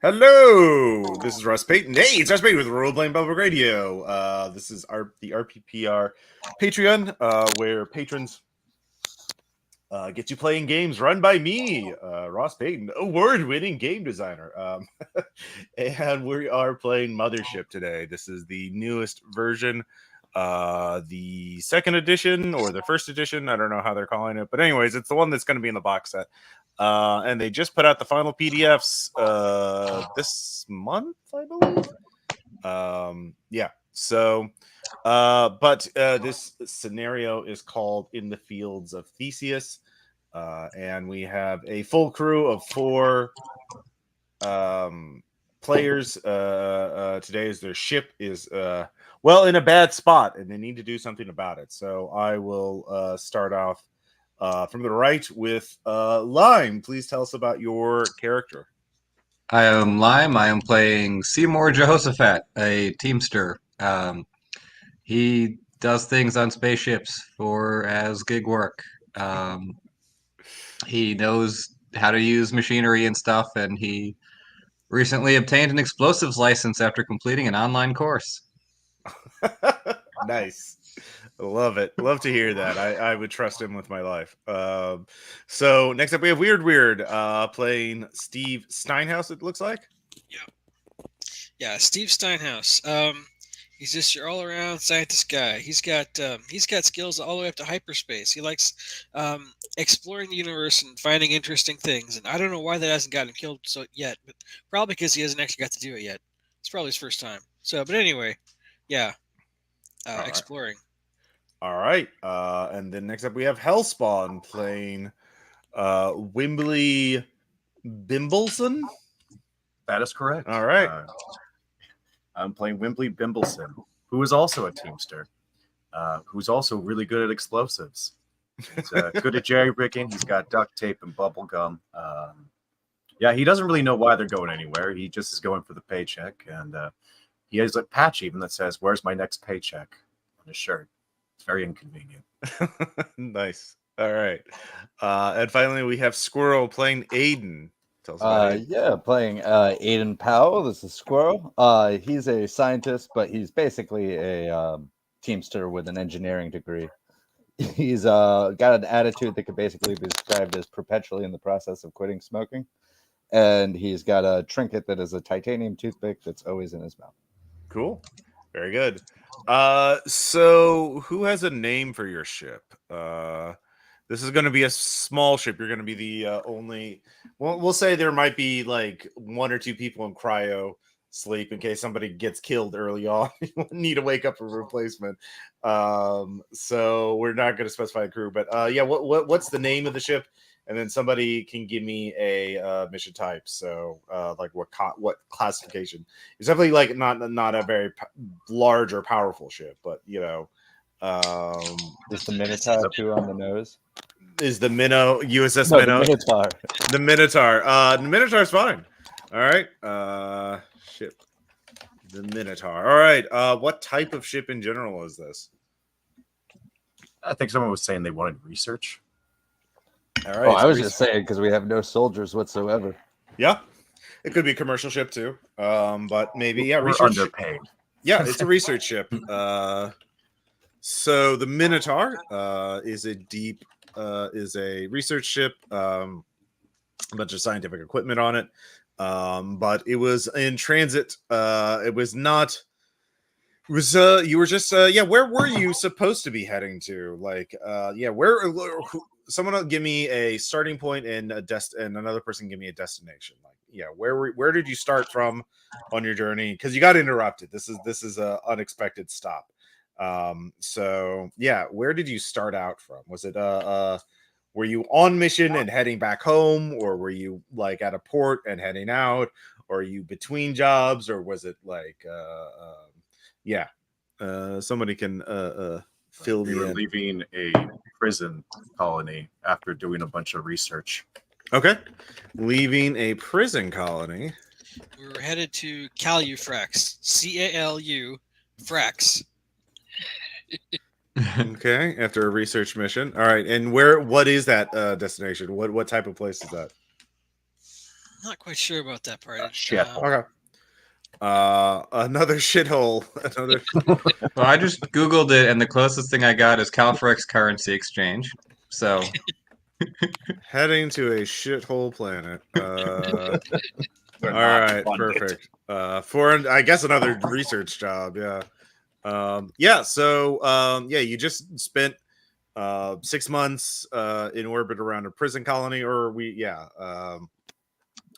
Hello, this is Russ Payton. Hey, it's Russ Payton with Role Playing Public Radio. This is the RPPR Patreon, where patrons get you playing games run by me, Ross Payton, award-winning game designer. And we are playing Mothership today. This is the newest version, the second edition or the first edition. I don't know how they're calling it, but anyways, it's the one that's going to be in the box set. And they just put out the final PDFs this month, I believe. But this scenario is called In the Fields of Theseus. And we have a full crew of 4 players today, as their ship is in a bad spot and they need to do something about it. So I will start off from the right with Lime. Please tell us about your character. I am Lime. I am playing Seymour Jehoshaphat, a teamster. He does things on spaceships as gig work. He knows how to use machinery and stuff, and he recently obtained an explosives license after completing an online course. Nice. Love it. Love to hear that. I would trust him with my life. So next up we have Weird playing Steve Steinhaus, it looks like. Yeah, Steve Steinhaus. He's just your all-around scientist guy. He's got skills all the way up to hyperspace. He likes exploring the universe and finding interesting things. And I don't know why that hasn't gotten him killed yet, but probably because he hasn't actually got to do it yet. It's probably his first time. So, but anyway, yeah, exploring. All right. And then next up we have Hellspawn playing Wimbley Bimbleson. That is correct. All right. I'm playing Wimbley Bimbleson, who is also a teamster, who's also really good at explosives. He's good at jerry-rigging. He's got duct tape and bubble gum. He doesn't really know why they're going anywhere. He just is going for the paycheck. And he has a patch even that says, "Where's my next paycheck?" on his shirt. It's very inconvenient. Nice. All right. And finally, we have Squirrel playing Aiden. Tell us about Aiden. Playing Aiden Powell. This is Squirrel. He's a scientist, but he's basically a teamster with an engineering degree. He's got an attitude that could basically be described as perpetually in the process of quitting smoking. And he's got a trinket that is a titanium toothpick that's always in his mouth. Cool. Very good. So who has a name for your ship? This is going to be a small ship. You're going to be the only. Well, we'll say there might be like 1 or 2 people in cryo sleep in case somebody gets killed early on. You need to wake up a replacement. So we're not going to specify a crew, but what's the name of the ship? And then somebody can give me a mission type. So like what classification? It's definitely like not a very large or powerful ship, but you know. Is the Minotaur 2 on the nose? Is the USS Minnow? The Minotaur. The Minotaur. The Minotaur's fine. All right. Ship. The Minotaur. All right. What type of ship in general is this? I think someone was saying they wanted research. All right. Oh, I was just saying because we have no soldiers whatsoever. Yeah. It could be a commercial ship too. But maybe we're research. Underpaid. Yeah, it's a research ship. So the Minotaur is a research ship, a bunch of scientific equipment on it, but it was in transit. It was not. It was you were just where were you supposed to be heading to? Like where? Someone will give me a starting point and and another person give me a destination. Like where did you start from on your journey? Because you got interrupted. This is a unexpected stop. Where did you start out from? Was it were you on mission and heading back home, or were you like at a port and heading out, or are you between jobs, or was it like somebody can fill me in. Leaving a prison colony after doing a bunch of research. Okay. Leaving a prison colony. We were headed to Calufrax. CALU Frax. Okay, after a research mission. All right, and what is that destination? What type of place is that? not quite sure about that part. Shit. Okay. Another shithole. Another. Well, I just Googled it, and the closest thing I got is Calfrex Currency Exchange. So, Heading to a shithole planet. We're All not right, funded. perfect. For I guess another research job. Yeah. Yeah. So, yeah, you just spent 6 months in orbit around a prison colony, or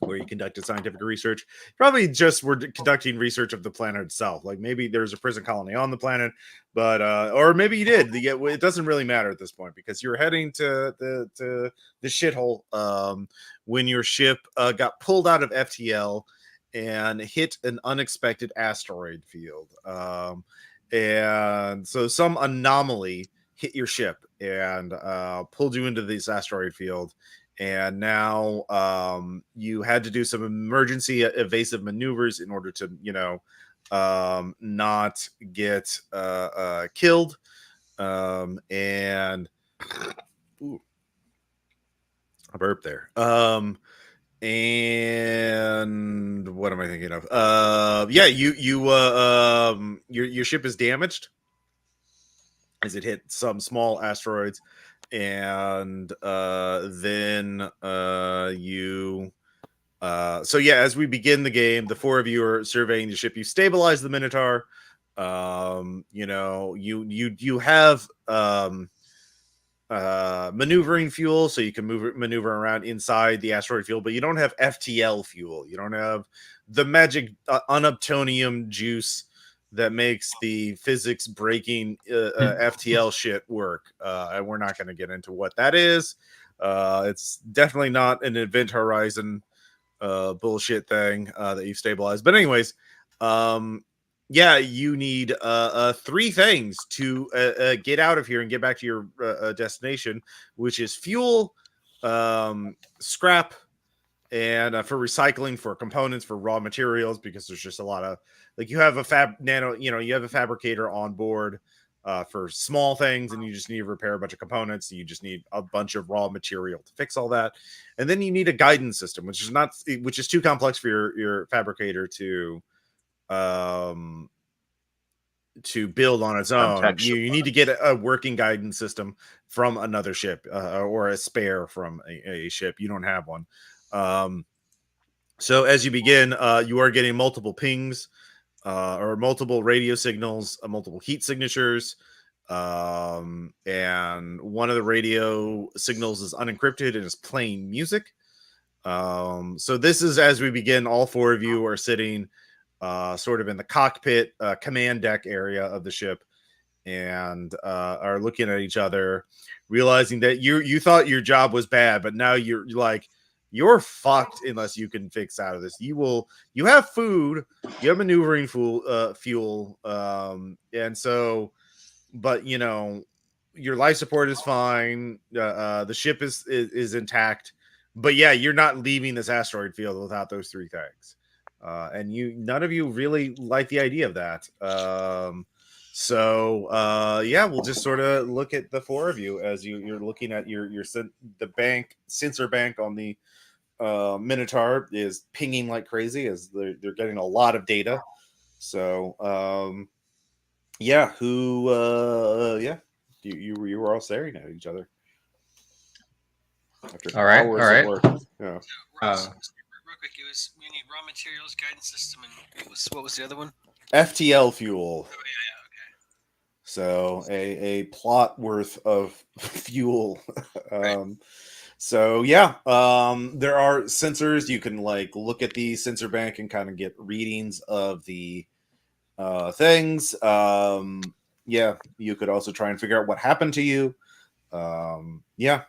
where you conducted scientific research. Probably just were conducting research of the planet itself. Like maybe there's a prison colony on the planet, but or maybe you did. It doesn't really matter at this point because you're heading to the shithole when your ship got pulled out of FTL and hit an unexpected asteroid field. And so some anomaly hit your ship and pulled you into this asteroid field. And now you had to do some emergency evasive maneuvers in order to, not get killed. And ooh, a burp there. And what am I thinking of? Yeah, your ship is damaged as it hit some small asteroids. And then you so yeah, as we begin the game, the four of you are surveying the ship. You stabilize the Minotaur. You have maneuvering fuel, so you can maneuver around inside the asteroid field, but you don't have FTL fuel. You don't have the magic unobtonium juice that makes the physics breaking FTL shit work. And we're not going to get into what that is. It's definitely not an Event Horizon bullshit thing that you've stabilized. But anyways, yeah, you need 3 things to get out of here and get back to your destination, which is fuel, scrap, and for recycling, for components, for raw materials, because there's just a lot of, like, you have a you have a fabricator on board for small things, and you just need to repair a bunch of components. You just need a bunch of raw material to fix all that, and then you need a guidance system, which is too complex for your fabricator to build on its own. You need to get a working guidance system from another ship or a spare from a ship. You don't have one. So as you begin, you are getting multiple pings or multiple radio signals, multiple heat signatures. And one of the radio signals is unencrypted and is playing music. So this is as we begin, all 4 of you are sitting sort of in the cockpit command deck area of the ship and are looking at each other, realizing that you thought your job was bad, but now you're like, you're fucked unless you can fix out of this. You have food, you have maneuvering fuel, and so, but your life support is fine. The ship is intact, but yeah, you're not leaving this asteroid field without those 3 things. And none of you really like the idea of that. So yeah, we'll just sort of look at the 4 of you as you're looking at the sensor bank on the Minotaur is pinging like crazy as they're getting a lot of data. So yeah, you were all staring at each other after all right, hours all right. of work. Yeah. Ross, real quick, we need raw materials, guidance system, and what was the other one? FTL fuel. Oh, yeah, okay. So a plot worth of fuel. Right. So yeah, there are sensors. You can look at the sensor bank and kind of get readings of the things. Yeah, you could also try and figure out what happened to you. Yeah.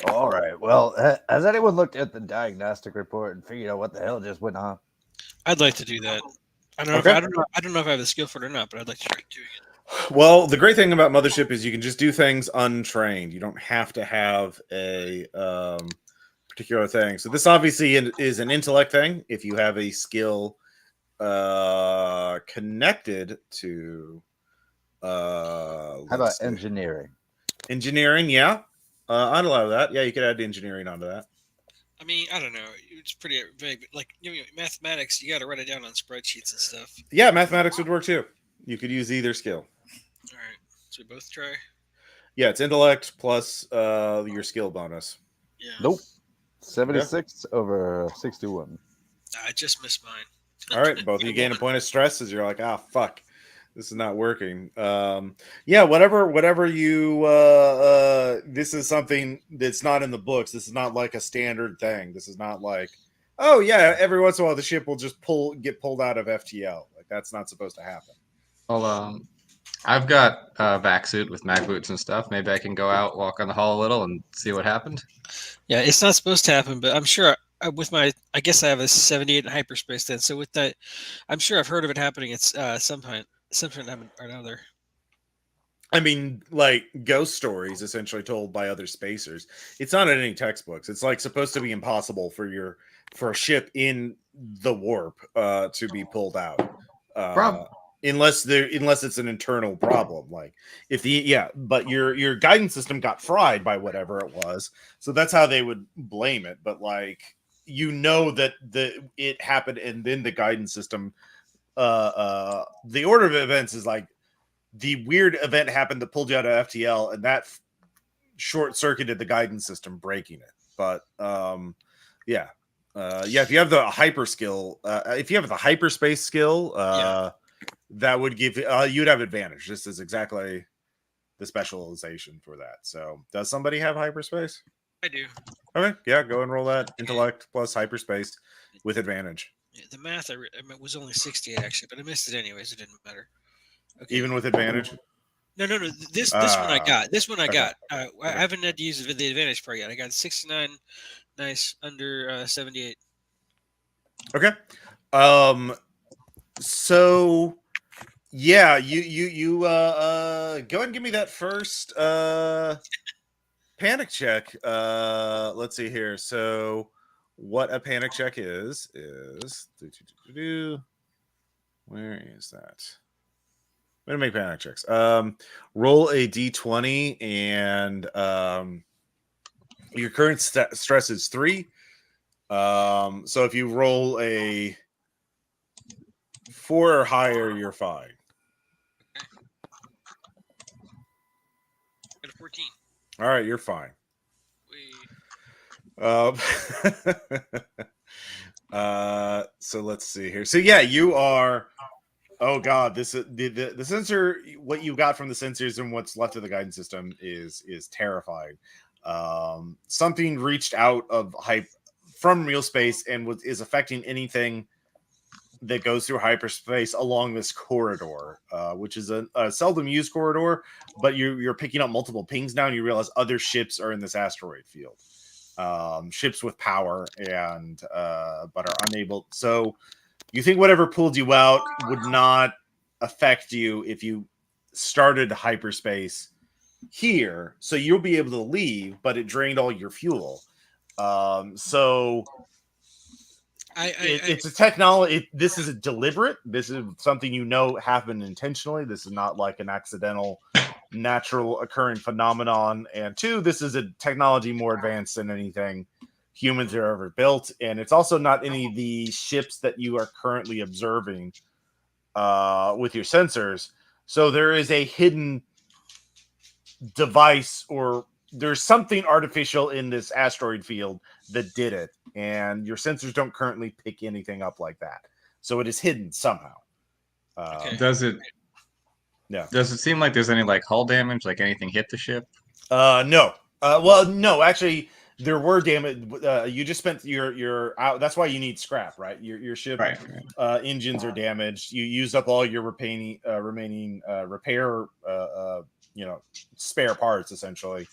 All right. Well, has anyone looked at the diagnostic report and figured out what the hell just went on? I'd like to do that. I don't know. Okay. I don't know if I have the skill for it or not, but I'd like to try doing it. Well, the great thing about Mothership is you can just do things untrained. You don't have to have a particular thing. So this obviously is an intellect thing. If you have a skill connected to How about engineering? Engineering, yeah. I'd allow that. Yeah, you could add engineering onto that. I mean, I don't know. It's pretty vague. But like mathematics, you got to write it down on spreadsheets and stuff. Yeah, mathematics would work too. You could use either skill. All right, so we both try. Yeah, it's intellect plus your skill bonus. Yeah. Nope. 76 over 61. I just missed mine. All right, both of you gain a point of stress as you're like, fuck, this is not working. Yeah, whatever you this is something that's not in the books. This is not like a standard thing. This is not like, oh yeah, every once in a while the ship will just get pulled out of FTL. Like that's not supposed to happen. Well, I've got a vac suit with mag boots and stuff. Maybe I can go out, walk on the hall a little, and see what happened. Yeah, it's not supposed to happen, but I'm sure with my, I guess I have a 78 in hyperspace then. So with that, I'm sure I've heard of it happening. It's sometime or another. I mean, like ghost stories essentially told by other spacers. It's not in any textbooks. It's like supposed to be impossible for a ship in the warp to be pulled out. Unless it's an internal problem, like but your guidance system got fried by whatever it was, so that's how they would blame it. But like that it happened, and then the guidance system, the order of events is like the weird event happened that pulled you out of FTL, and that short circuited the guidance system, breaking it. But if you have the hyper skill, if you have the hyperspace skill, that would give you'd have advantage. This is exactly the specialization for that. So does somebody have hyperspace? I do. Okay, yeah, go and roll that intellect plus hyperspace with advantage. Yeah, the math I was only 68 actually, but I missed it anyways. It didn't matter. Okay. Even with advantage? No. This one I got. This one I okay. got. I haven't had to use the advantage part yet. I got 69. Nice, under 78. Okay. So yeah, you go ahead and give me that first panic check. Let's see here. So what a panic check is where is that? I'm gonna make panic checks. Roll a d20, and your current stress is 3. So if you roll a 4 or higher, you're fine. Got a 14. All right, you're fine. So let's see here. So yeah, you are. Oh god, this is the sensor. What you got from the sensors and what's left of the guidance system is terrifying. Something reached out of from real space and is affecting anything that goes through hyperspace along this corridor, which is a seldom used corridor, but you're picking up multiple pings now, and you realize other ships are in this asteroid field. Ships with power and but are unable. So you think whatever pulled you out would not affect you if you started hyperspace here, so you'll be able to leave, but it drained all your fuel. So it's a technology. This is deliberate. This is something happened intentionally. This is not like an accidental, natural occurring phenomenon. And 2, this is a technology more advanced than anything humans have ever built, and it's also not any of the ships that you are currently observing with your sensors. So there is a hidden device, or there's something artificial in this asteroid field that did it, and your sensors don't currently pick anything up like that. So it is hidden somehow. Okay. Does it seem like there's any like hull damage, like anything hit the ship? No. Well, no, actually there were damage. You just spent your out. That's why you need scrap, right? Your ship engines are damaged. You used up all your remaining repair, spare parts essentially,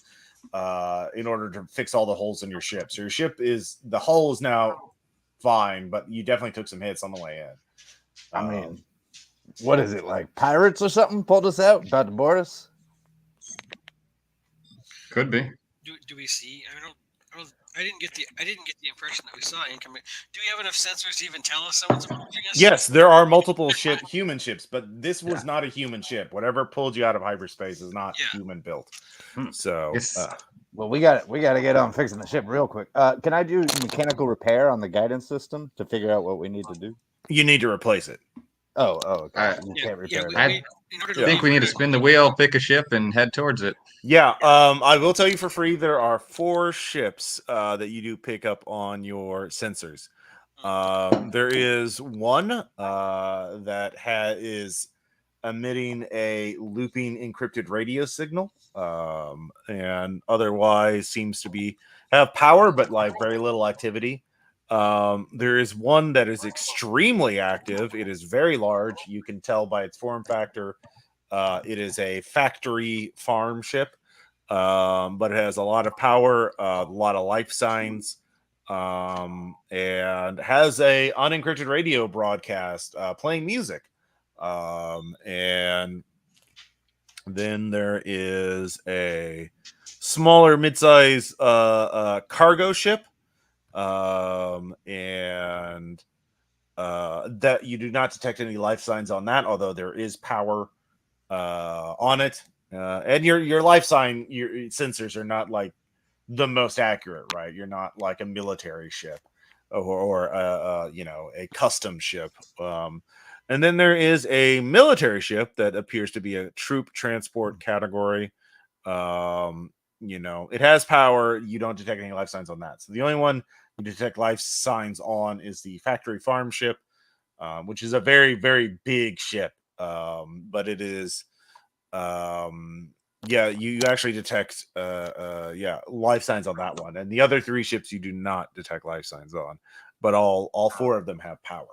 in order to fix all the holes in your ship. So your ship the hull is now fine, but you definitely took some hits on the way in. I mean, what is it, like pirates or something pulled us out, about to board us? Could be. Do we see? I didn't get the impression that we saw incoming. Do we have enough sensors to even tell us someone's approaching us? Yes, there are multiple human ships, but this was not a human ship. Whatever pulled you out of hyperspace is not human built. So Well, we got to get on fixing the ship real quick. Can I do mechanical repair on the guidance system to figure out what we need to do? You need to replace it. Okay. I You Yeah, can't repair we, that. we, in order I to think we need to spin the wheel, pick a ship, and head towards it. Yeah, I will tell you for free, there are 4 ships that you do pick up on your sensors. There is one that is emitting a looping encrypted radio signal, and otherwise seems to have power, but like very little activity. There is one that is extremely active. It is very large. You can tell by its form factor. It is a factory farm ship, but it has a lot of power, a lot of life signs, and has a unencrypted radio broadcast playing music. And then there is a smaller mid-size cargo ship, and that you do not detect any life signs on that, although there is power on it. And your life sign, your sensors are not like the most accurate, right? You're not like a military ship or a custom ship. And then there is a military ship that appears to be a troop transport category. It has power. You don't detect any life signs on that. So the only one you detect life signs on is the factory farm ship, which is a very, very big ship. But it is, you actually detect, life signs on that one. And the other 3 ships you do not detect life signs on, but all 4 of them have power.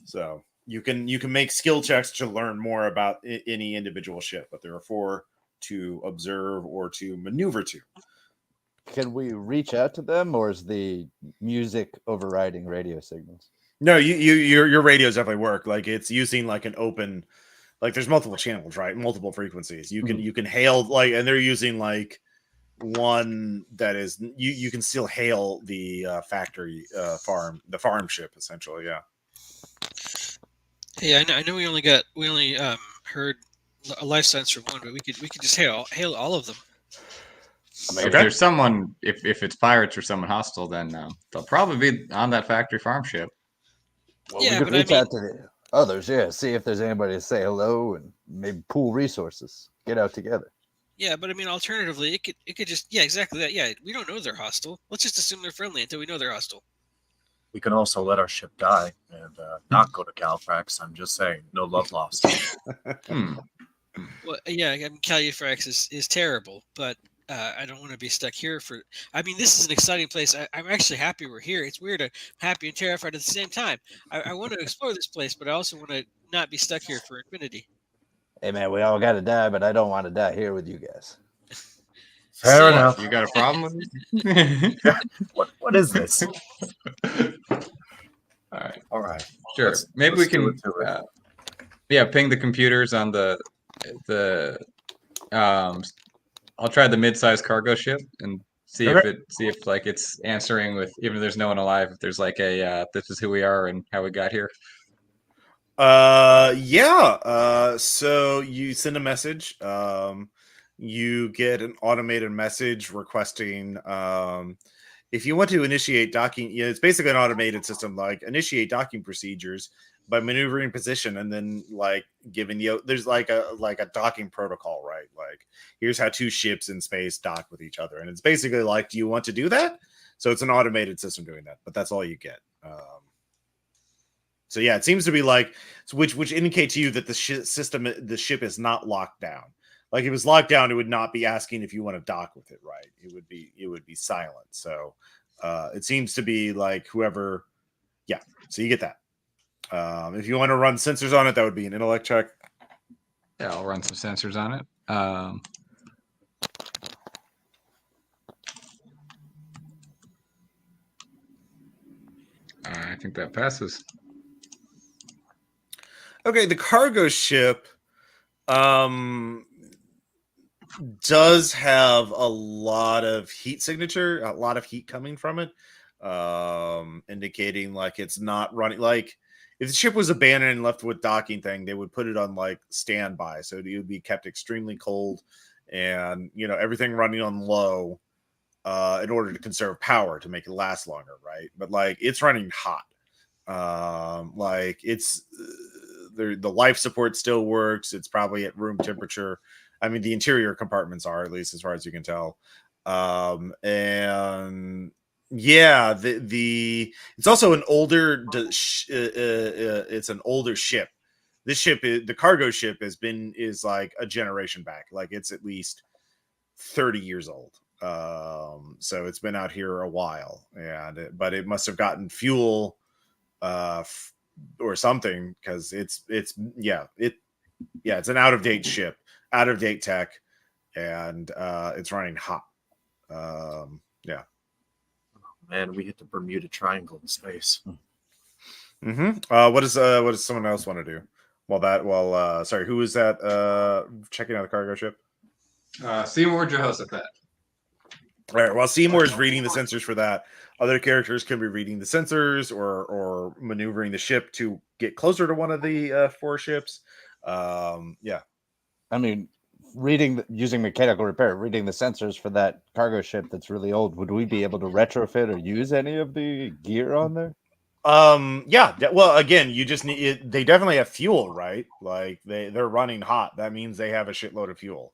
So you can make skill checks to learn more about any individual ship, but there are 4 to observe or to maneuver to. Can we reach out to them, or is the music overriding radio signals? No, your radios definitely work. Like it's using like an open, like there's multiple channels, right? Multiple frequencies. You can hail like, and they're using like one that is you can still hail the factory the farm ship essentially. Yeah. Hey, I know we only heard a life signs from one, but we could just hail all of them. If there's someone, if it's pirates or someone hostile, then they'll probably be on that factory farm ship. Well, we could reach out to the others, see if there's anybody to say hello and maybe pool resources, get out together. Yeah, but I mean, alternatively, it could just exactly that. Yeah, we don't know they're hostile. Let's just assume they're friendly until we know they're hostile. We can also let our ship die and not go to Calfrax. I'm just saying, no love lost. Well, yeah, I mean, Calufrax is terrible, but I don't want to be stuck here for. I mean, this is an exciting place. I'm actually happy we're here. It's weird. I'm happy and terrified at the same time. I want to explore this place, but I also want to not be stuck here for infinity. Hey, man, we all got to die, but I don't want to die here with you guys. Fair enough. You got a problem with it? What is this? All right. Sure. Maybe we can. Ping the computers on the. I'll try the mid-sized cargo ship and see if like it's answering with, even if there's no one alive, if there's like a this is who we are and how we got here. So you send a message. You get an automated message requesting if you want to initiate docking. It's basically an automated system, like initiate docking procedures by maneuvering position, and then like giving you there's like a docking protocol, right? Like here's how 2 ships in space dock with each other, and it's basically like, do you want to do that? So it's an automated system doing that, but that's all you get. So yeah, it seems to be like, which indicates to you that the ship is not locked down. Like if it was locked down, it would not be asking if you want to dock with it, right? It would be silent. So it seems to be like whoever, so you get that. If you want to run sensors on it, that would be an intellect check. Yeah, I'll run some sensors on it. I think that passes. Okay, the cargo ship does have a lot of heat signature, a lot of heat coming from it, indicating like it's not running. Like if the ship was abandoned and left with docking thing, they would put it on like standby, so it would be kept extremely cold, and everything running on low. in order to conserve power to make it last longer, right? But like it's running hot. Like it's the life support still works. It's probably at room temperature. I mean, the interior compartments are, at least as far as you can tell. And yeah, the it's also an older it's an older ship. This ship is the cargo ship is like a generation back. Like it's at least 30 years old. So it's been out here a while, but it must have gotten fuel or something, because it's it's an out of date ship, out of date tech, and it's running hot. Yeah. Man, we hit the Bermuda Triangle in space. What does someone else want to do? Sorry, who is that checking out the cargo ship? Seymour Jehoshaphat. All right, while Seymour is reading the sensors for that, other characters can be reading the sensors or maneuvering the ship to get closer to one of the 4 ships. Yeah. I mean, using mechanical repair, reading the sensors for that cargo ship that's really old, would we be able to retrofit or use any of the gear on there? Yeah. Well, again, you just need they definitely have fuel, right? Like they're running hot. That means they have a shitload of fuel.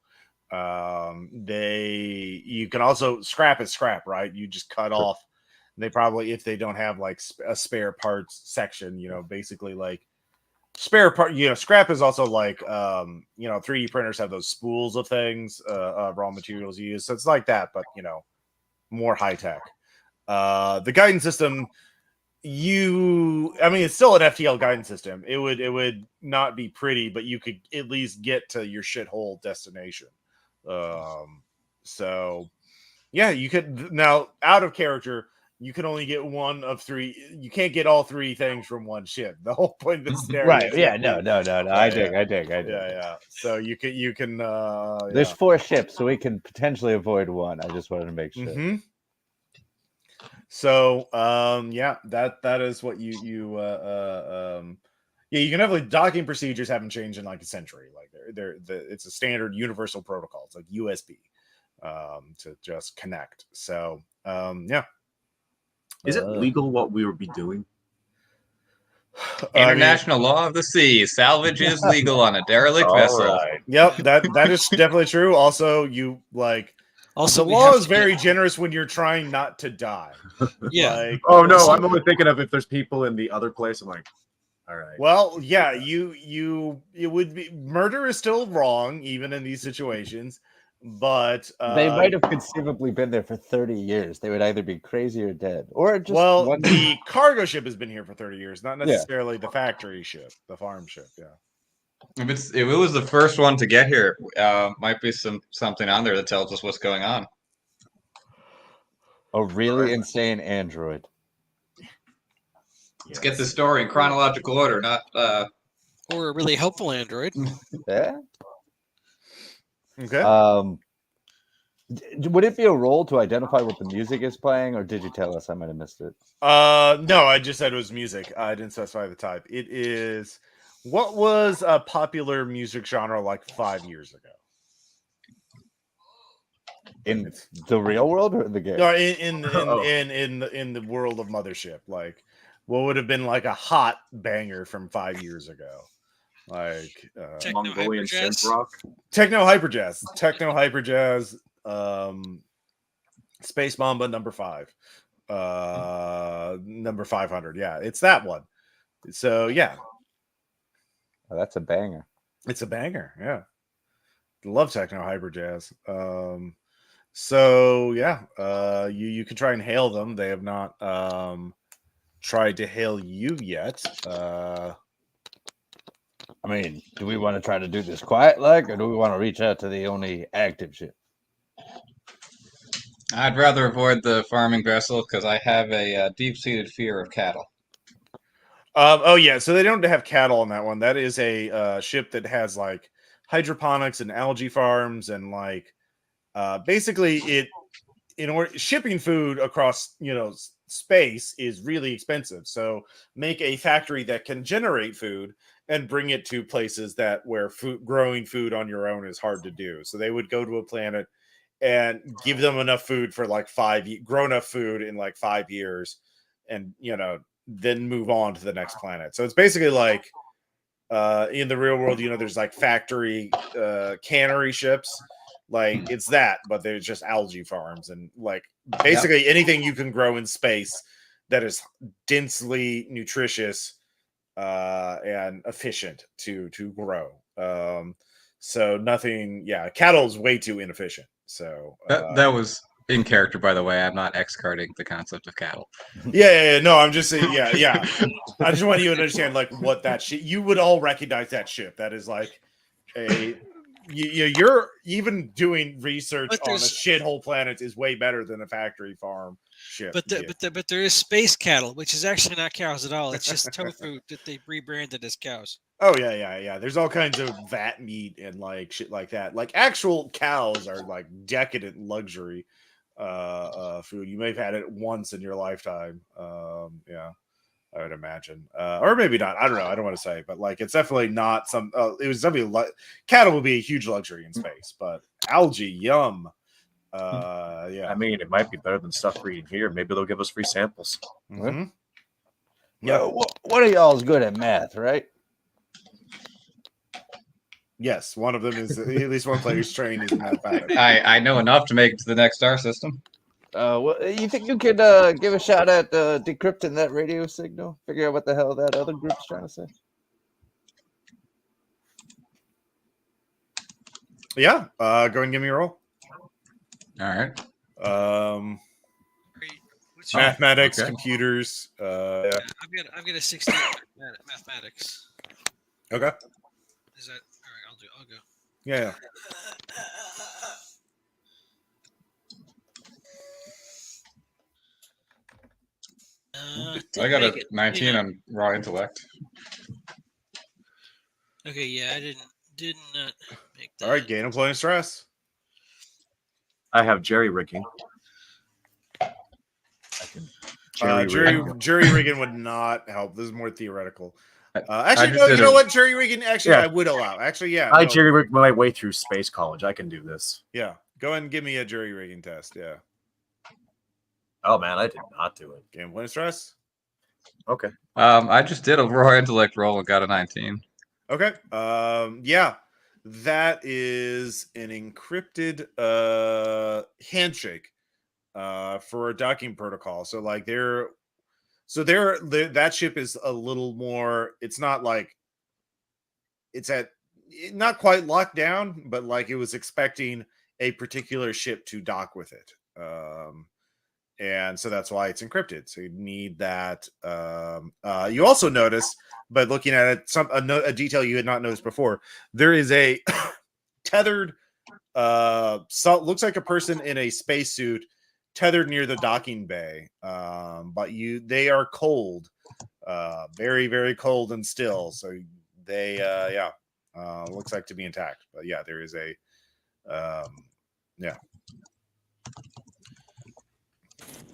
You can also scrap is scrap, right? You just cut off. They probably, if they don't have like a spare parts section, basically like spare part, scrap is also like 3D printers have those spools of things, raw materials you use, so it's like that, but more high tech. The guidance system, it's still an FTL guidance system. It would not be pretty, but you could at least get to your shithole destination. So yeah, you could now, out of character, you can only get one of 3. You can't get all 3 things from one ship. The whole point of the scenario, Right? Yeah. No. I dig. Yeah. So you can. There's 4 ships, so we can potentially avoid one. I just wanted to make sure. So that is what you you can definitely, docking procedures haven't changed in like a century. Like it's a standard universal protocol. It's like USB to just connect. So yeah. Is it legal what we would be doing? International law of the sea. Salvage is legal on a derelict vessel. Right. Yep, that is definitely true. Also, Also, the we law have is to very get- generous when you're trying not to die. Yeah. Like, Oh no, I'm only thinking of if there's people in the other place. I'm like, all right. well, yeah, it would be, murder is still wrong even in these situations, but They might have conceivably been there for 30 years. They would either be crazy or dead, or just the cargo ship has been here for 30 years, not necessarily the factory ship, the farm ship. Yeah. If it was the first one to get here, might be something on there that tells us what's going on. a really insane android. Let's get this story in chronological order, not or a really helpful android. Yeah. Okay. Would it be a role to identify what the music is playing, or did you tell us? I might have missed it. No, I just said it was music. I didn't specify the type. It is, what was a popular music genre like 5 years ago? In the real world or the game? No, in the world of Mothership. Like, what would have been like a hot banger from 5 years ago? Like Mongolian synth rock, techno hyperjazz, Space Mamba number 5, number 500. Yeah, it's that one. So yeah, that's a banger. It's a banger. Yeah, love techno hyperjazz. So yeah, you can try and hail them. They have not tried to hail you yet. I mean, do we want to try to do this quiet like, or do we want to reach out to the only active ship? I'd rather avoid the farming vessel because I have a deep-seated fear of cattle. Oh yeah, so they don't have cattle on that one. That is a ship that has like hydroponics and algae farms, and like basically shipping food across space is really expensive. So make a factory that can generate food and bring it to places where growing food on your own is hard to do. So they would go to a planet and give them enough food for like grow enough food in like 5 years, and then move on to the next planet. So it's basically like in the real world, there's like factory cannery ships. Like it's that, but there's just algae farms and like basically anything you can grow in space that is densely nutritious and efficient to grow. So nothing, cattle's way too inefficient. So That was in character, by the way. I'm not X-carding the concept of cattle. yeah. No, I'm just saying, yeah. I just want you to understand like what that ship. You would all recognize that ship. That is like you're even doing research on a shithole planet is way better than a factory farm ship. But there is space cattle, which is actually not cows at all. It's just tofu that they rebranded as cows. Oh yeah. There's all kinds of vat meat and like shit like that. Like actual cows are like decadent luxury food. You may have had it once in your lifetime. I would imagine, or maybe not. I don't know. I don't want to say, but like it's definitely not some. It was definitely cattle would be a huge luxury in space, but algae, yum. Yeah. I mean, it might be better than stuff we're eating here. Maybe they'll give us free samples. Mm-hmm. Yeah. One of y'all is good at math, right? Yes, one of them is at least one player's trained is mathematics. I know enough to make it to the next star system. Well, you think you could give a shot at decrypting that radio signal? Figure out what the hell that other group's trying to say? Yeah, go ahead and give me a roll. All right. Mathematics, okay. Computers. Yeah. I've got a 16 mathematics. Okay. Is that all right? I'll go. Yeah. I got a 19 on raw intellect. Okay, yeah, I did not make that. All right, gain employment stress. I have jerry rigging. Jury rigging would not help. This is more theoretical. I No, what? Jury rigging, I would allow. Actually, yeah. I jury rigged my way through space college. I can do this. Yeah. Go ahead and give me a jury rigging test. Yeah. Oh, man, I did not do it. Gain employment stress. Okay. I just did a raw intellect roll and got a 19. Okay. Yeah. That is an encrypted handshake for a docking protocol. So like that ship is a little more, it's not like it's not quite locked down, but like it was expecting a particular ship to dock with it. And so that's why it's encrypted. So you need that. You also notice, by looking at it, a detail you had not noticed before. There is a tethered, looks like a person in a spacesuit tethered near the docking bay. But they are cold, very, very cold and still. So they, looks like to be intact. But yeah, there is a, yeah.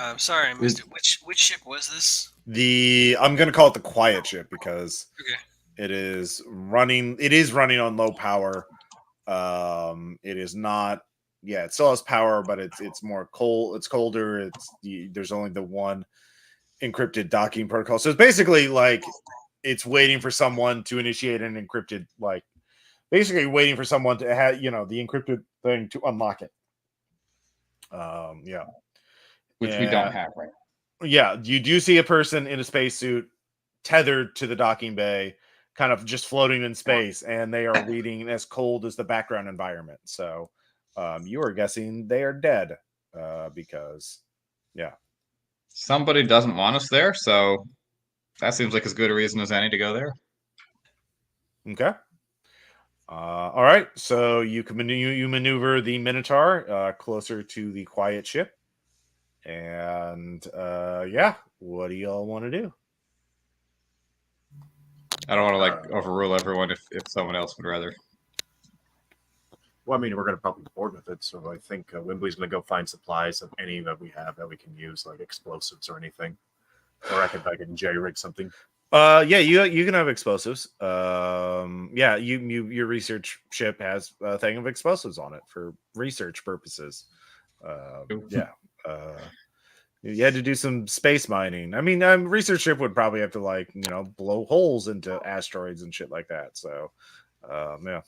I'm sorry, I missed it. Which ship was this? I'm going to call it the quiet ship because Okay. it is running on low power. It is not, it still has power, but it's more cold. It's colder. There's only the one encrypted docking protocol. So it's basically like it's waiting for someone to initiate an encrypted, like basically waiting for someone to have, the encrypted thing to unlock it. Yeah. Which we don't have right now. Yeah, you do see a person in a spacesuit tethered to the docking bay, kind of just floating in space, and they are reading as cold as the background environment. So you are guessing they are dead because, Somebody doesn't want us there, so that seems like as good a reason as any to go there. Okay. All right, so you can maneuver the Minotaur closer to the quiet ship. And what do y'all want to do? I don't want to like overrule everyone if someone else would rather. Well, I mean, we're going to probably board with it, so I think Wimbley's going to go find supplies of any that we have that we can use, like explosives or anything. Or I can jerry rig something. Yeah, you can have explosives. Yeah, your research ship has a thing of explosives on it for research purposes. Cool. Yeah. You had to do some space mining. I mean, research ship would probably have to blow holes into asteroids and shit like that. So, yeah.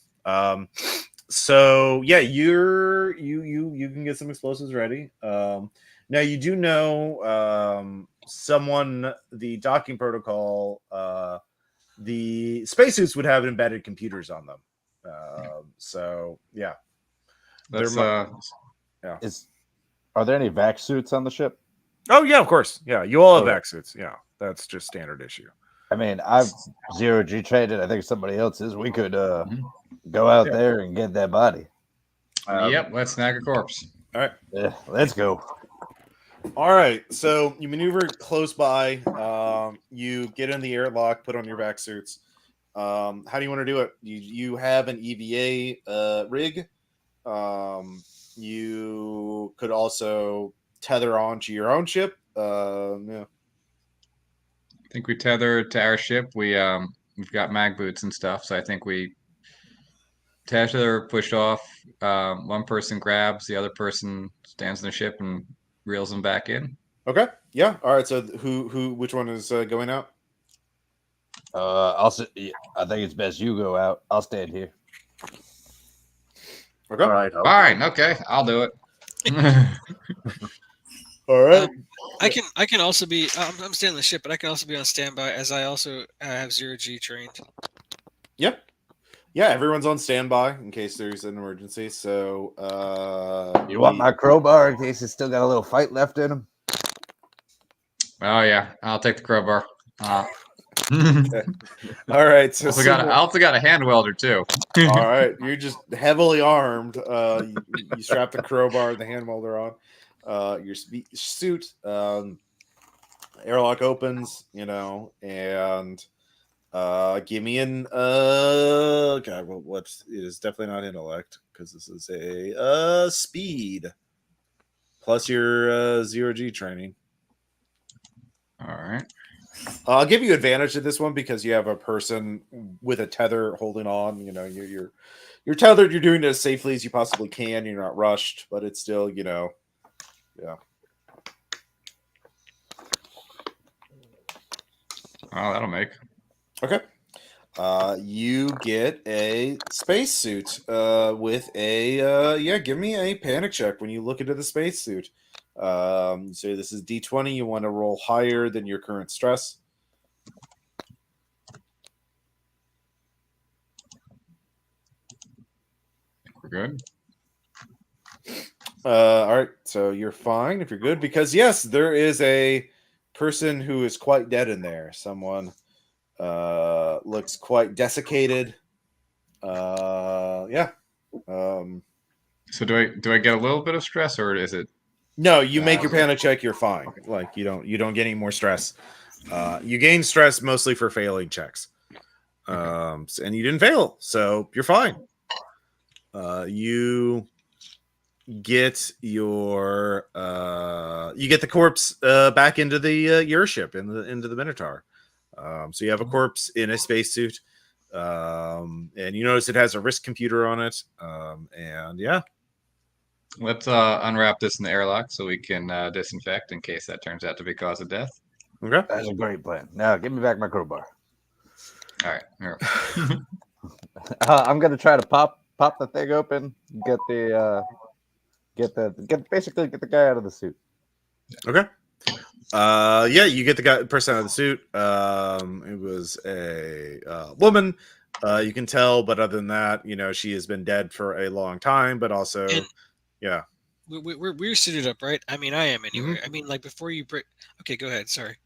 So yeah, you can get some explosives ready. Now you do know the docking protocol. The spacesuits would have embedded computers on them. So yeah, Let's Are there any vac suits on the ship? Oh yeah, of course. Yeah, you all have Okay. vac suits. Yeah, that's just standard issue. I mean, I've 0G traded. I think somebody else is. We could go out there and get that body. yep, let's snag a corpse. All right. Yeah, let's go. All right. So you maneuver close by. You get in the airlock. Put on your vac suits. How do you want to do it? You have an EVA rig. You could also tether onto your own ship. Yeah. I think we tether to our ship. We've got mag boots and stuff, so I think we tether, push off. One person grabs, the other person stands in the ship and reels them back in. Okay. Yeah. All right. So which one is going out? I think it's best you go out. I'll stand here. Okay. All right. Fine, okay, I'll do it. All right. I can also be. I'm staying on the ship, but I can also be on standby as I also have 0G trained. Yeah. Yeah, everyone's on standby in case there's an emergency. So, You want my crowbar in case it's still got a little fight left in him? Oh yeah, I'll take the crowbar. All right. So I also got a hand welder too. all right, you're just heavily armed. You strap the crowbar and the hand welder on. Your suit. Airlock opens. And give me an okay. Well, it is definitely not intellect because this is a speed plus your 0G training. All right. I'll give you advantage to this one because you have a person with a tether holding on. You're tethered. You're doing it as safely as you possibly can. You're not rushed, but it's still, yeah. Oh, that'll make. Okay. You get a spacesuit with a yeah. Give me a panic check when you look into the spacesuit. So this is D20. You want to roll higher than your current stress. We're good. All right, so you're fine if you're good because yes, there is a person who is quite dead in there. Someone looks quite desiccated. Yeah. So do I get a little bit of stress or is it? No, you make your panic check. You're fine. Like you don't get any more stress. You gain stress mostly for failing checks, and you didn't fail, so you're fine. You get your you get the corpse back into the your ship into the Minotaur. So you have a corpse in a spacesuit, and you notice it has a risk computer on it. And yeah. Let's unwrap this in the airlock so we can disinfect in case that turns out to be cause of death. Okay. That's a great plan. Now, give me back my crowbar. All right. Here. I'm gonna try to pop the thing open. Get basically get the guy out of the suit. Okay. Yeah, you get the person out of the suit. It was a woman. You can tell, but other than that, she has been dead for a long time. But also, yeah, we're suited up, right? I mean, I am anyway. I mean, like before you break. Okay, go ahead. Sorry.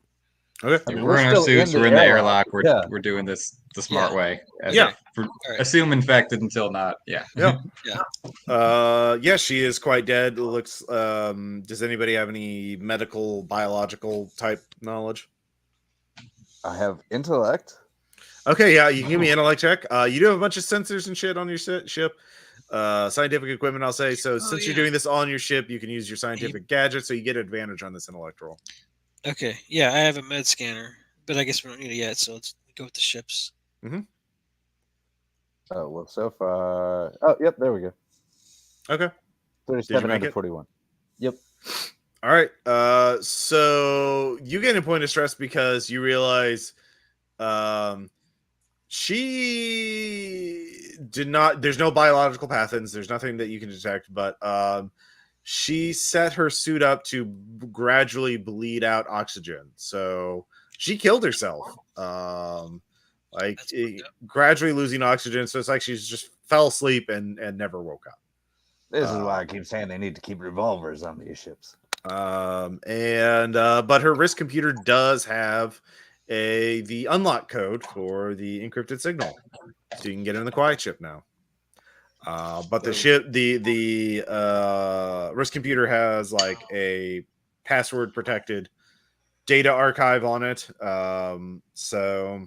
Okay. I mean, we're in our still suits. in the We're in the airlock. airlock. We're doing this the smart way. Yeah. Right. Assume infected until not. Yeah. Yeah. Yeah, she is quite dead. It looks. Does anybody have any medical, biological type knowledge? I have intellect. Okay, yeah, you can give me an intellect check. You do have a bunch of sensors and shit on your ship. Scientific equipment, I'll say. So since you're doing this on your ship, you can use your scientific gadget, so you get advantage on this intellect roll. Okay. Yeah, I have a med scanner. but I guess we don't need it yet, so let's go with the ships. Oh, well, so far. Oh, yep, there we go. Okay. 37 make out of it? 41. Yep. All right. So you get a point of stress because you realize she did not. There's no biological pathogens. There's nothing that you can detect, but she set her suit up to gradually bleed out oxygen. So she killed herself. Gradually losing oxygen. So it's like she's just fell asleep and never woke up. This is why I keep saying they need to keep revolvers on these ships. But her wrist computer does have the unlock code for the encrypted signal, so you can get in the quiet ship now. But the ship, the wrist computer has like a password protected data archive on it. So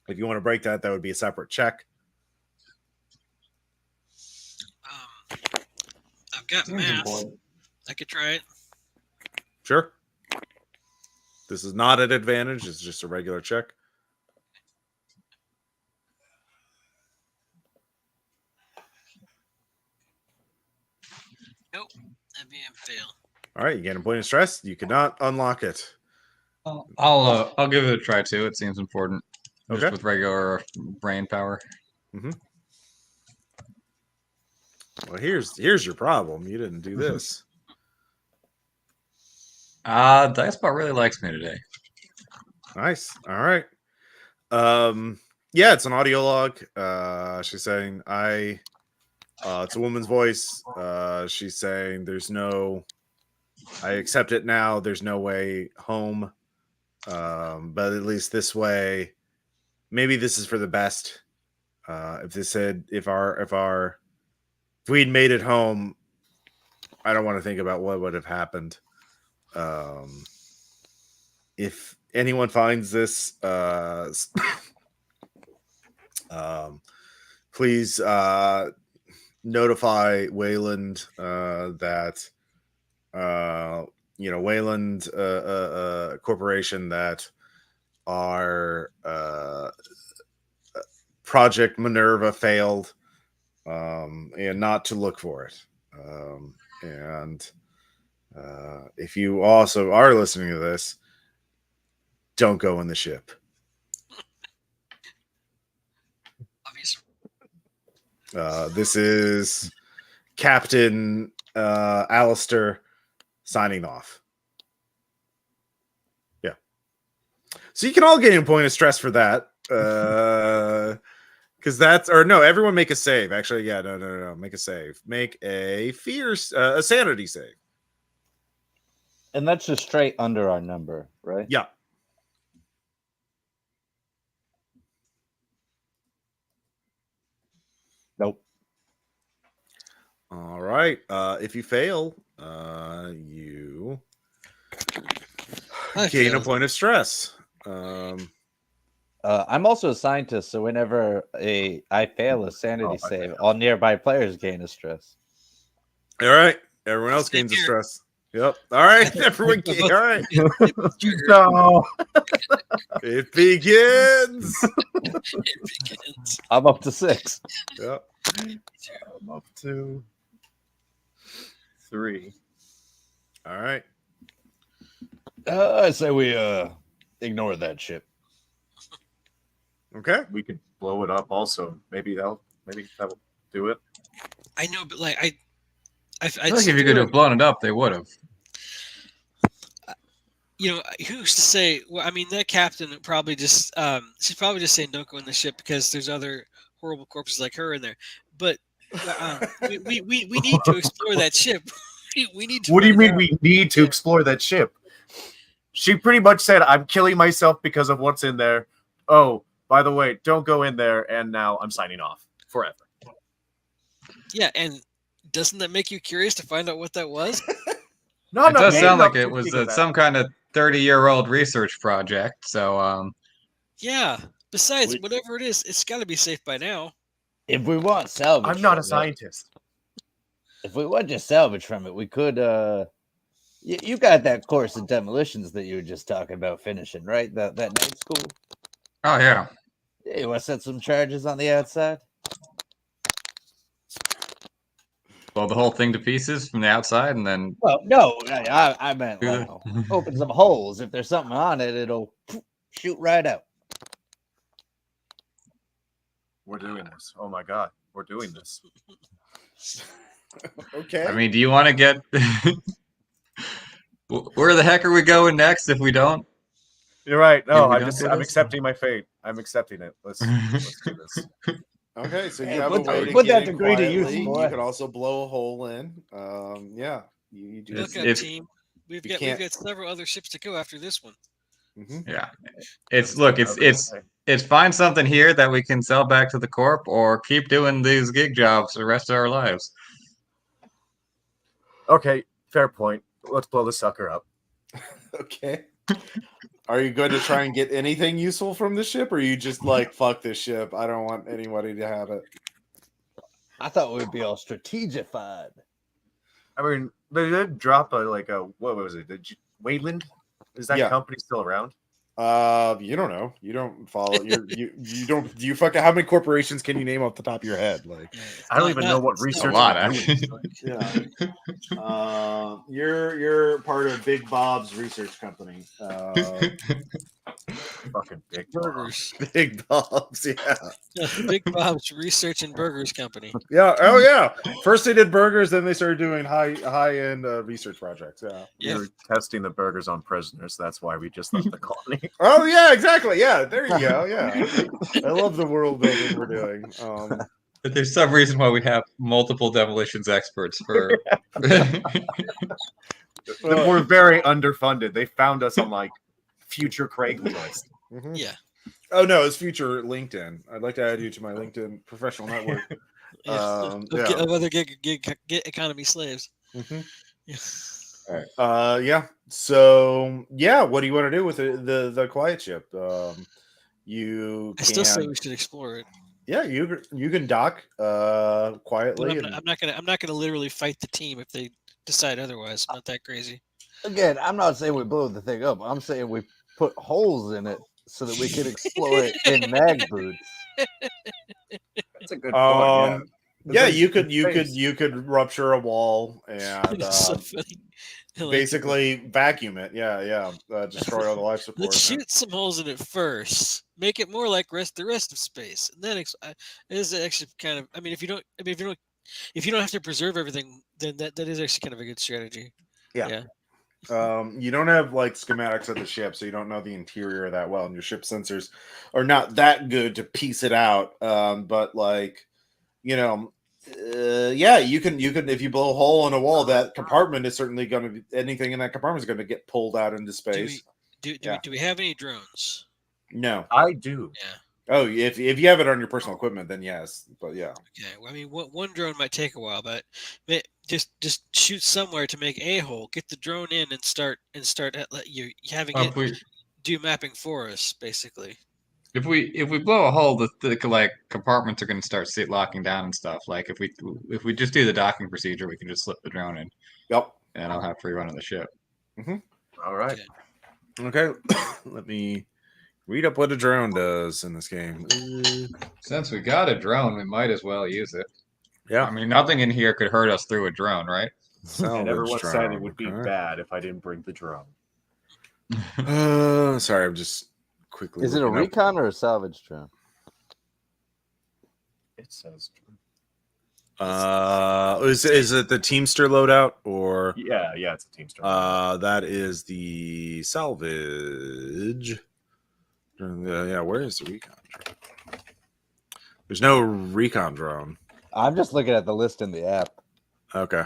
if you want to break that, that would be a separate check. I've got math. I could try it. Sure. This is not an advantage. It's just a regular check. Nope. That'd be a fail. All right, you get a point of stress. You cannot unlock it. I'll give it a try too. It seems important. Okay. Just with regular brain power. Well, here's your problem. You didn't do this. Dicebot really likes me today. Nice. All right. Yeah, it's an audio log. She's saying it's a woman's voice. She's saying I accept it now. There's no way home. But at least this way, maybe this is for the best. If we'd made it home, I don't want to think about what would have happened. If anyone finds this, please notify Wayland that Wayland Corporation that our Project Minerva failed, and not to look for it. And if you also are listening to this, don't go in the ship. Obviously. This is Captain Alistair signing off. Yeah. So you can all get a point of stress for that. Because everyone make a save. Actually, yeah, no. Make a save. Make a a sanity save. And that's just straight under our number, right? Yeah. Nope. All right. If you fail, you gain a point of stress. I'm also a scientist, so whenever I fail a sanity save, all nearby players gain a stress. All right. Everyone else gains a stress. Yep. All right. Everyone all right. No. It begins. It begins. I'm up to 6. Yep. I'm up to 3. All right. I say we ignore that ship. Okay. We could blow it up also. Maybe that'll do it. I know, but like I feel like if you could have blown it up, they would have. Who's to say? Well, I mean, that captain probably just she's probably just saying don't go in the ship because there's other horrible corpses like her in there. But we need to explore that ship. We need to. What do you mean out. we need to explore that ship? She pretty much said, "I'm killing myself because of what's in there." Oh, by the way, don't go in there. And now I'm signing off forever. Yeah, and doesn't that make you curious to find out what that was? No, it does maybe sound not like it was thinking of that. some kind of 30-year-old research project. So, Yeah. Besides, whatever it is, it's got to be safe by now. If we want salvage, I'm not a scientist. If we want just salvage from it, we could You got that course of demolitions that you were just talking about finishing, right? That night school. Oh yeah. Yeah, you want to set some charges on the outside? Blow the whole thing to pieces from the outside, and then Well, no, I meant do like the. open some holes. If there's something on it, it'll shoot right out. We're doing this. Oh my god, we're doing this. Okay. I mean, do you want to get? Where the heck are we going next if we don't? You're right. No, we I'm don't just do I'm this? accepting my fate. I'm accepting it. Let's do this. Okay, so you Hey, have put a way that- to put get that in degree to use, quietly. boy. You could also blow a hole in. Yeah, you do. It's- Look up, if- team. We've you got can't- several other ships to go after this one. Mhm. Yeah, it's find something here that we can sell back to the corp, or keep doing these gig jobs for the rest of our lives. Okay, fair point. Let's blow the sucker up. Okay. Are you going to try and get anything useful from the ship, or are you just like, fuck this ship? I don't want anybody to have it. I thought we'd be all strategified. I mean, they did drop what was it? Wayland? Is that Yeah. company still around? You don't know. You don't follow. You don't. Do you fucking? How many corporations can you name off the top of your head? Like, I don't even know what it's not- research. A lot, we're doing. actually. yeah. You're part of Big Bob's research company. Fucking big Burgers. Big Bob's, yeah. Big Bob's Research and Burgers Company. Yeah. Oh, yeah. First they did burgers, then they started doing high end research projects. Yeah. We Yeah. were testing the burgers on prisoners. That's why we just left the colony. Oh, yeah. Exactly. Yeah. There you go. Yeah. I love the world building we're doing. But there's some reason why we have multiple demolitions experts for. We're very underfunded. They found us on like future Craigslist. Mhm. Yeah. Oh no, it's future LinkedIn. I'd like to add you to my LinkedIn professional network. Yeah. Yeah. Of other gig economy slaves. Mhm. Yeah. Yeah. So yeah, what do you want to do with the quiet ship? You I still say can, we should explore it. yeah, you can dock But quietly. I'm not gonna literally fight the team if they decide otherwise. I'm not that crazy. Again, I'm not saying we blow the thing up. I'm saying we put holes in it so that we can explore it in mag boots. That's a good yeah. point. Yeah, It's like space. you could rupture a wall and It's so funny. Like, basically vacuum it. Yeah. Destroy all the life support. let's shoot some holes in it first. Make it more like the rest of space, and then it is actually kind of. I mean, if you don't have to preserve everything, then that is actually kind of a good strategy. Yeah. You don't have like schematics of the ship, so you don't know the interior that well, and your ship sensors are not that good to piece it out. But like, yeah, you can if you blow a hole in a wall, that compartment is certainly going to be anything in that compartment is going to get pulled out into space. Do Yeah. we have any drones? No. I do. Yeah. Oh, if you have it on your personal equipment, then yes. But yeah. Okay. Well, I mean, one drone might take a while, but just shoot somewhere to make a hole. Get the drone in and start you having if we it do mapping for us, basically. if we blow a hole, the like compartments are going to start locking down and stuff. Like if we just do the docking procedure, we can just slip the drone in, Yep. and I'll have free run of the ship. All right. Okay. Let me read up what a drone does in this game. Since we got a drone, we might as well use it. Yeah. I mean, nothing in here could hurt us through a drone, right? And everyone Salvage said it drone, would be okay. bad if I didn't bring the drone. Sorry, I'm just quickly. Is it a looking up. recon or a salvage drone? It says. Is it the Teamster loadout or Yeah, it's a Teamster. that is the salvage? Yeah, where is the recon drone? There's no recon drone. I'm just looking at the list in the app. Okay.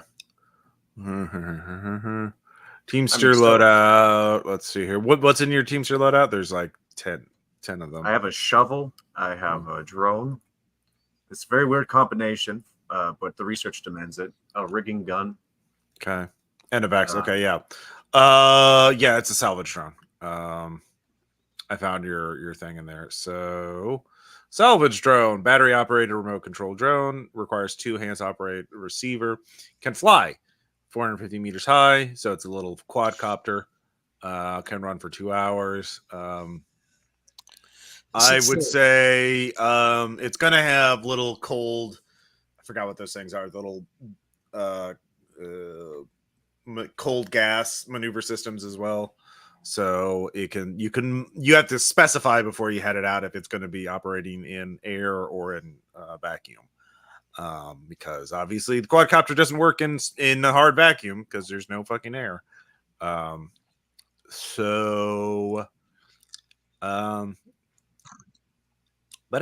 Teamster still- loadout. Let's see here. What's in your Teamster loadout? There's like 10 of them. I have a shovel. I have a drone. It's a very weird combination, but the research demands it. A rigging gun. Okay. And a Vex. Okay, yeah. Yeah, it's a salvage drone. I found your thing in there. So salvage drone, battery operated remote control drone, requires 2 hands operate receiver, can fly 450 meters high, so it's a little quadcopter. Can run for 2 hours. I would say it's going to have little cold. I forgot what those things are. Little cold gas maneuver systems as well. So you have to specify before you head it out if it's going to be operating in air or in vacuum. Because obviously the quadcopter doesn't work in a hard vacuum because there's no fucking air. But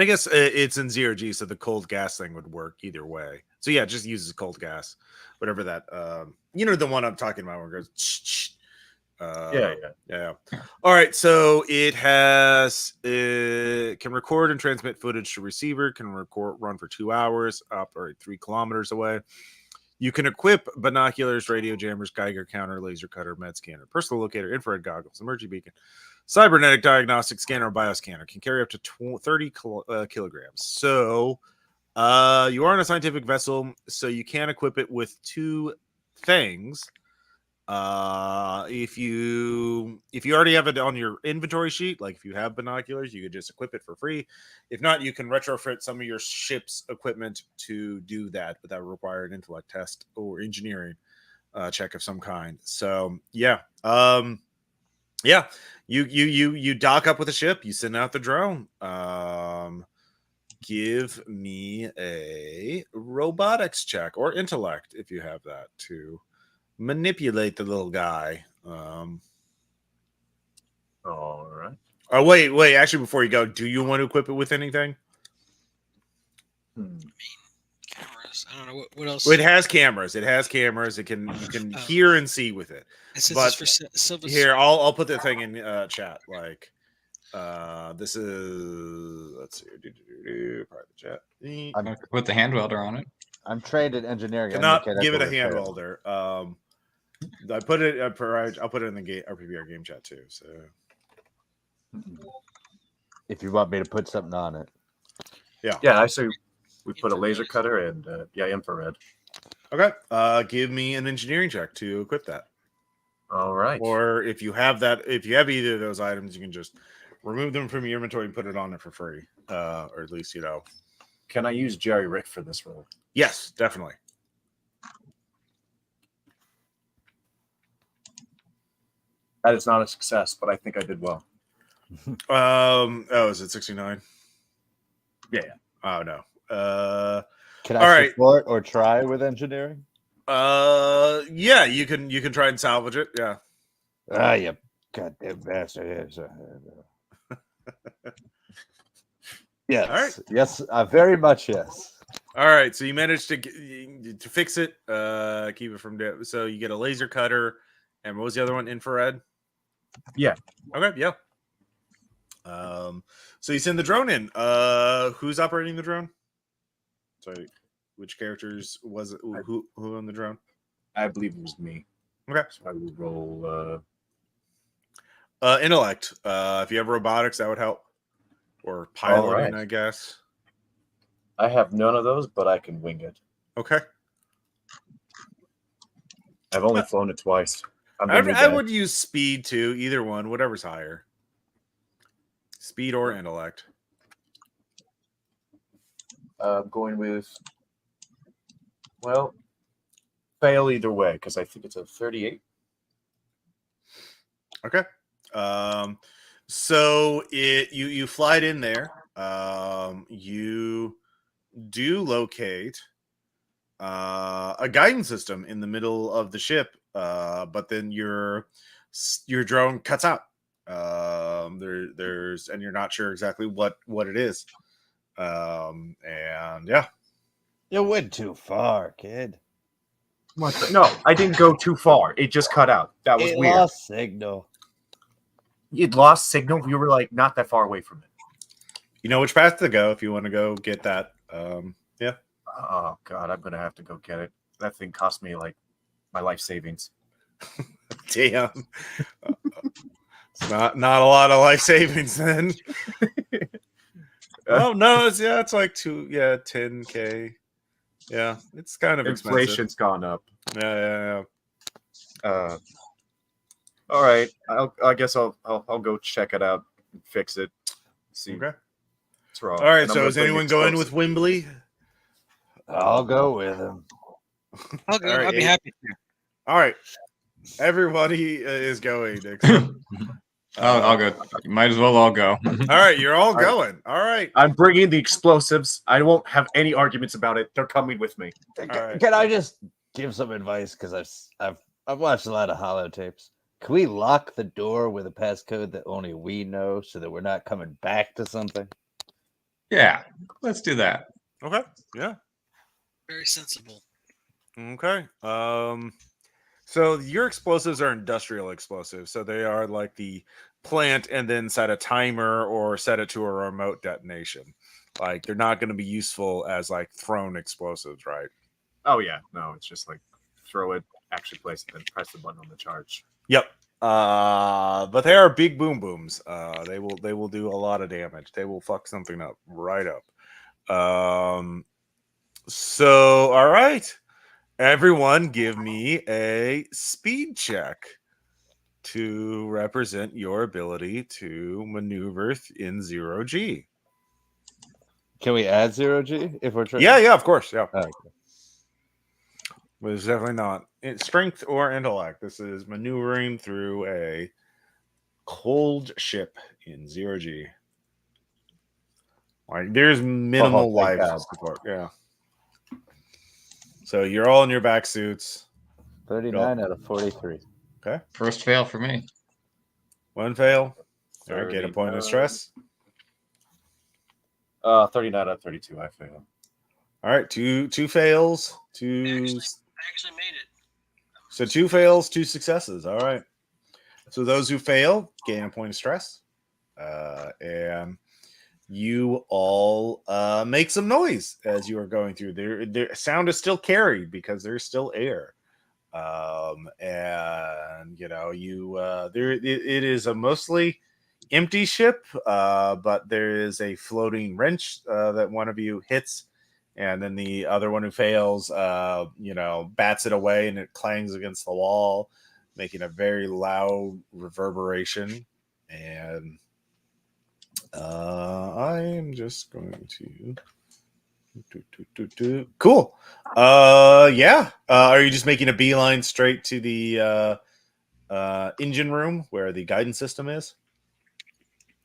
I guess it's in 0G, so the cold gas thing would work either way. So yeah, it just uses cold gas, whatever that. The one I'm talking about where it goes. Yeah. All right, so it can record and transmit footage to receiver. Can run for 2 hours, operate 3 kilometers away. You can equip binoculars, radio jammers, Geiger counter, laser cutter, med scanner, personal locator, infrared goggles, emergency beacon, cybernetic diagnostic scanner, bioscanner. Can carry up to 30 kilograms. So you are on a scientific vessel, so you can equip it with 2 things. If you already have it on your inventory sheet, like if you have binoculars, you could just equip it for free. If not, you can retrofit some of your ship's equipment to do that, but that would require an intellect test or engineering check of some kind. So yeah, you dock up with a ship, you send out the drone. Give me a robotics check or intellect if you have that to manipulate the little guy. All right. Oh, wait. Actually, before you go, do you want to equip it with anything? Cameras. I don't know what else. Well, it has cameras. It can you can hear and see with it. But for Silva. Here, I'll put the thing in chat. Like, this is let's see, private chat. I'm gonna put the hand welder on it. I'm trained in engineering. Cannot give it a hand welder. I'll put it in the RPPR game chat too. So, if you want me to put something on it, yeah. I say we put a laser cutter and infrared. Okay. Give me an engineering check to equip that. All right. Or if you have either of those items, you can just remove them from your inventory and put it on it for free. Or at least Can I use Jerry Rick for this role? Yes, definitely. That is not a success, but I think I did well. Is it 69? Yeah. Oh no. can I support or try with engineering? Yeah, you can try and salvage it. Yeah. You goddamn bastard. Yes. All right. Yes. Very much yes. All right. So you managed to fix it. Keep it from death. So you get a laser cutter, and what was the other one? Infrared. Yeah. Okay. Yeah. So you send the drone in. Who's operating the drone? Sorry, which characters was it? Who on the drone? I believe it was me. Okay. So I will roll intellect. If you have robotics, that would help. Or piloting, I guess. I have none of those, but I can wing it. Okay. I've only flown it twice. I would use speed too. Either one, whatever's higher. Speed or intellect. Going with, fail either way because I think it's a 38. Okay. So you fly it in there. You do locate a guidance system in the middle of the ship, but then your drone cuts out. And you're not sure exactly what it is. And yeah, You went too far, kid. What? No, I didn't go too far. It just cut out. That was weird. Lost signal. It lost signal. We were like not that far away from it. You know which path to go if you want to go get that. Yeah. Oh God, I'm gonna have to go get it. That thing cost me like my life savings. Damn. It's not a lot of life savings then. Oh no, it's like 10K. Yeah, it's kind of Inflation's expensive. gone up. Yeah. All right. I guess I'll go check it out and fix it. See Okay. what's wrong. All right. And I'm So gonna is bring anyone going with explosives. Wimbley? I'll go with him. I'll go. All right, I'll be eight. happy. All right. Everybody is going. Except, I'll go. Might as well all go. All right. You're all All right. going. All right. I'm bringing the explosives. I won't have any arguments about it. They're coming with me. right. Can I just give some advice? Because I've watched a lot of holo tapes. Can we lock the door with a passcode that only we know, so that we're not coming back to something? Yeah, let's do that. Okay. Yeah. Very sensible. Okay. So your explosives are industrial explosives. So they are like the plant and then set a timer or set it to a remote detonation. Like they're not going to be useful as like thrown explosives, right? Oh yeah, no, it's just like throw it, actually place it, then press the button on the charge. Yep. But they are big boom booms. They will do a lot of damage. They will fuck something up right up. So all right. Everyone give me a speed check to represent your ability to maneuver in 0G. Can we add 0G if we're trying? Yeah, of course. Yeah. Okay. But it's definitely not strength or intellect. This is maneuvering through a cold ship in 0G. Like there's minimal thank life God. support. Yeah. So you're all in your back suits. 39 out of 43. Okay. First fail for me. One fail. All right, get a point of stress. 39 out of 32. I fail. All right, two fails, two. I actually made it. So 2 fails, 2 successes. All right. So those who fail gain a point of stress, and you all make some noise as you are going through. Their sound is still carried because there's still air, and you know it is a mostly empty ship, but there is a floating wrench that one of you hits. And then the other one who fails, bats it away and it clangs against the wall, making a very loud reverberation. And I am just going to. Cool. Yeah. Are you just making a beeline straight to the engine room where the guidance system is?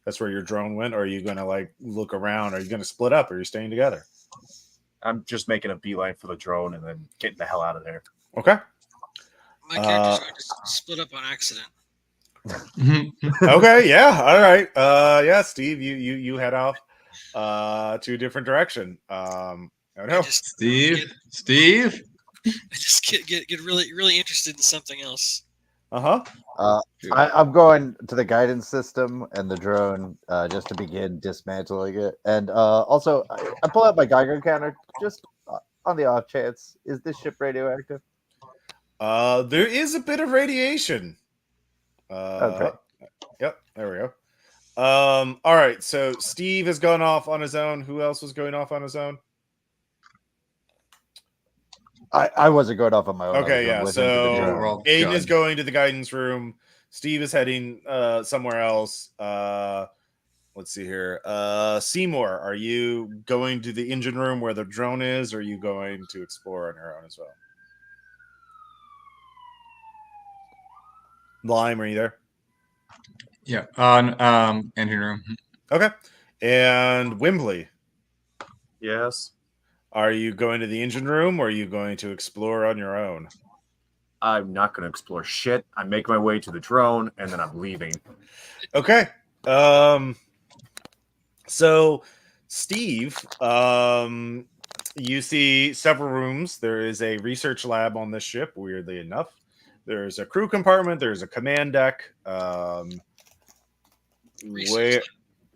That's where your drone went. Or are you going to like look around? Are you going to split up? Or are you staying together? I'm just making a beeline for the drone and then getting the hell out of there. Okay. My characters are just split up on accident. Okay, yeah, all right. Yeah, Steve, you head off to a different direction. I don't know. Steve. I just get really interested in something else. I'm going to the guidance system and the drone just to begin dismantling it. And also, I pull out my Geiger counter just on the off chance. Is this ship radioactive? There is a bit of radiation. Okay. Yep, there we go. All right, so Steve has gone off on his own. Who else was going off on his own? I wasn't going off on my own. Okay, yeah. So Aiden is going to the guidance room. Steve is heading somewhere else. Let's see here. Seymour, are you going to the engine room where the drone is, or are you going to explore on your own as well? Lime, are you there? Yeah. Engine room. Okay. And Wimbley, Yes. are you going to the engine room, or are you going to explore on your own? I'm not going to explore shit. I make my way to the drone, and then I'm leaving. Okay. So, Steve, you see several rooms. There is a research lab on this ship, weirdly enough. There's a crew compartment. There's a command deck.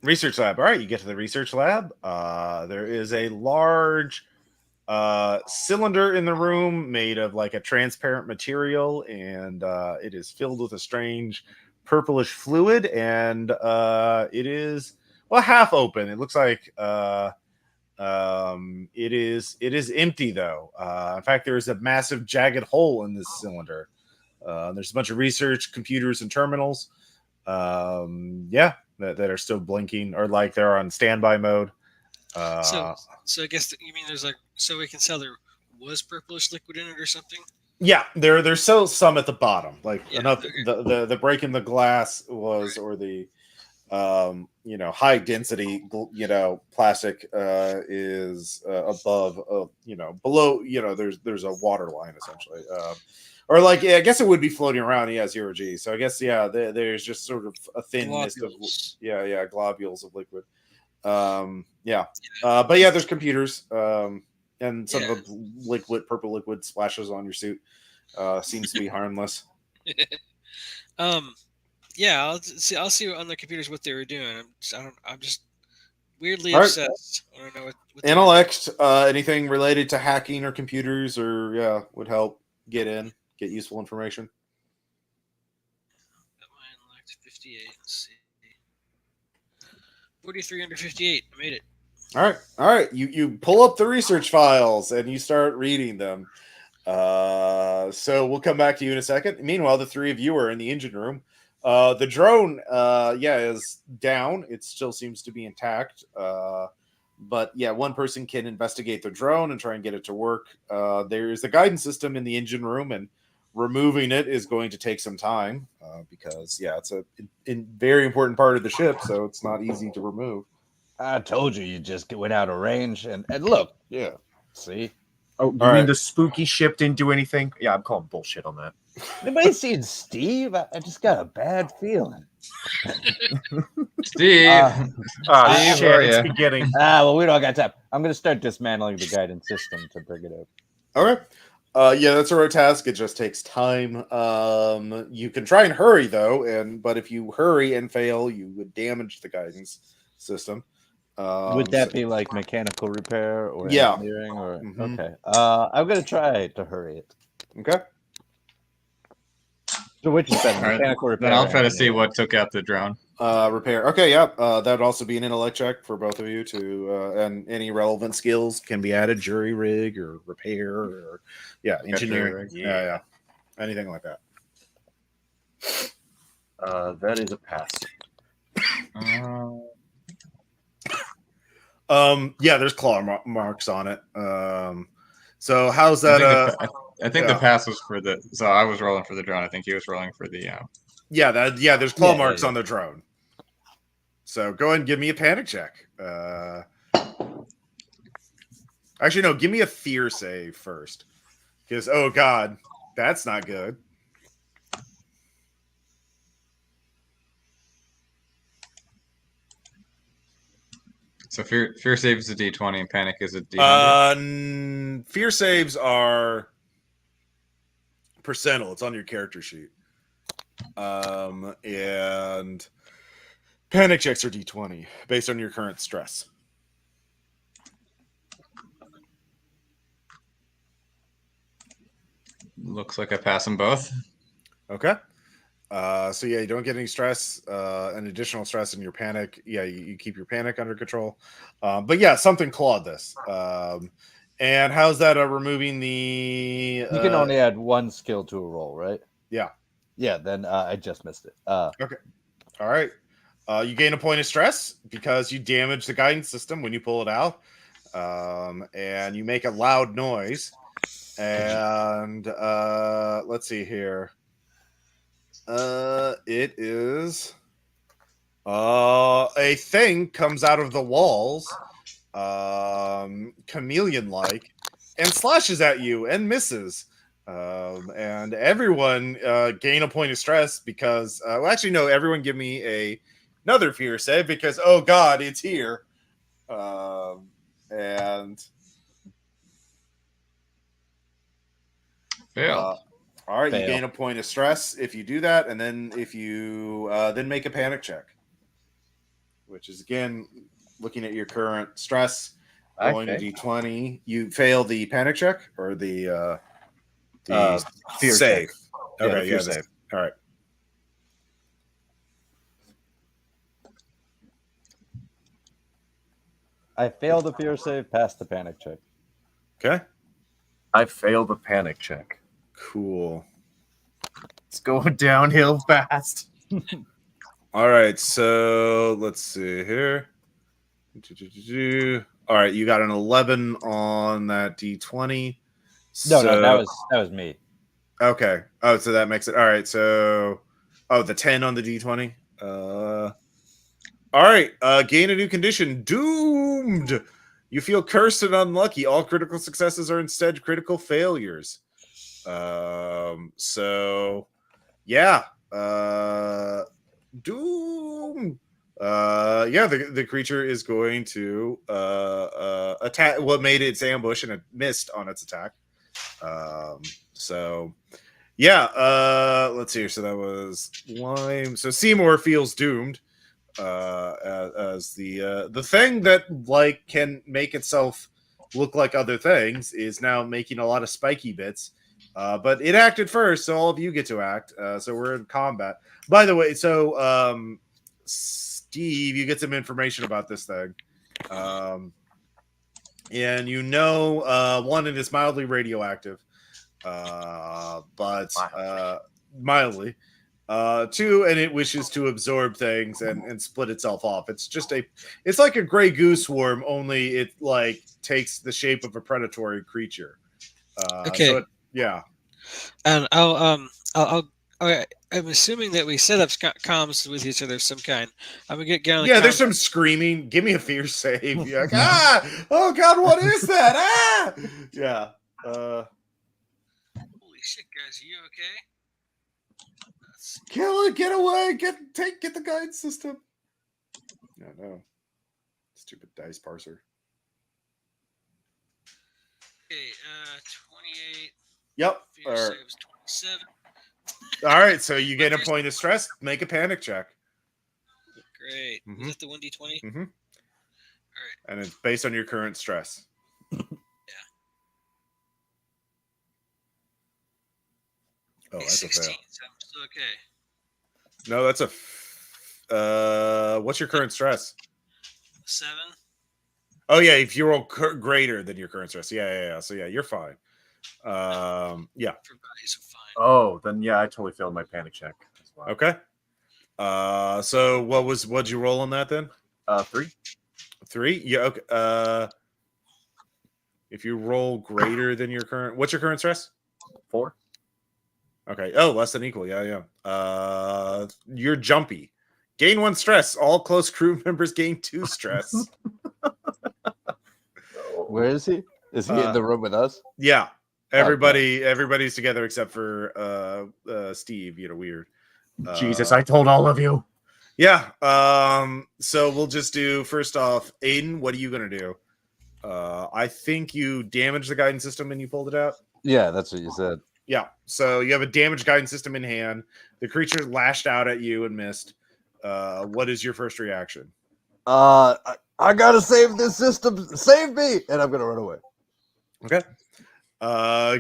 Research lab. All right, you get to the research lab. There is a large cylinder in the room made of like a transparent material, and it is filled with a strange purplish fluid, and it is half open. It looks like it is empty though. In fact, there is a massive jagged hole in this cylinder. There's a bunch of research computers and terminals. That are still blinking, or like they're on standby mode. So I guess you mean there's like, so we can tell there was purplish liquid in it or something. Yeah, there's still some at the bottom, like Yeah, enough. okay. The break in the glass was, or the high density, plastic is above, below. There's a water line essentially, or like, yeah, I guguess it would be floating around. Yeah, 0G. So I guess there's just sort of a thin mist of globules of liquid. But yeah, there's computers, and some of the purple liquid splashes on your suit. Seems to be harmless. I'll see on the computers what they were doing. I'm just weirdly All right. obsessed. I don't know what Intellect, anything related to hacking or computers, or would help get useful information. Mine locked 58. Let's see. 43 under 58. I made it. All right. You pull up the research files and you start reading them. So we'll come back to you in a second. Meanwhile, the three of you are in the engine room. The drone, is down. It still seems to be intact. But yeah, one person can investigate the drone and try and get it to work. There's a guidance system in the engine room, and removing it is going to take some time because it's a very important part of the ship, so it's not easy to remove. I told you just went out of range, and look, see. Oh, you mean the spooky ship didn't do anything? Yeah, I'm calling bullshit on that. Anybody seen Steve? I just got a bad feeling. Steve. Steve, shit, it's beginning. Well, we don't got time. I'm going to start dismantling the guidance system to bring it up. Okay. That's a road task. It just takes time. You can try and hurry though, but if you hurry and fail, you would damage the guidance system. Would that be like mechanical repair or engineering? Or okay. I'm going to try to hurry it. Okay. So which is better, mechanical repair? Then I'll try to see what took out the drone. Repair. Okay, yeah. That would also be an intellect check for both of you and any relevant skills can be added: jury rig or repair or engineering. Yeah. Anything like that. That is a pass. There's claw marks on it. So how's that? I think the pass was for the. So I was rolling for the drone. I think he was rolling for the. There's claw marks on the drone. So go ahead and give me a panic check. Actually, no, give me a fear save first. Because, oh god, that's not good. So fear save is a D20 and panic is a D100. Fear saves are percentile. It's on your character sheet. And panic checks are D20 based on your current stress. Looks like I pass them both. Okay. You don't get any stress, an additional stress in your panic. You keep your panic under control. Something clawed this. And how's that removing the... You can only add one skill to a roll, right? Yeah. Yeah, then I just missed it. Okay. All right. You gain a point of stress because you damage the guidance system when you pull it out. And you make a loud noise. And let's see here. It is a thing comes out of the walls, chameleon-like, and slashes at you and misses. And everyone gain a point of stress because everyone give me another fear save because oh god, it's here. And failed. All right, Fail. You gain a point of stress if you do that, and then if you then make a panic check, which is again looking at your current stress, going to D20. You fail the panic check or the fear save. check. Okay, fear save. All right. I failed the fear save, passed the panic check. Okay. I failed the panic check. Cool. It's going downhill fast. All right, so let's see here. All right, you got an 11 on that D20. No, that was me. Okay. Oh, so that makes it all right. So, the 10 on the D20. All right. Gain a new condition. Doomed. You feel cursed and unlucky. All critical successes are instead critical failures. So, yeah. Doom. Yeah, the creature is going to attack what made its ambush, and it missed on its attack. So yeah, let's see here. So that was Lime. So Seymour feels doomed as the thing that like can make itself look like other things is now making a lot of spiky bits. But it acted first, so all of you get to act. So we're in combat. By the way, so Steve, you get some information about this thing. And you know, one, it is mildly radioactive, but mildly. Two, and it wishes to absorb things and split itself off. It's like a gray goose worm, only it like takes the shape of a predatory creature. Okay. So yeah. And I'm assuming that we set up comms with each other of some kind. I'm gonna get on. Yeah, there's some screaming. Give me a fear save. You're like, oh god, what is that? Yeah. Holy shit, guys, are you okay? Kill it, get away, get the guidance system. No. Stupid dice parser. Okay, 28. Yep. Fear save was 27. All right, so you get a point of stress. Make a panic check. Great. Was that the 1d20? Mm-hmm. All right. And it's based on your current stress. Yeah. Oh, Okay, that's 16, a fail. so I'm still okay. No, that's a. What's your current stress? 7. Oh yeah, if you roll greater than your current stress, yeah. So yeah, you're fine. Yeah. Everybody's fine. Oh, then yeah, I totally failed my panic check as well. Okay. So what'd you roll on that then? 3. 3? Yeah. Okay. If you roll greater than your current, what's your current stress? 4. Okay. Oh, less than equal. Yeah. You're jumpy. Gain 1 stress. All close crew members gain 2 stress. Where is he? Is he in the room with us? Yeah. Everybody's together except for Steve. Weird. Jesus, I told all of you. Yeah. So we'll just do first off, Aiden, what are you gonna do? I think you damaged the guidance system and you pulled it out. Yeah, that's what you said. Yeah. So you have a damaged guidance system in hand. The creature lashed out at you and missed. What is your first reaction? I gotta save this system. Save me, and I'm gonna run away. Okay.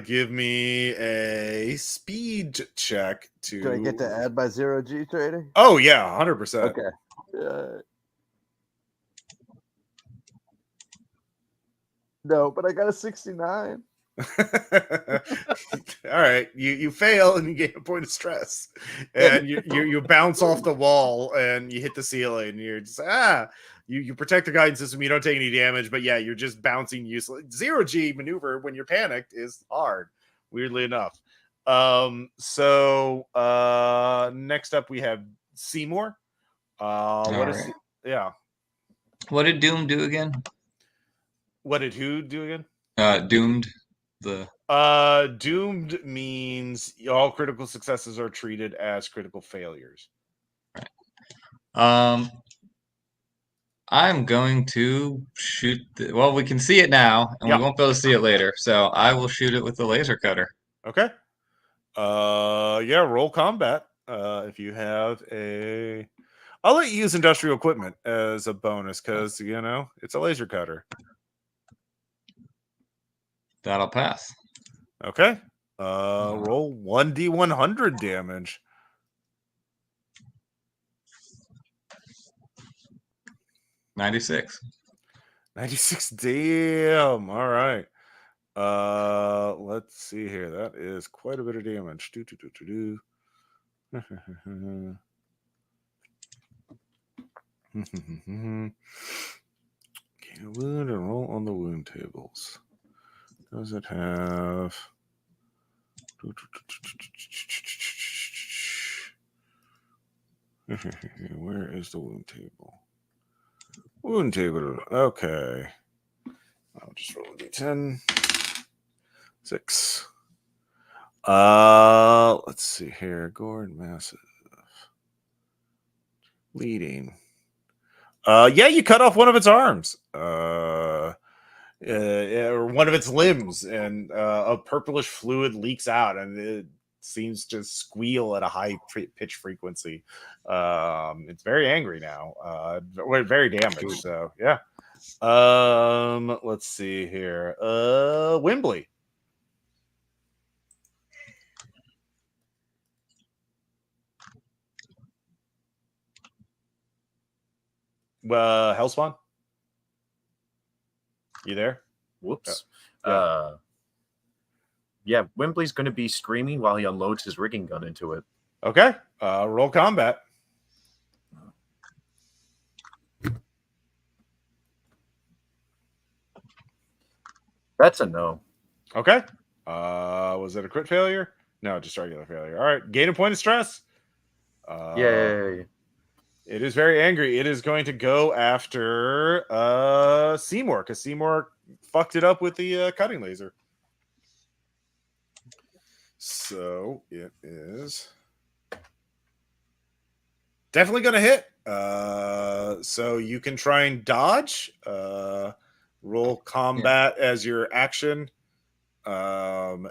Give me a speed check to. Do I get to add my 0G trading? Oh yeah, 100%. Okay. Yeah. No, but I got a 69. All right, you fail and you get a point of stress, and you bounce off the wall and you hit the ceiling. And you're just you protect the guidance system. You don't take any damage, but yeah, you're just bouncing useless. 0G maneuver when you're panicked is hard. Weirdly enough. So next up we have Seymour. What did Doom do again? What did who do again? Doomed. Doomed means all critical successes are treated as critical failures. Right. I'm going to shoot. Well, we can see it now, and we won't be able to see it later. So I will shoot it with the laser cutter. Okay. Yeah. Roll combat. If you have a, I'll let you use industrial equipment as a bonus because it's a laser cutter. That'll pass. Okay. Roll 1d100 damage. 96. 96. Damn. All right. Let's see here. That is quite a bit of damage. Gain a wound and roll on the wound tables. Does it have? Where is the wound table? Wound table. Okay. I'll just roll a d10. 6. Let's see here. Gored massive. Bleeding. Yeah, you cut off one of its arms. Or one of its limbs, and a purplish fluid leaks out, and it seems to squeal at a high pitch frequency. It's very angry now. We're very damaged. So yeah. Let's see here. Wimbley. Hellspawn. You there? Whoops. Yeah. Yeah, Wembley's going to be screaming while he unloads his rigging gun into it. Okay. Roll combat. That's a no. Okay. Was it a crit failure? No, just regular failure. All right. Gain a point of stress. Yay. It is very angry. It is going to go after Seymour, because Seymour fucked it up with the cutting laser. So it is definitely going to hit. So you can try and dodge. Roll combat as your action. And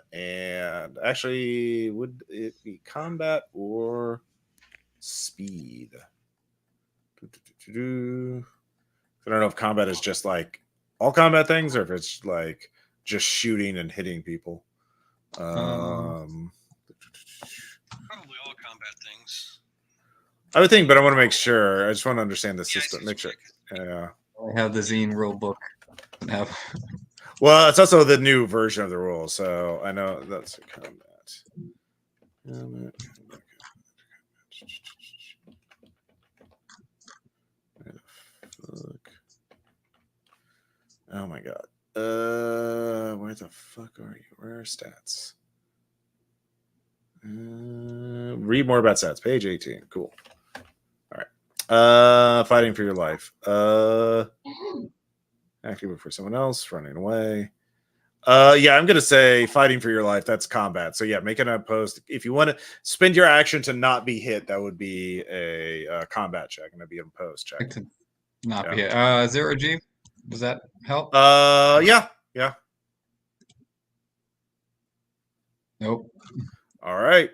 actually, would it be combat or speed? I don't know if combat is just like all combat things, or if it's like just shooting and hitting people. Probably all combat things. I would think, but I want to make sure. I just want to understand the Yeah, system. Make sure. Yeah. I have the zine rule book. Now. Well, it's also the new version of the rules, so I know that's combat. Oh my god. Where the fuck are you? Where are stats? Read more about stats. Page 18. Cool. All right. Fighting for your life. Acting for someone else. Running away. Yeah, I'm gonna say fighting for your life. That's combat. So yeah, make an opposed. If you want to spend your action to not be hit, that would be a combat check, and that'd be an opposed check. To not be hit. 0 G. Does that help? Yeah. Nope. All right.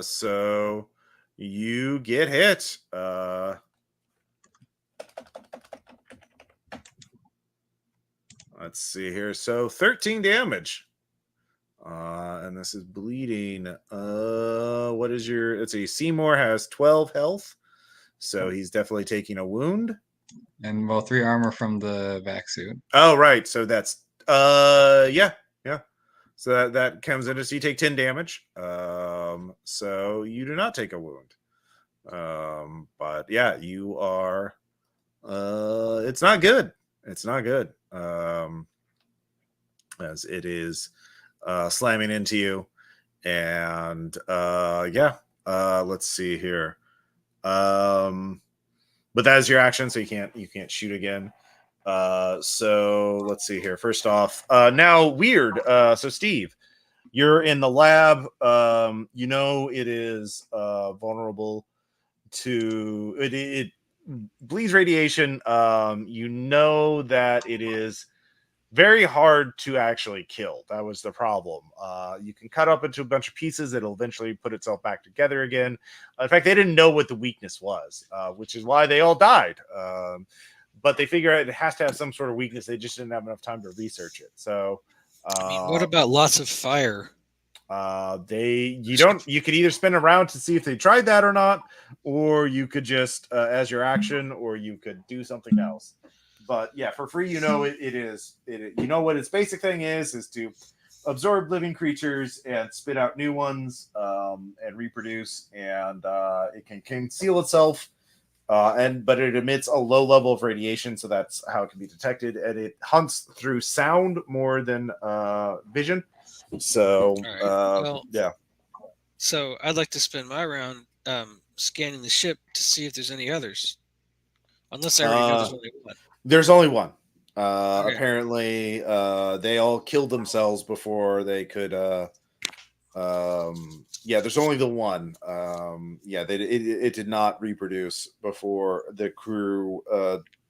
So you get hit. Let's see here. So 13 damage. And this is bleeding. What is your? Let's see. Seymour has 12 health, so he's definitely taking a wound. And 3 armor from the vac suit. Oh, right. So that's yeah. So that comes in as you take 10 damage. So you do not take a wound. But yeah, you are. It's not good. It's not good. As it is slamming into you, and let's see here. But that is your action, so you can't shoot again. So let's see here. First off, now weird. So Steve, you're in the lab. You know it is vulnerable to it bleeds radiation. You know that it is very hard to actually kill. That was the problem. You can cut up into a bunch of pieces. It'll eventually put itself back together again. In fact, they didn't know what the weakness was, which is why they all died. But they figure out it has to have some sort of weakness. They just didn't have enough time to research it. So, what about lots of fire? You could either spin around to see if they tried that or not, or you could just as your action, or you could do something else. But yeah, for free, you know you know what its basic thing is to absorb living creatures and spit out new ones, and reproduce, and it can conceal itself. But it emits a low level of radiation, so that's how it can be detected. And it hunts through sound more than vision. So, All right. Well, yeah. So I'd like to spend my round scanning the ship to see if there's any others. Unless I already know there's only one. There's only one. Okay. Apparently, they all killed themselves before they could. Yeah, there's only the one. Yeah, it did not reproduce before the crew.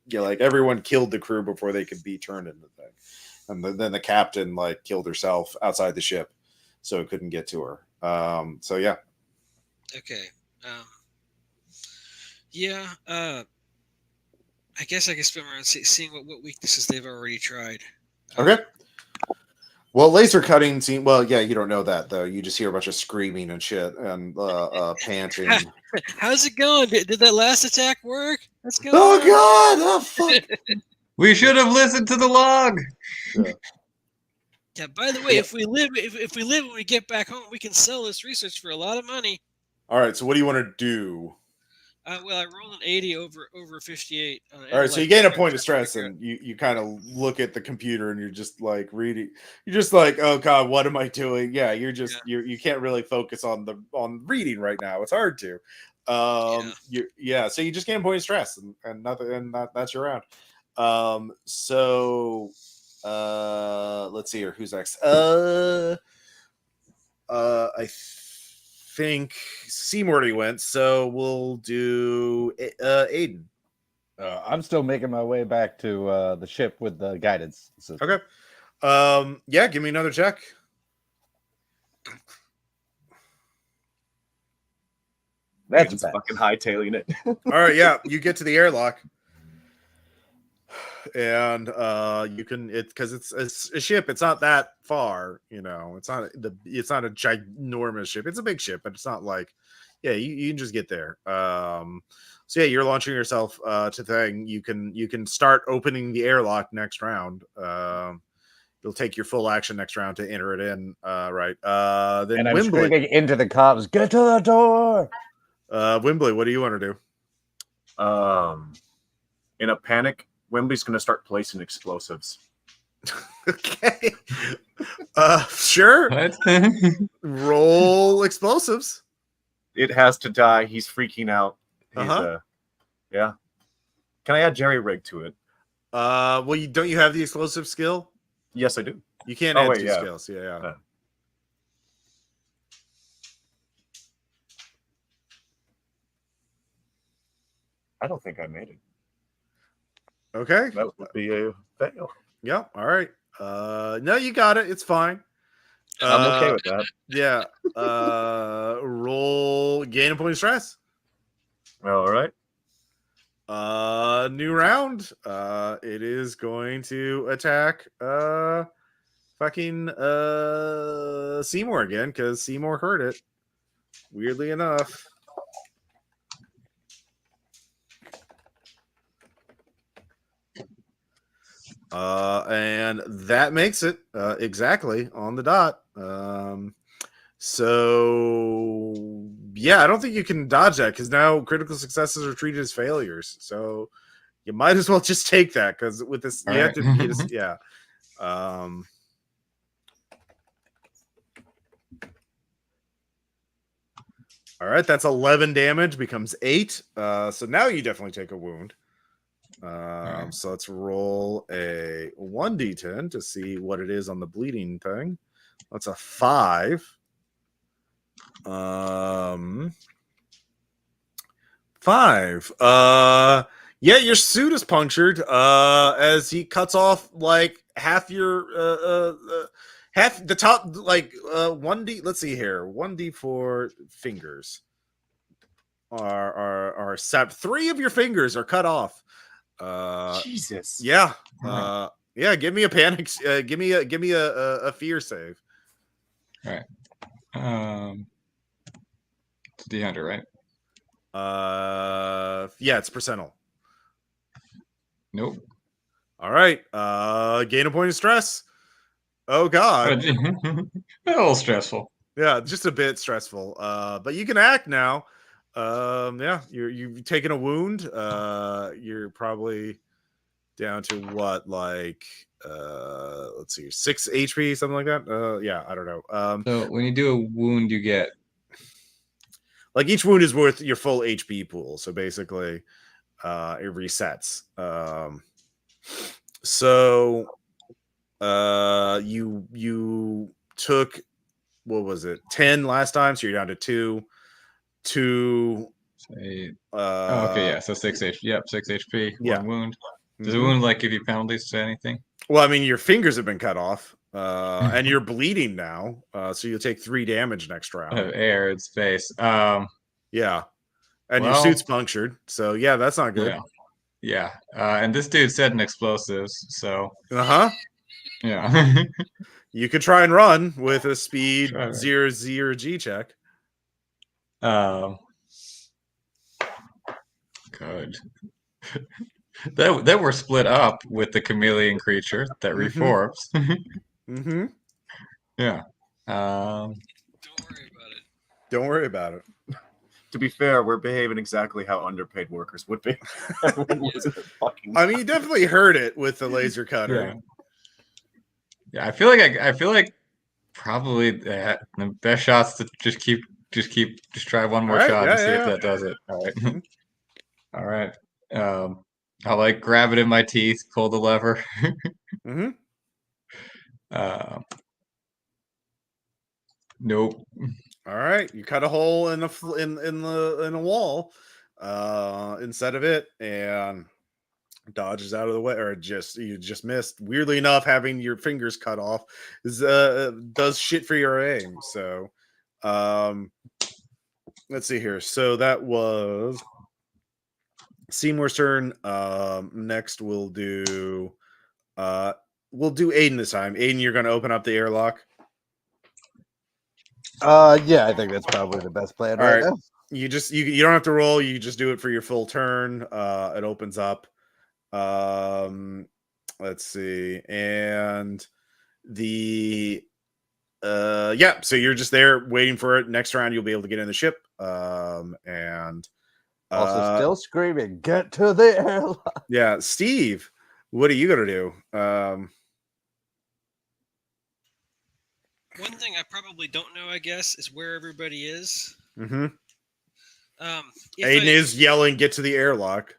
Yeah, like everyone killed the crew before they could be turned into the thing, and then the captain like killed herself outside the ship, so it couldn't get to her. So yeah. Okay. Yeah. I guess I can spend my round seeing what weaknesses they've already tried. Okay. Well, laser cutting scene. Well, yeah, you don't know that though. You just hear a bunch of screaming and shit and panting. How's it going? Did that last attack work? Let's go. Oh god! Oh fuck! We should have listened to the log. Yeah. By the way, if we live when we get back home, we can sell this research for a lot of money. All right. So, what do you want to do? Well, I rolled an 80 over 58. All right, so you gain a point of stress, and you kind of look at the computer, and you're just like reading. You're just like, oh god, what am I doing? Yeah, you're just you can't really focus on reading right now. It's hard to. So you just gain a point of stress, and nothing, and that's your round. So let's see here. Who's next? I think Seymour already went, so we'll do Aiden. I'm still making my way back to the ship with the guidance system. Okay. Yeah, give me another check. That's just fucking hightailing it. All right, yeah, you get to the airlock, and you can because it's a ship. It's not that far, you know. It's not a ginormous ship. It's a big ship, but it's not like, yeah, you can just get there. So yeah, you're launching yourself to thing. You can start opening the airlock next round. You'll take your full action next round to enter it in. Right. Then and I'm Wembley. screaming into the comms, get to the door. Wembley, what do you want to do? In a panic, Wembley's going to start placing explosives. Okay. Sure. Roll explosives. It has to die. He's freaking out. Yeah. Can I add jerry rig to it? Well, don't you have the explosive skill? Yes, I do. You can't add two skills. Yeah. I don't think I made it. Okay. That would be a fail. Yeah. All right. No, you got it. It's fine. I'm okay with that. Yeah. Roll gain a point of stress. All right. New round. It is going to attack fucking Seymour again because Seymour heard it. Weirdly enough. And that makes it exactly on the dot. So yeah, I don't think you can dodge that because now critical successes are treated as failures. So you might as well just take that because with this, you have to beat us. Yeah. All right, that's 11 damage, becomes 8. So now you definitely take a wound. So let's roll a 1d10 to see what it is on the bleeding thing. That's a 5. 5. Yeah, your suit is punctured as he cuts off like half your half the top, like 1d. Let's see here, 1d4 fingers are set. 3 of your fingers are cut off. Jesus. Yeah. Yeah. Give me a panic. Give me a fear save. All right. It's D100, right? Yeah, it's percentile. Nope. All right. Gain a point of stress. Oh God. A little stressful. Yeah, just a bit stressful. But you can act now. Yeah, you've taken a wound. You're probably down to what, like let's see, 6 HP, something like that. Yeah, I don't know. So when you do a wound, you get Like each wound is worth your full HP pool. So basically, it resets. So you took, what was it, 10 last time, so you're down to 2. say, oh, okay, yeah. So 6 HP. Yep, 6 HP. Yeah. One wound. Does a Mhm. wound like give you penalties to anything? Well, I mean, your fingers have been cut off, and you're bleeding now, so you'll take 3 damage next round. Air and space. Yeah, and your Well, suit's punctured, so yeah, that's not good. Yeah. And this dude said an explosives, so yeah. You could try and run with a speed Try it. 0 G check. Good. That we're split up with the chameleon creature that reforms. Mm-hmm. Yeah. Don't worry about it. To be fair, we're behaving exactly how underpaid workers would be. Everyone was fucking. I mean, you definitely heard it with the laser cutter. Yeah. I feel like probably the best shots to just try one more All right, shot yeah, and see yeah, if that does it. All right. Mhm. All right. I'll like grab it in my teeth, pull the lever. Mm-hmm. Nope. All right, you cut a hole in a wall instead of it, and dodges out of the way, or you just missed. Weirdly enough, having your fingers cut off is does shit for your aim. So, let's see here. So that was Seymour's turn. Next we'll do Aiden this time. Aiden, you're going to open up the airlock. Yeah, I think that's probably the best plan All right right. now. You don't have to roll. You just do it for your full turn. It opens up. Let's see, and the yeah. So you're just there waiting for it. Next round, you'll be able to get in the ship. And Also, still screaming, "Get to the airlock!" Yeah, Steve, what are you gonna do? One thing I probably don't know, I guess, is where everybody is. Mm-hmm. If Aiden is yelling, "Get to the airlock!"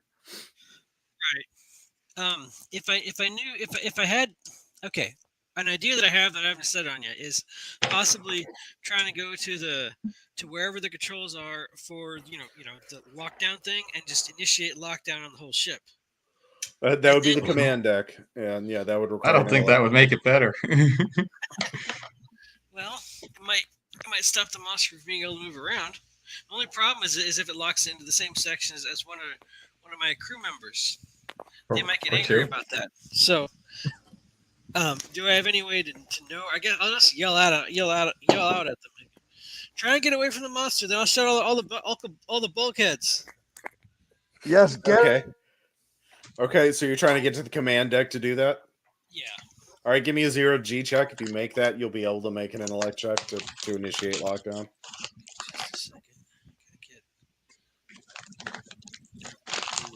If I had, okay, an idea that I have that I haven't said on yet is possibly trying to go to wherever the controls are for the lockdown thing and just initiate lockdown on the whole ship. That would be the command deck, and yeah, that would require. I don't think that would make it better. Well, it might stop the monster from being able to move around. The only problem is if it locks into the same section as one of my crew members. They might get angry about that. So, do I have any way to know? I guess I'll just yell out at them. Maybe. Try and get away from the monster. Then I'll shut all the bulkheads. Yes, get it. Okay, so you're trying to get to the command deck to do that? Yeah. All right, give me a 0 G check. If you make that, you'll be able to make an intellect check to initiate lockdown. Just a second.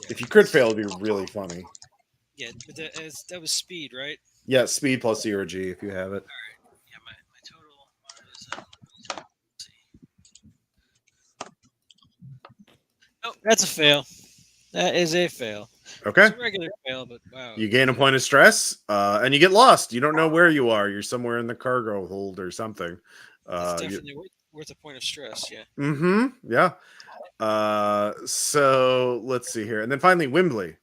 If you crit fail, it'd be really funny. Yeah, but that was speed, right? Yeah, speed plus 0 G if you have it. All right. Yeah, my total is. Let's see. Oh, that's a fail. That is a fail. Okay. It's a regular fail, but wow. You gain a point of stress, and you get lost. You don't know where you are. You're somewhere in the cargo hold or something. That's definitely worth a point of stress. Yeah. Mm-hmm. Yeah. So let's see here, and then finally Wembley.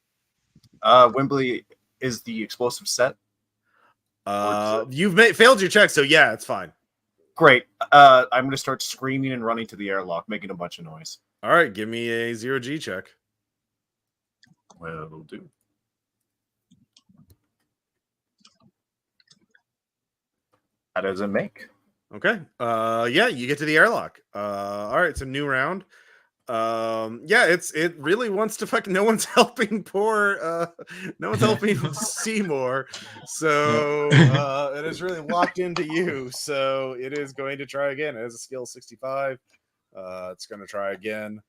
Wembley is the explosive set. You've failed your check, so yeah, it's fine. Great. I'm going to start screaming and running to the airlock, making a bunch of noise. All right, give me a 0 G check. Will do. How does it make? Okay. Yeah, you get to the airlock. All right, it's a new round. Yeah, it really wants to fucking. No one's helping no one's helping Seymour. So it is really locked into you. So it is going to try again. It has a skill 65. It's going to try again.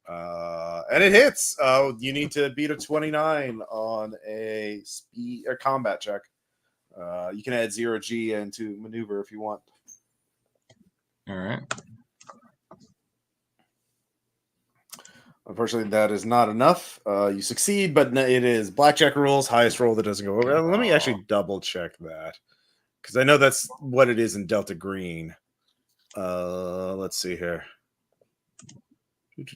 And it hits. You need to beat a 29 on a speed or combat check. You can add 0G into maneuver if you want. All right. Unfortunately, that is not enough. You succeed, but it is blackjack rules. Highest roll that doesn't go over. Let me actually double check that because I know that's what it is in Delta Green. Let's see here. It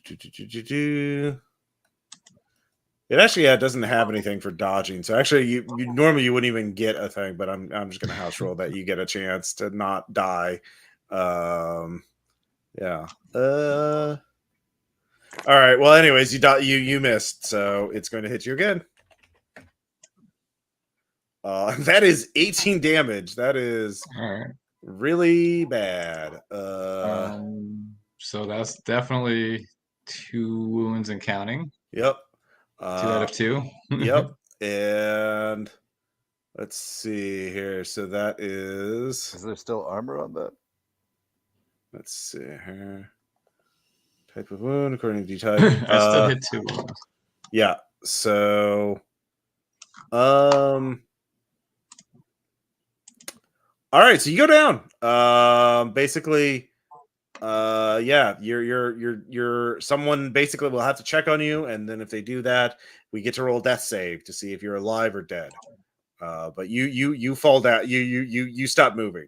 actually doesn't have anything for dodging. So actually, you normally you wouldn't even get a thing, but I'm just gonna house roll that you get a chance to not die. Yeah. All right. Well, anyways, you missed, so it's going to hit you again. That is 18 damage. That is All right. really bad. So that's definitely 2 wounds and counting. Yep. 2 out of 2. Yep. And let's see here. So that is. Is there still armor on that? Let's see here. Type of wound according to type. I still hit 2 wounds. Yeah. So. All right, so you go down. Basically, yeah, you're someone basically will have to check on you, and then if they do that, we get to roll death save to see if you're alive or dead. But you fall down. You stop moving.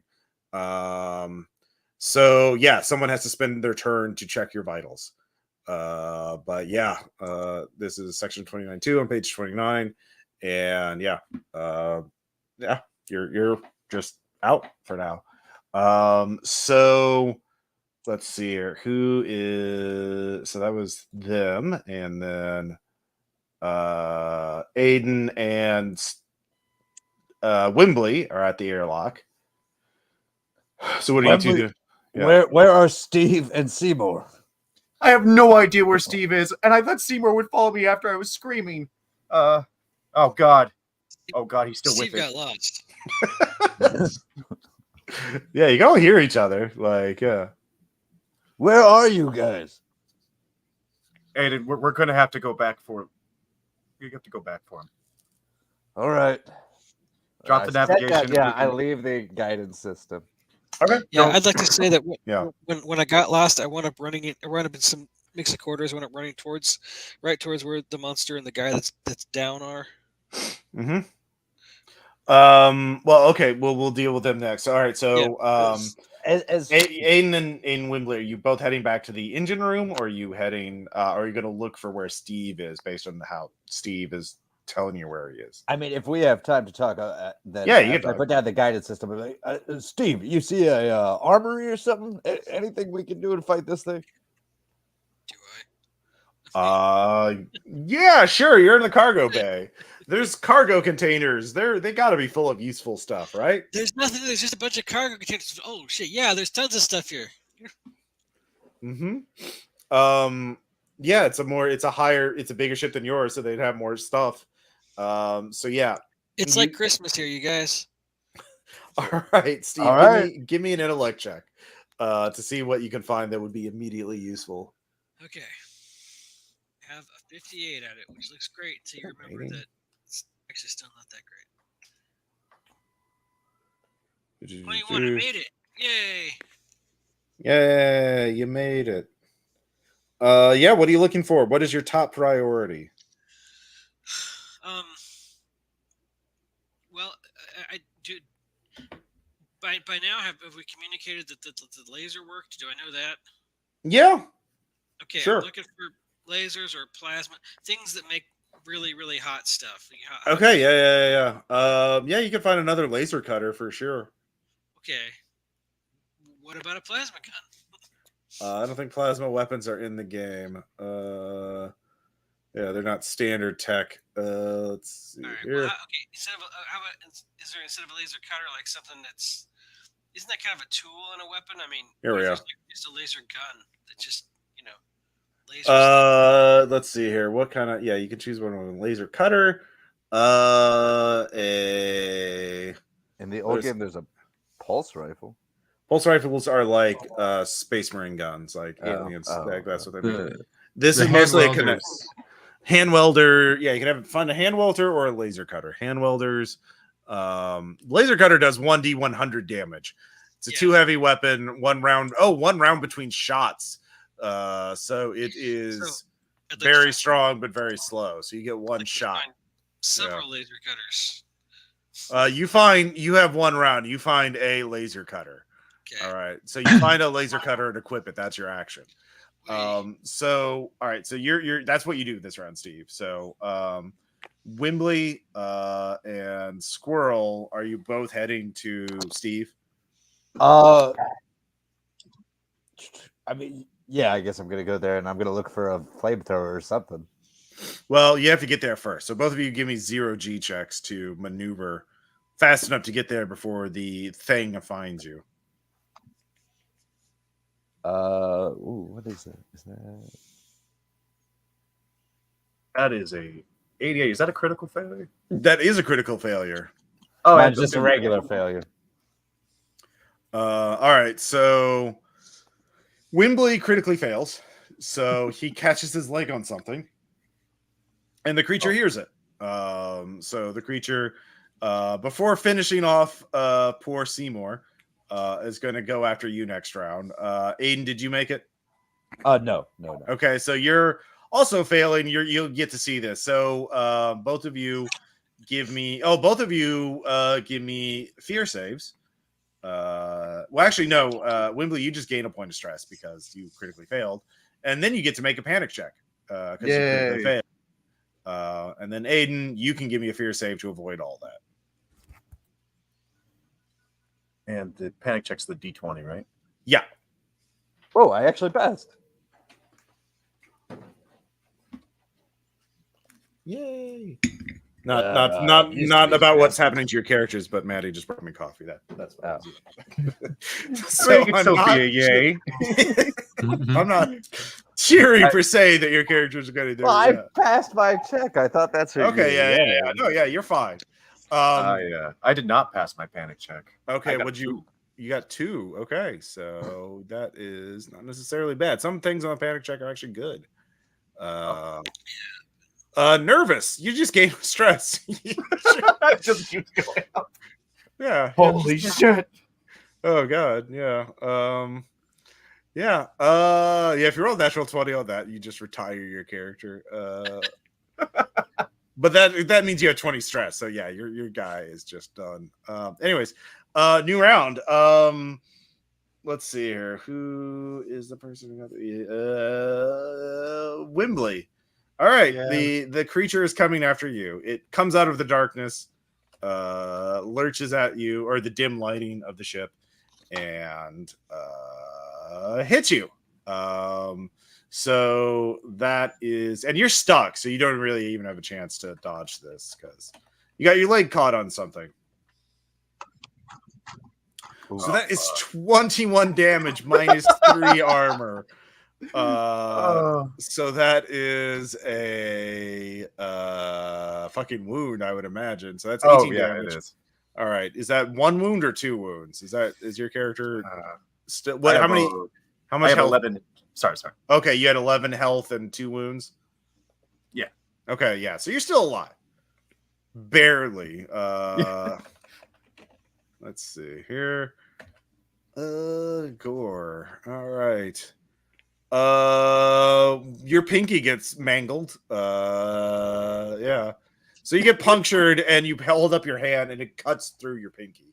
So yeah, someone has to spend their turn to check your vitals. But yeah, this is section 29.2 on page 29, and yeah, yeah, you're just out for now. So let's see here. Who is so that was them, and then Aiden and Wembley are at the airlock. So what are you two doing? Yeah. Where are Steve and Seymour? I have no idea where Steve is, and I thought Seymour would follow me after I was screaming. Oh God, he's still Steve with got it. lost. Yeah, you can all hear each other. Like, yeah. Where are you guys? Aiden, we're going to have to go back for. You have to go back for him. All right. Drop the I said navigation. that, yeah, I leave the guidance system. Okay. Yeah, I'd like to say that Yeah. when I got lost, I wound up running in some mix of quarters. Wound up running right towards where the monster and the guy that's down are. Mm-hmm. Well, okay. We'll deal with them next. All right. So, As Aiden and Wembley, are you both heading back to the engine room, or are you heading? Are you going to look for where Steve is based on how Steve is telling you where he is? I mean, if we have time to talk, then Yeah, you can after I talk. put down the guidance system. I'm like, Steve, you see a armory or something? Anything we can do to fight this thing? Do I? Yeah, sure. You're in the cargo bay. There's cargo containers. They got to be full of useful stuff, right? There's nothing. There's just a bunch of cargo containers. Oh shit! Yeah, there's tons of stuff here. Mm-hmm. Yeah, it's a bigger ship than yours, so they'd have more stuff. So yeah. It's like Christmas here, you guys. All right, Steve. All right. Give me an intellect check to see what you can find that would be immediately useful. Okay. I have a 58 at it, which looks great until you remember that it's actually still not that great. 21, I made it. Yay. Yeah, you made it. Yeah, what are you looking for? What is your top priority? Well, I do. By now, have we communicated that the laser worked? Do I know that? Yeah. Okay, Sure. I'm looking for lasers or plasma, things that make really, really hot stuff. Okay, yeah. Yeah, you can find another laser cutter for sure. Okay. What about a plasma gun? I don't think plasma weapons are in the game. Yeah, they're not standard tech. Let's see All right. here. Well, okay. Is there instead of a laser cutter like something that's isn't that kind of a tool in a weapon? I mean, Here we if go. there's, like, just a laser gun that just Lasers. Let's see here. What kind of? Yeah, you can choose one of them. Laser cutter. A In the What old is- game, there's a pulse rifle. pulse rifles are like space marine guns, like Oh, aliens. That's what they mean. The, This the is hand mostly a welders. hand welder. Yeah, you can find a hand welder or a laser cutter. Hand welders. Laser cutter does 1d 100 damage. It's a Yeah. 2 heavy weapon, one round between shots. So it is I'd like to very find- strong but very slow. So you get I'd one like to shot. find several laser cutters. You have one round. You find a laser cutter. Okay. All right. So you find a laser cutter and equip it. That's your action. Wait. So all right. So you're that's what you do this round, Steve. So Wimbley and Squirrel, are you both heading to Steve? I mean, yeah, I guess I'm gonna go there and I'm gonna look for a flamethrower or something. Well, you have to get there first. So both of you give me 0G checks to maneuver fast enough to get there before the thing finds you. What is it? Is that That is a 88. Is that a critical failure? That is a critical failure. Oh, mine's just a regular failure? All right, so Wimbley critically fails, so he catches his leg on something, and the creature hears it. So the creature, before finishing off poor Seymour, is going to go after you next round. Aiden, did you make it? No. Okay, so you're also failing. You'll get to see this. So both of you give me. Oh, both of you give me fear saves. Well, actually, no. Wimbley, you just gain a point of stress because you critically failed, and then you get to make a panic check because you critically failed. And then Aiden, you can give me a fear save to avoid all that. And the panic check's the D20, right? Yeah. Oh, I actually passed. Yay! Not about what's happening to your characters, but Maddie just brought me coffee. That's what I was doing. So yay. I'm not cheering per se that your characters are going to do. Well, Yeah. I passed my check. I thought that's what Okay, you yeah. No, yeah, you're fine. I did not pass my panic check. Okay, I got would you? 2. You got 2. Okay, so that is not necessarily bad. Some things on a panic check are actually good. Nervous. You just gain stress. It just keeps going up. Yeah. Holy shit. Oh god. Yeah. Yeah. If you roll a natural 20 on that, you just retire your character. But that means you have 20 stress. So yeah, your guy is just done. Anyways, new round. Let's see here. Who is the person who got Wimbley. All right. Yeah. The creature is coming after you. It comes out of the darkness, lurches at you, or the dim lighting of the ship, and hits you. So that is, and you're stuck, so you don't really even have a chance to dodge this because you got your leg caught on something. So that is 21 damage minus 3 armor. So that is a fucking wound, I would imagine. So that's 18 damage. It is. All right. Is that 1 wound or 2 wounds? Is your character still I how have much have health? 11. Sorry. Okay, you had 11 health and 2 wounds. Yeah. Okay, yeah. So you're still alive. Barely. Let's see here. Gore. All right. Your pinky gets mangled. Yeah. So you get punctured and you hold up your hand and it cuts through your pinky.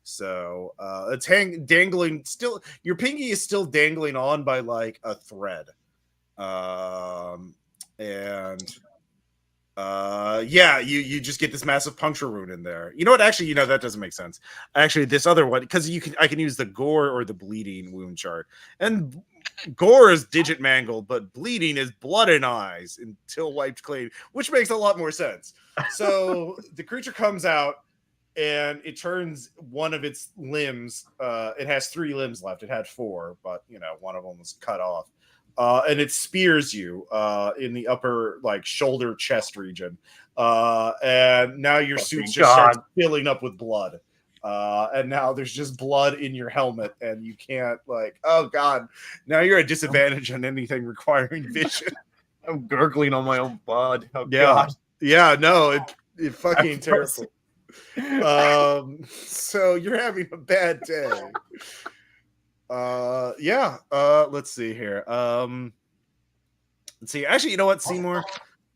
So it's dangling still. Your pinky is still dangling on by like a thread. Yeah, you just get this massive puncture wound in there. You know what? Actually, that doesn't make sense. Actually, this other one, because I can use the gore or the bleeding wound chart. And gore is digit mangled, but bleeding is blood and eyes until wiped clean, which makes a lot more sense. So the creature comes out and it turns one of its limbs. It has 3 limbs left. It had 4, but one of them was cut off. and it spears you in the upper like shoulder chest region. And now your suit just starts filling up with blood. And now there's just blood in your helmet, and you can't like. Oh god! Now you're at disadvantage on anything requiring vision. I'm gurgling on my own blood. Oh Yeah. god! Yeah, no, it fucking terrible. So you're having a bad day. Let's see here. Let's see. Actually, you know what, Seymour?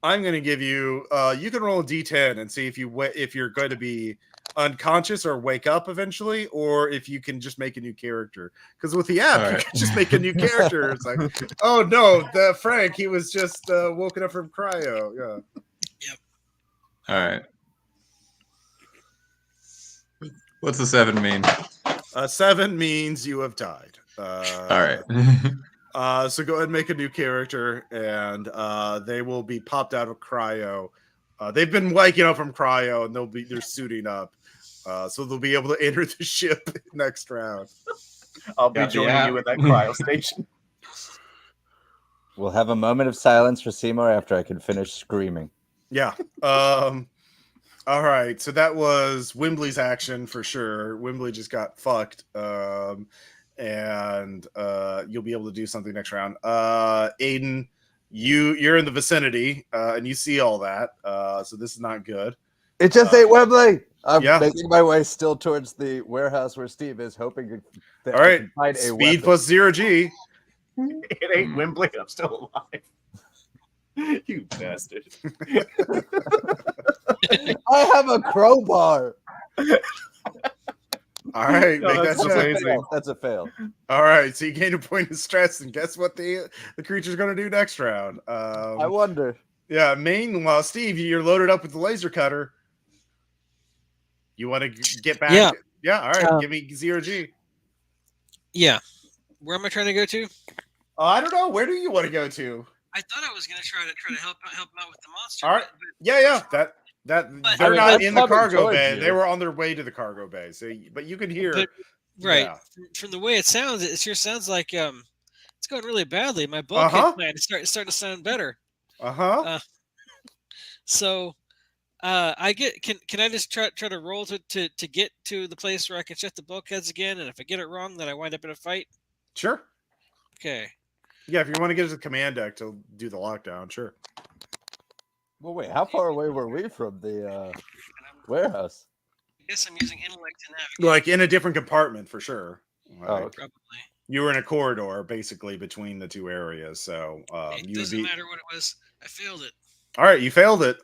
I'm gonna give you. You can roll a D10 and see if you're going to be unconscious or wake up eventually, or if you can just make a new character. Because with the app, you can just make a new character. It's like, oh no, Frank, he was just woken up from cryo. Yeah. All right. What's the 7 mean? 7 means you have died. All right. So go ahead and make a new character, and they will be popped out of cryo. They've been waking up from cryo, and they're suiting up. So they'll be able to enter the ship next round. I'll be joining you in that cryo station. We'll have a moment of silence for Seymour after I can finish screaming. Yeah. All right. So that was Wimbley's action for sure. Wimbley just got fucked. And you'll be able to do something next round. Aiden, you're in the vicinity, and you see all that. So this is not good. It just ain't Wembley. I'm yeah. making my way still towards the warehouse where Steve is, hoping that all right. I can find a Speed weapon. plus 0G. It ain't Wembley. I'm still alive. You bastard. I have a crowbar. All right, No, make that that's check. amazing. That's a fail. All right, so you gain a point of stress, and guess what the creature's going to do next round? I wonder. Yeah, meanwhile, Steve, you're loaded up with the laser cutter. You want to get back? Yeah. Yeah, all right, give me 0G. Yeah. Where am I trying to go to? I don't know. Where do you want to go to? I thought I was going to try to help out with the monster. All right. Yeah. They're not in the cargo bay. You. They were on their way to the cargo bay. So, but you can hear. Right. Yeah. From the way it sounds, it sure sounds like it's going really badly. My bulkhead plan is starting to sound better. So, I get. Can I just try to roll to get to the place where I can check the bulkheads again? And if I get it wrong, then I wind up in a fight. Sure. Okay. Yeah, if you want to get to the command deck to do the lockdown, sure. Well, wait, how far away were we from the warehouse? I guess I'm using intellect to navigate. Like in a different compartment for sure. Like, okay. Probably. You were in a corridor basically between the two areas, so It doesn't matter what it was. I failed it. All right, you failed it.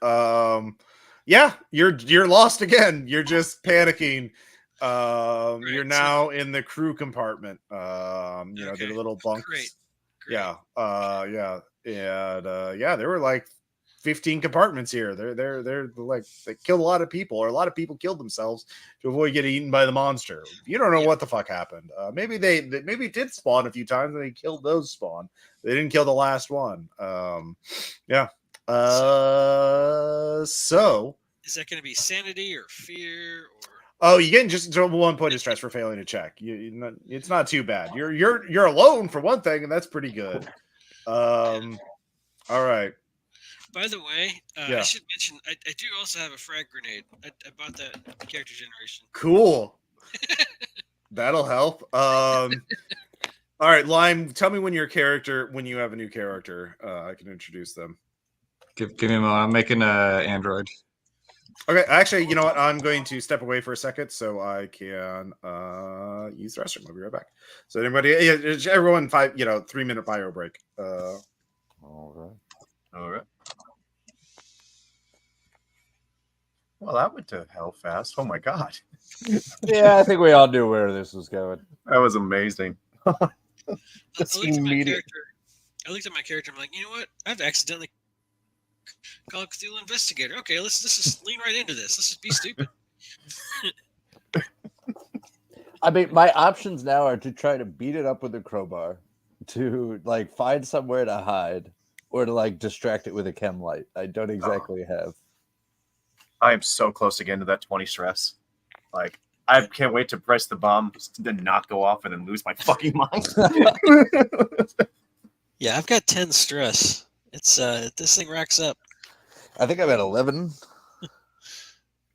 Yeah, you're lost again. You're just panicking. You're now in the crew compartment. You know, the little bunks. Great. Yeah. And there were like 15 compartments here. They're like they killed a lot of people, or a lot of people killed themselves to avoid getting eaten by the monster. You don't know what the fuck happened. Maybe they did spawn a few times and they killed those spawn. They didn't kill the last one. So is that going to be sanity or fear or? Oh, you get just 1 point of stress for failing to check. It's not too bad. You're alone for one thing, and that's pretty good. All right. By the way, I should mention I do also have a frag grenade. I bought that character generation. Cool. That'll help. All right, Lime. Tell me when you have a new character, I can introduce them. Give me a moment. I'm making an android. Okay, actually, you know what? I'm going to step away for a second so I can use the restroom. I'll be right back. So everyone 3-minute bio break. All right. Well, that went to hell fast. Oh my god. Yeah, I think we all knew where this was going. That was amazing. I looked at my character. I'm like, you know what? I've accidentally called Cthulhu Investigator. Okay, let's just lean right into this. Let's just be stupid. I mean, my options now are to try to beat it up with a crowbar, to like find somewhere to hide, or to like distract it with a chem light. I don't exactly have. I am so close again to that 20 stress. Like, I can't wait to press the bomb, then not go off, and then lose my fucking mind. Yeah, I've got 10 stress. It's this thing racks up. I think I'm at 11.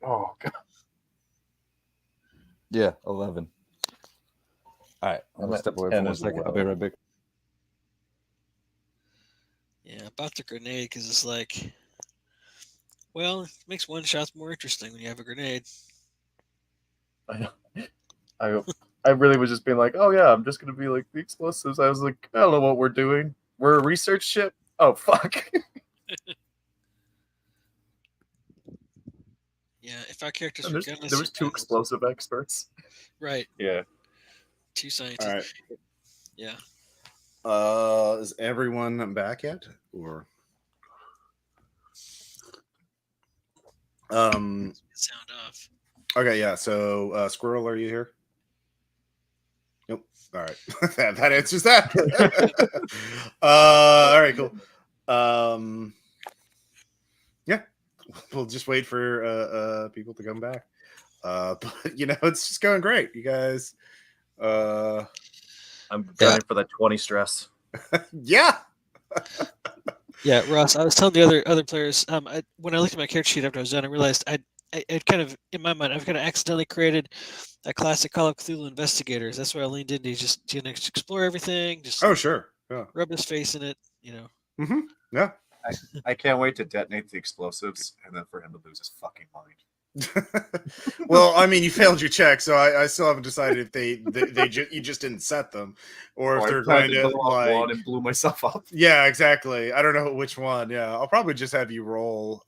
Oh god. Yeah, 11. All right, I'm I'm gonna at step away 10 for 1 as second. I'll be well. right back. Yeah, about the grenade because it's like, well, it makes one shots more interesting when you have a grenade. I really was just being like, oh yeah, I'm just gonna be like the explosives. I was like, I don't know what we're doing. We're a research ship. Oh fuck. Yeah, if our characters And were gonna there was two survive, explosive experts. right? Yeah. 2 scientists. All right. Yeah. Is everyone back yet? Or Sound off. okay, yeah. So Squirrel, are you here? Nope. All right. that answers that. All right, cool. Yeah. We'll just wait for people to come back. But it's just going great. You guys I'm gunning for that 20 stress. yeah. Yeah, Ross. I was telling the other players. When I looked at my character sheet after I was done, I realized I kind of in my mind I've kind of accidentally created a classic Call of Cthulhu investigators. That's why I leaned into just to explore everything. Just Oh, sure. Yeah. rub his face in it. Mm-hmm. Yeah. I can't wait to detonate the explosives and then for him to lose his fucking mind. Well, I mean, you failed your check, so I still haven't decided if you just didn't set them, or if they're going to one and blew myself up. Yeah, exactly. I don't know which one. Yeah, I'll probably just have you roll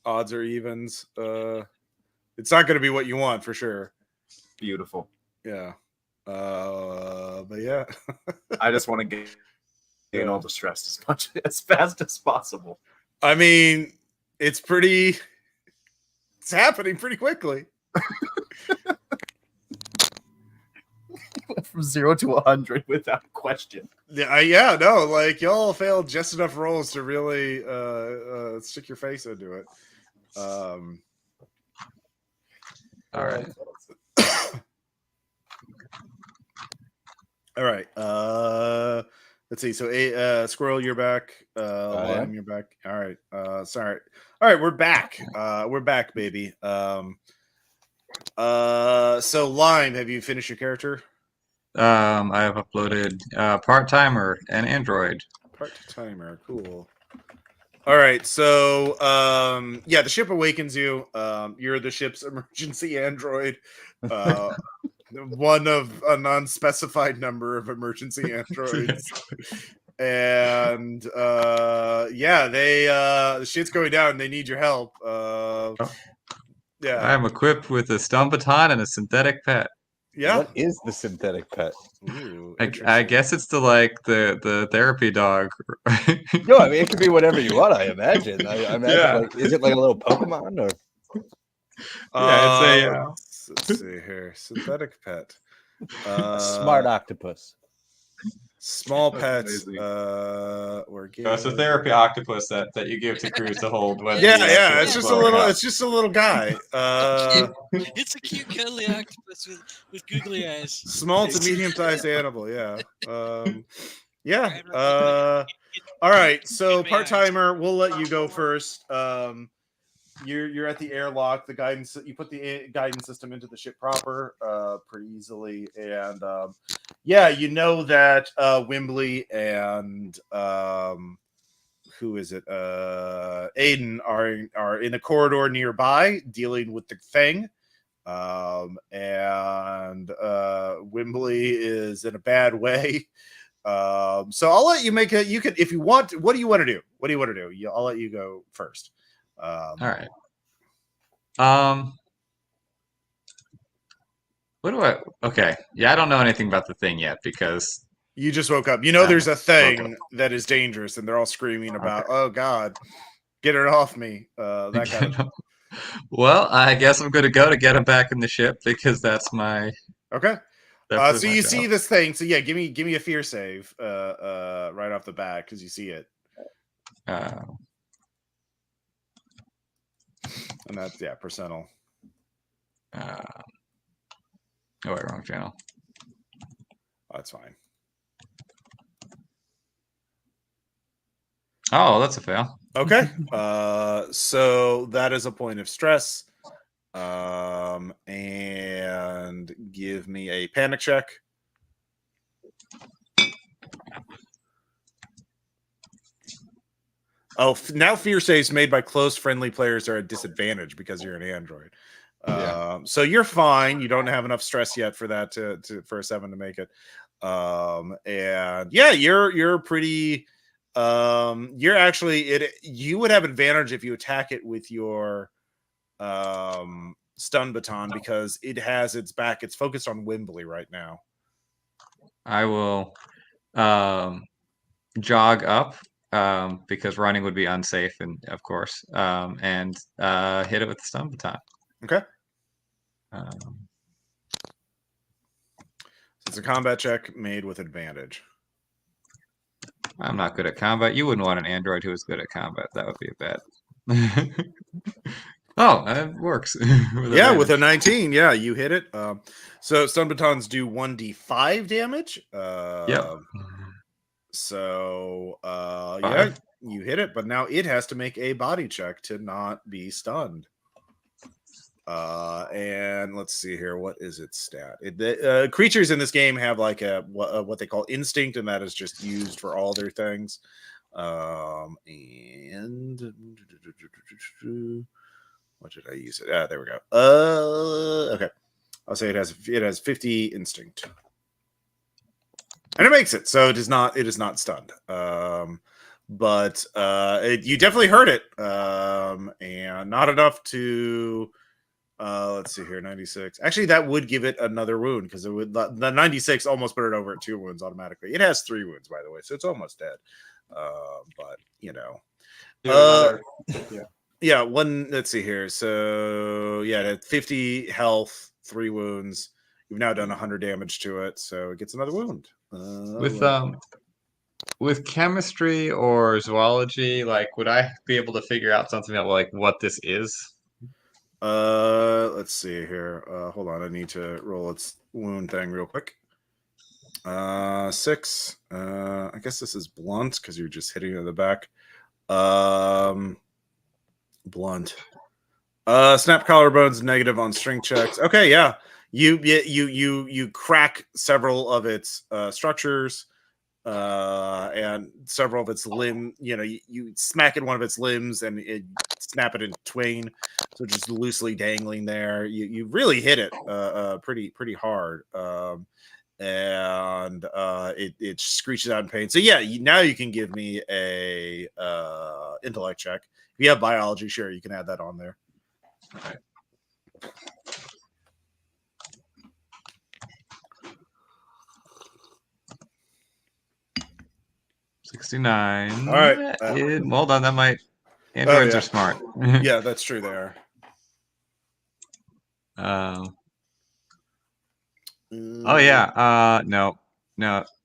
odds or evens. It's not going to be what you want for sure. Beautiful. Yeah. But yeah. I just want to gain all the stress as fast as possible. I mean, it's happening pretty quickly. From 0 to 100 without question. Yeah, no, like y'all failed just enough rolls to really stick your face into it. All right. All right. Let's see. So, Squirrel, you're back. Lime, you're back. All right. Sorry. All right, we're back. We're back, baby. So Lime, have you finished your character? I have uploaded part-timer and android. Part-timer, cool. All right, so yeah, the ship awakens you. You're the ship's emergency android. One of an unspecified number of emergency androids. And yeah, the shit's going down. They need your help. Yeah, I am equipped with a stun baton and a synthetic pet. yeah. What is the synthetic pet? Ooh, I guess it's the therapy dog. No, I mean it could be whatever you want. I imagine. I imagine. Yeah. Like, is it like a little Pokemon or? Yeah, let's see here. Synthetic pet. A smart octopus. Small That's pets. amazing. We're it's a therapy octopus that you give to crews to hold when Yeah. It's just a little. It's just a little guy. It's a cute, cuddly octopus with googly eyes. Small to medium-sized animal. Yeah. Yeah. All right. So part-timer, we'll let you go first. You're at the airlock. The guidance, you put the guidance system into the ship proper pretty easily, and yeah, you know that Wimbley and who is it? Aiden are in a corridor nearby dealing with the thing. And Wimbley is in a bad way. So I'll let you make it. You could, if you want. What do you want to do? What do you want to do? I'll let you go first. All right. What do I? Okay. Yeah, I don't know anything about the thing yet because you just woke up. You know, there's a thing that is dangerous, and they're all screaming about, "Oh God, get it off me!" That kind of. Well, I guess I'm going to go to get him back in the ship because that's my. Okay. That's So my you job. see this thing. So yeah, give me a fear save right off the bat because you see it. And that's percentile. Oh wait, wrong channel. Oh, that's fine. Oh, that's a fail. Okay. So that is a point of stress. And give me a panic check. Oh, now fear saves made by close friendly players are at disadvantage because you're an android. Yeah. So you're fine. You don't have enough stress yet for that for a 7 to make it. And yeah, you're pretty. You're actually you would have advantage if you attack it with your stun baton because it has its back. It's focused on Wembley right now. I will jog up because running would be unsafe, and of course, and hit it with the stun baton. Okay. Um, It's a combat check made with advantage. I'm not good at combat. You wouldn't want an android who is good at combat. That would be bad. Oh, it works. Yeah, with a 19. Yeah, you hit it. So stun batons do 1d5 damage. Yep. So yeah, Five. you hit it, but now it has to make a body check to not be stunned. And let's see here. What is its stat? The creatures in this game have like what they call instinct, and that is just used for all their things. And what did I use it? There we go. Okay. I'll say it has 50 instinct. And it makes it, so it is not stunned. But you definitely hurt it. And not enough to let's see here, 96. Actually, that would give it another wound because it would the 96 almost put it over at 2 wounds automatically. It has 3 wounds, by the way, so it's almost dead. But you know. Yeah, one. Let's see here. So yeah, it had 50 health, 3 wounds. You've now done 100 damage to it, so it gets another wound. With chemistry or zoology, like, would I be able to figure out something about like what this is? Let's see here. Hold on, I need to roll its wound thing real quick. 6. I guess this is blunt because you're just hitting it in the back. Blunt. Snap collarbones negative on string checks. Okay, yeah. You crack several of its structures, and several of its limb. You know, you smack at one of its limbs and it snap it in twain, so just loosely dangling there. You really hit it pretty hard, and it screeches out in pain. So yeah, now you can give me a intellect check. If you have biology, sure, you can add that on there. All right. $69. All right. Hold on, that might. Androids yeah. are smart. Yeah, that's true. They are. Oh yeah. No,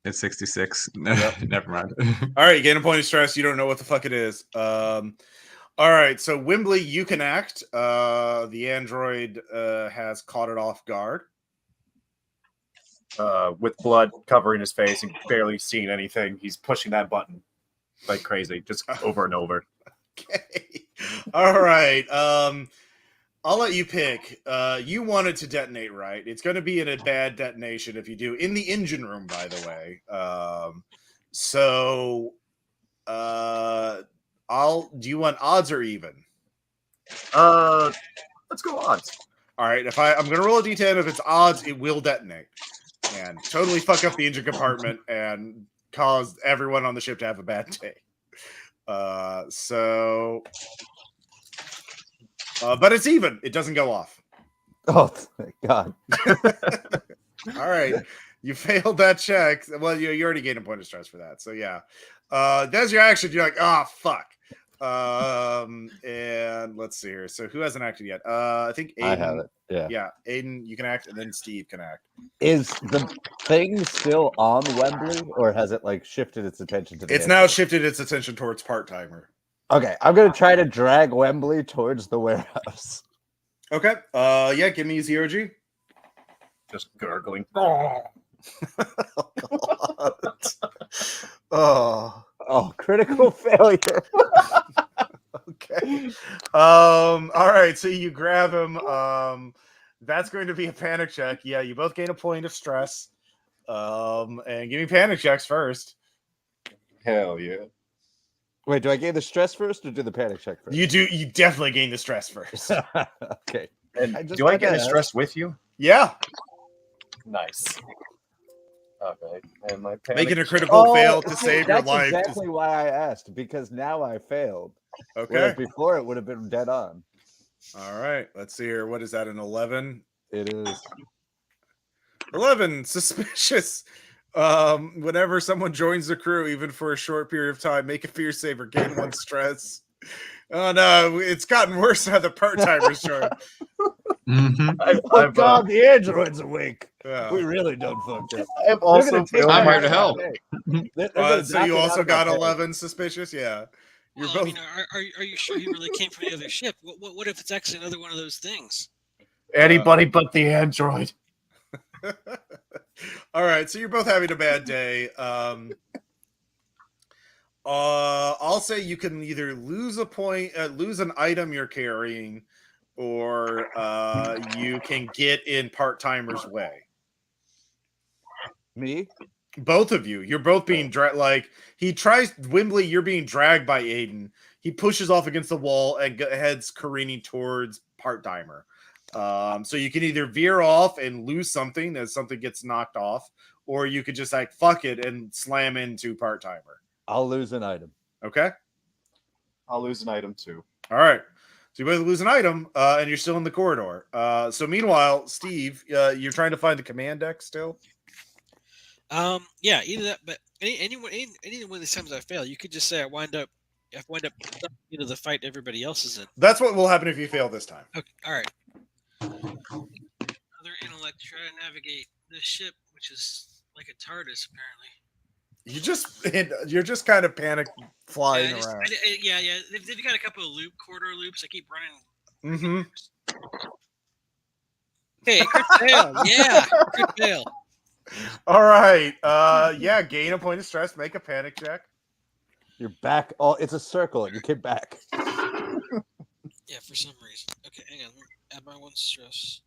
it's 66. Yep. Never mind. All right, you gain a point of stress. You don't know what the fuck it is. All right, so Wembley, you can act. The android has caught it off guard. With blood covering his face and barely seeing anything, he's pushing that button like crazy, just over and over. Okay. All right. I'll let you pick. You wanted to detonate, right? It's going to be in a bad detonation if you do. In the engine room, by the way. Do you want odds or even? Let's go odds. All right. I'm going to roll a d10. If it's odds, it will detonate and totally fuck up the engine compartment and cause everyone on the ship to have a bad day. But it's even. It doesn't go off. Oh, thank God. All right. You failed that check. Well, you already gained a point of stress for that. So, yeah. That's your action. You're like, oh, fuck. And let's see here. So, who hasn't acted yet? I think Aiden. I have it. Yeah. Yeah. Aiden, you can act, and then Steve can act. Is the thing still on Wembley, or has it like shifted its attention to the It's now shifted its attention towards part-timer. Okay, I'm gonna try to drag Wembley towards the warehouse. Okay. Yeah, give me a ZRG. Just gurgling. Oh. Oh, critical failure. Okay. All right. So you grab him. That's going to be a panic check. Yeah, you both gain a point of stress. And give me panic checks first. Hell yeah. Wait, do I gain the stress first or do the panic check first? You do. You definitely gain the stress first. Okay. And I just do I had get to a ask. stress with you? Yeah, Nice. Okay. And my panic making a critical fail to see, save your that's life. exactly why I asked, because now I failed. Okay. Whereas before it would have been dead on. All right. Let's see here. What is that? An 11? It is. 11. Suspicious. Whenever someone joins the crew, even for a short period of time, make a fear save or gain 1 stress. Oh no, it's gotten worse now the part-timers join. Oh God, the android's awake. Yeah. We really done fucked up. I've also failed I'm my here to help. So you also got 11 suspicious? Yeah. You're Well, I both mean, are you sure you really came from the other ship? What if it's actually another one of those things? Anybody but the android. all right, so you're both having a bad day. I'll say you can either lose a point, lose an item you're carrying, or you can get in part-timer's way. Me? Both of you. You're both being dragged. Like, he tries, Wimbley, you're being dragged by Aiden. He pushes off against the wall and heads careening towards part-timer. So you can either veer off and lose something as something gets knocked off, or you could just like fuck it and slam into part-timer. I'll lose an item. Okay. I'll lose an item too. All right. So you both lose an item, and you're still in the corridor. So meanwhile, Steve, you're trying to find the command deck still. Yeah, either that, but any one of these times I fail, you could just say I wind up into the fight everybody else is in. That's what will happen if you fail this time. Okay, all right. Other intellect try to navigate this ship, which is like a TARDIS apparently. You're just kind of panic flying Yeah, around. yeah. They've got a couple of corridor loops. I keep running. Mm-hmm. Hey, good fail. Yeah, good fail. All right. Yeah, gain a point of stress, make a panic check. You're back. Oh, it's a circle. You get back. Yeah, for some reason. Okay, hang on. Let me add my 1 stress.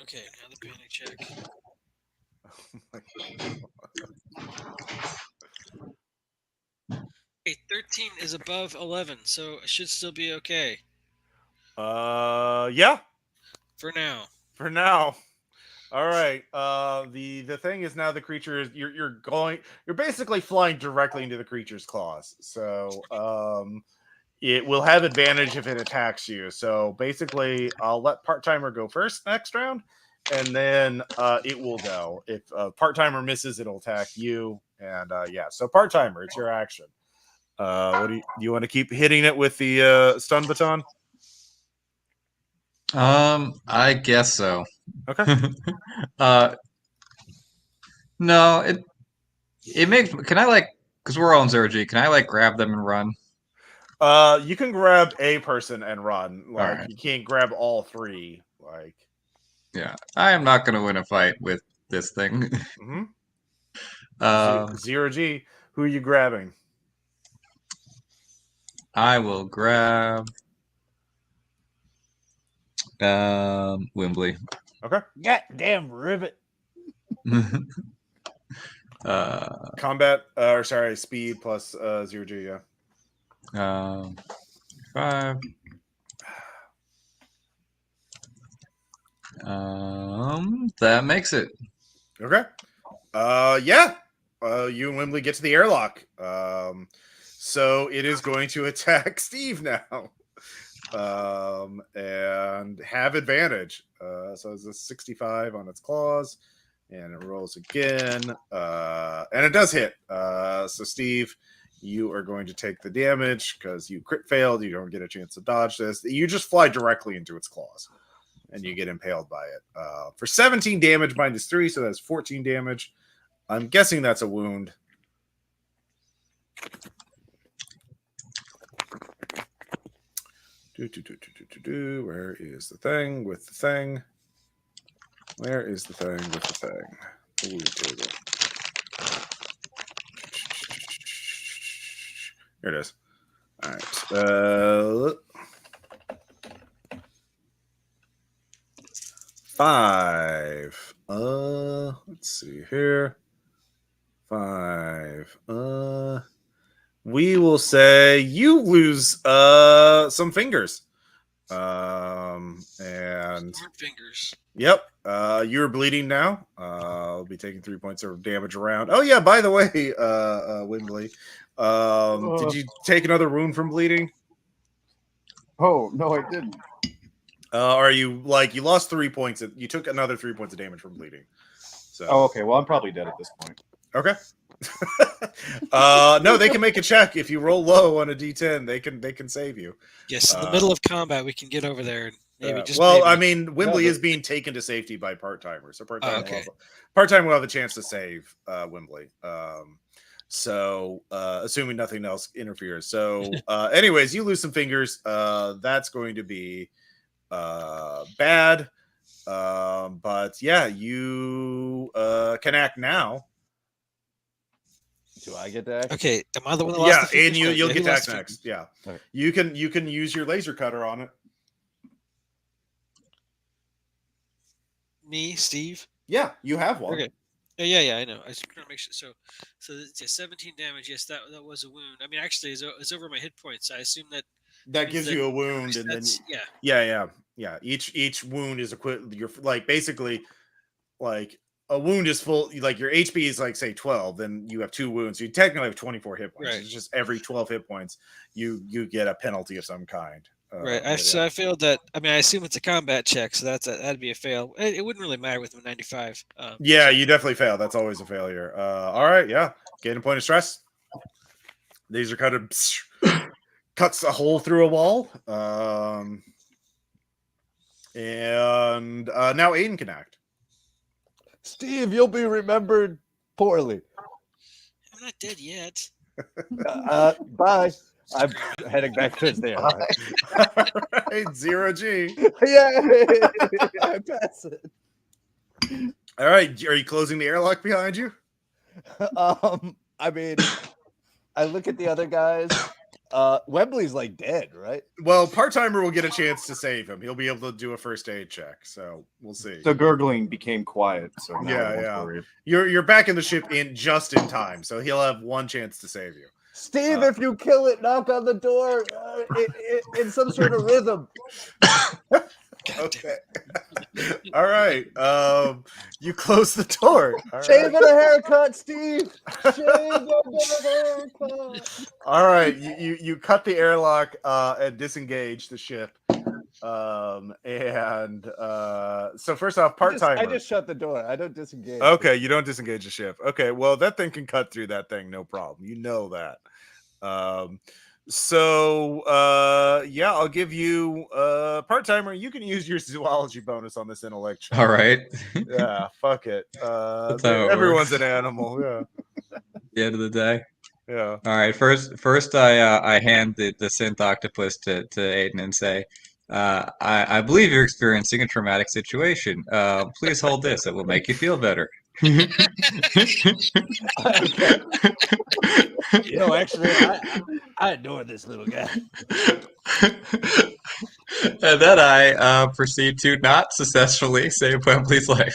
Okay, now the panic check. Okay, 13 is above 11, so it should still be okay Yeah, for now. for now. All right. The thing is now the creature is you're basically flying directly into the creature's claws. So it will have advantage if it attacks you. So basically I'll let part-timer go first next round, and then it will go. If part-timer misses, it'll attack you. And yeah, so part-timer, it's your action. What do you want to keep hitting it with the stun baton? I guess so. Okay. No, it makes. Can I like? Because we're all in 0G. Can I like grab them and run? You can grab a person and run. Like, right. You can't grab all 3. Like, Yeah, I am not going to win a fight with this thing. mm-hmm. 0G. Who are you grabbing? I will grab Wembley. Okay. Goddamn rivet. Combat, or sorry, speed plus 0G. Yeah. 5. That makes it. Okay. Yeah. You and Wembley get to the airlock. So it is going to attack Steve now. And have advantage. So it's a 65 on its claws, and it rolls again. And it does hit. So Steve, you are going to take the damage because you crit failed. You don't get a chance to dodge this. You just fly directly into its claws, and you get impaled by it. For 17 damage minus 3, so that's 14 damage. I'm guessing that's a wound. Where is the thing with the thing? Where is the thing with the thing? Ooh, table. Here it is. All right. 5. Let's see here. 5. We will say you lose some fingers. And Smart fingers. yep, you're bleeding now. I'll be taking 3 points of damage around. Oh yeah, by the way, Wimbley, did you take another wound from bleeding? Oh no, I didn't. Are you you lost 3 points? You took another 3 points of damage from bleeding. So Oh, okay. Well, I'm probably dead at this point. okay. No, they can make a check if you roll low on a D10. They can save you. Yes, in the middle of combat, we can get over there and maybe just. Well, maybe. I mean, Wimbley No, is being taken to safety by part-timer, so part-timer okay. will have a chance to save Wimbley. So assuming nothing else interferes. So anyways, you lose some fingers. That's going to be bad. But yeah, you can act now. Do I get to act? Okay, am I the one that lost? Yeah, the fingers? and you'll Who get to lost act the next. fingers? Yeah, Okay. you can use your laser cutter on it. Me, Steve. Yeah, you have one. Okay. Yeah, I know. I just trying to make sure. So it's 17 damage. Yes, that was a wound. I mean, actually, it's over my hit points. I assume that That gives you a wound, and then yeah. Each wound is you're basically a wound is full. Like your HP is say 12, then you have 2 wounds. You technically have 24 hit points. Right. It's just every 12 hit points you get a penalty of some kind. Right. So I failed that. I mean, I assume it's a combat check, so that'd be a fail. It wouldn't really matter with the 95. Yeah, you definitely fail. That's always a failure. All right, yeah. Gain a point of stress. These are kind of cuts a hole through a wall. And now Aiden can act. Steve, you'll be remembered poorly. I'm not dead yet. Bye. I'm heading back towards the airlock. All right, 0 G. Yeah, I pass it. All right, are you closing the airlock behind you? I mean, I look at the other guys. Wembley's dead, right? Well, part-timer will get a chance to save him. He'll be able to do a first aid check, so we'll see. The gurgling became quiet, so now Yeah, I won't yeah. worry. You're back in the ship just in time, so he'll have one chance to save you. Steve, if you kill it, knock on the door in some sort of rhythm. Okay. All right. You close the door. All Shave right. and a haircut, Steve. Shave and a haircut. All right. You cut the airlock and disengage the ship. So first off, part-timer. I just shut the door. I don't disengage. Okay, you don't disengage the ship. Okay, well, that thing can cut through that thing, no problem. You know that. Yeah, I'll give you part-timer. You can use your zoology bonus on this intellect check. All right. Yeah, fuck it. That's how it Everyone's works. an animal. Yeah, The end of the day. yeah. All right. First, I hand the synth octopus to Aiden and say, I believe you're experiencing a traumatic situation. Please hold this. It will make you feel better. Actually, I adore this little guy. And then I proceed to not successfully save Wembley's life.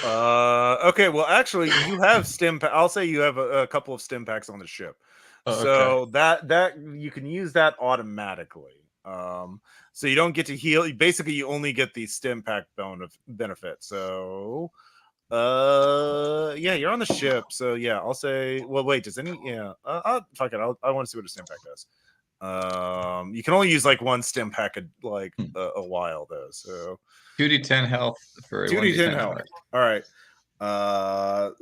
Okay, well, actually, you have stim. I'll say you have a couple of stim packs on the ship. Oh, okay. So that you can use that automatically. So you don't get to heal. Basically, you only get the stim pack benefit. So, yeah, you're on the ship. So yeah, I'll say. Well, wait, does any? Yeah, fuck it. I want to see what a stim pack does. You can only use one stim pack a while though. So 2d10 health for 2d10 health. All right.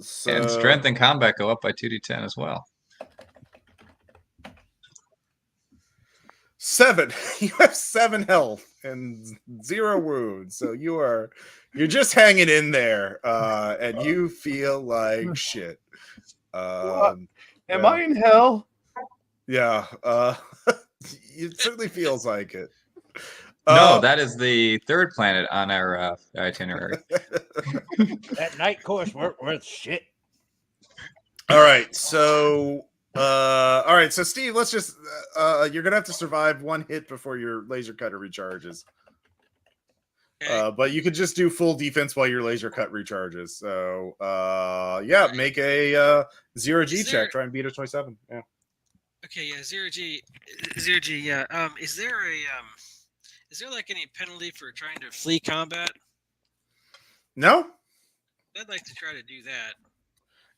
So And strength and combat go up by 2d10 as well. 7. You have 7 health and 0 wounds, so you're just hanging in there, and you feel like shit. Am yeah. I in hell? Yeah, it certainly feels like it. No, that is the third planet on our itinerary. That night course weren't worth shit. All right, so All right, so Steve, let's just you're gonna have to survive one hit before your laser cutter recharges. Okay. But you could just do full defense while your laser cut recharges. So yeah, make a 0G Is check. there- Try and beat a 27. Yeah. Okay, yeah, zero G, yeah. Is there like any penalty for trying to flee combat? No? I'd like to try to do that.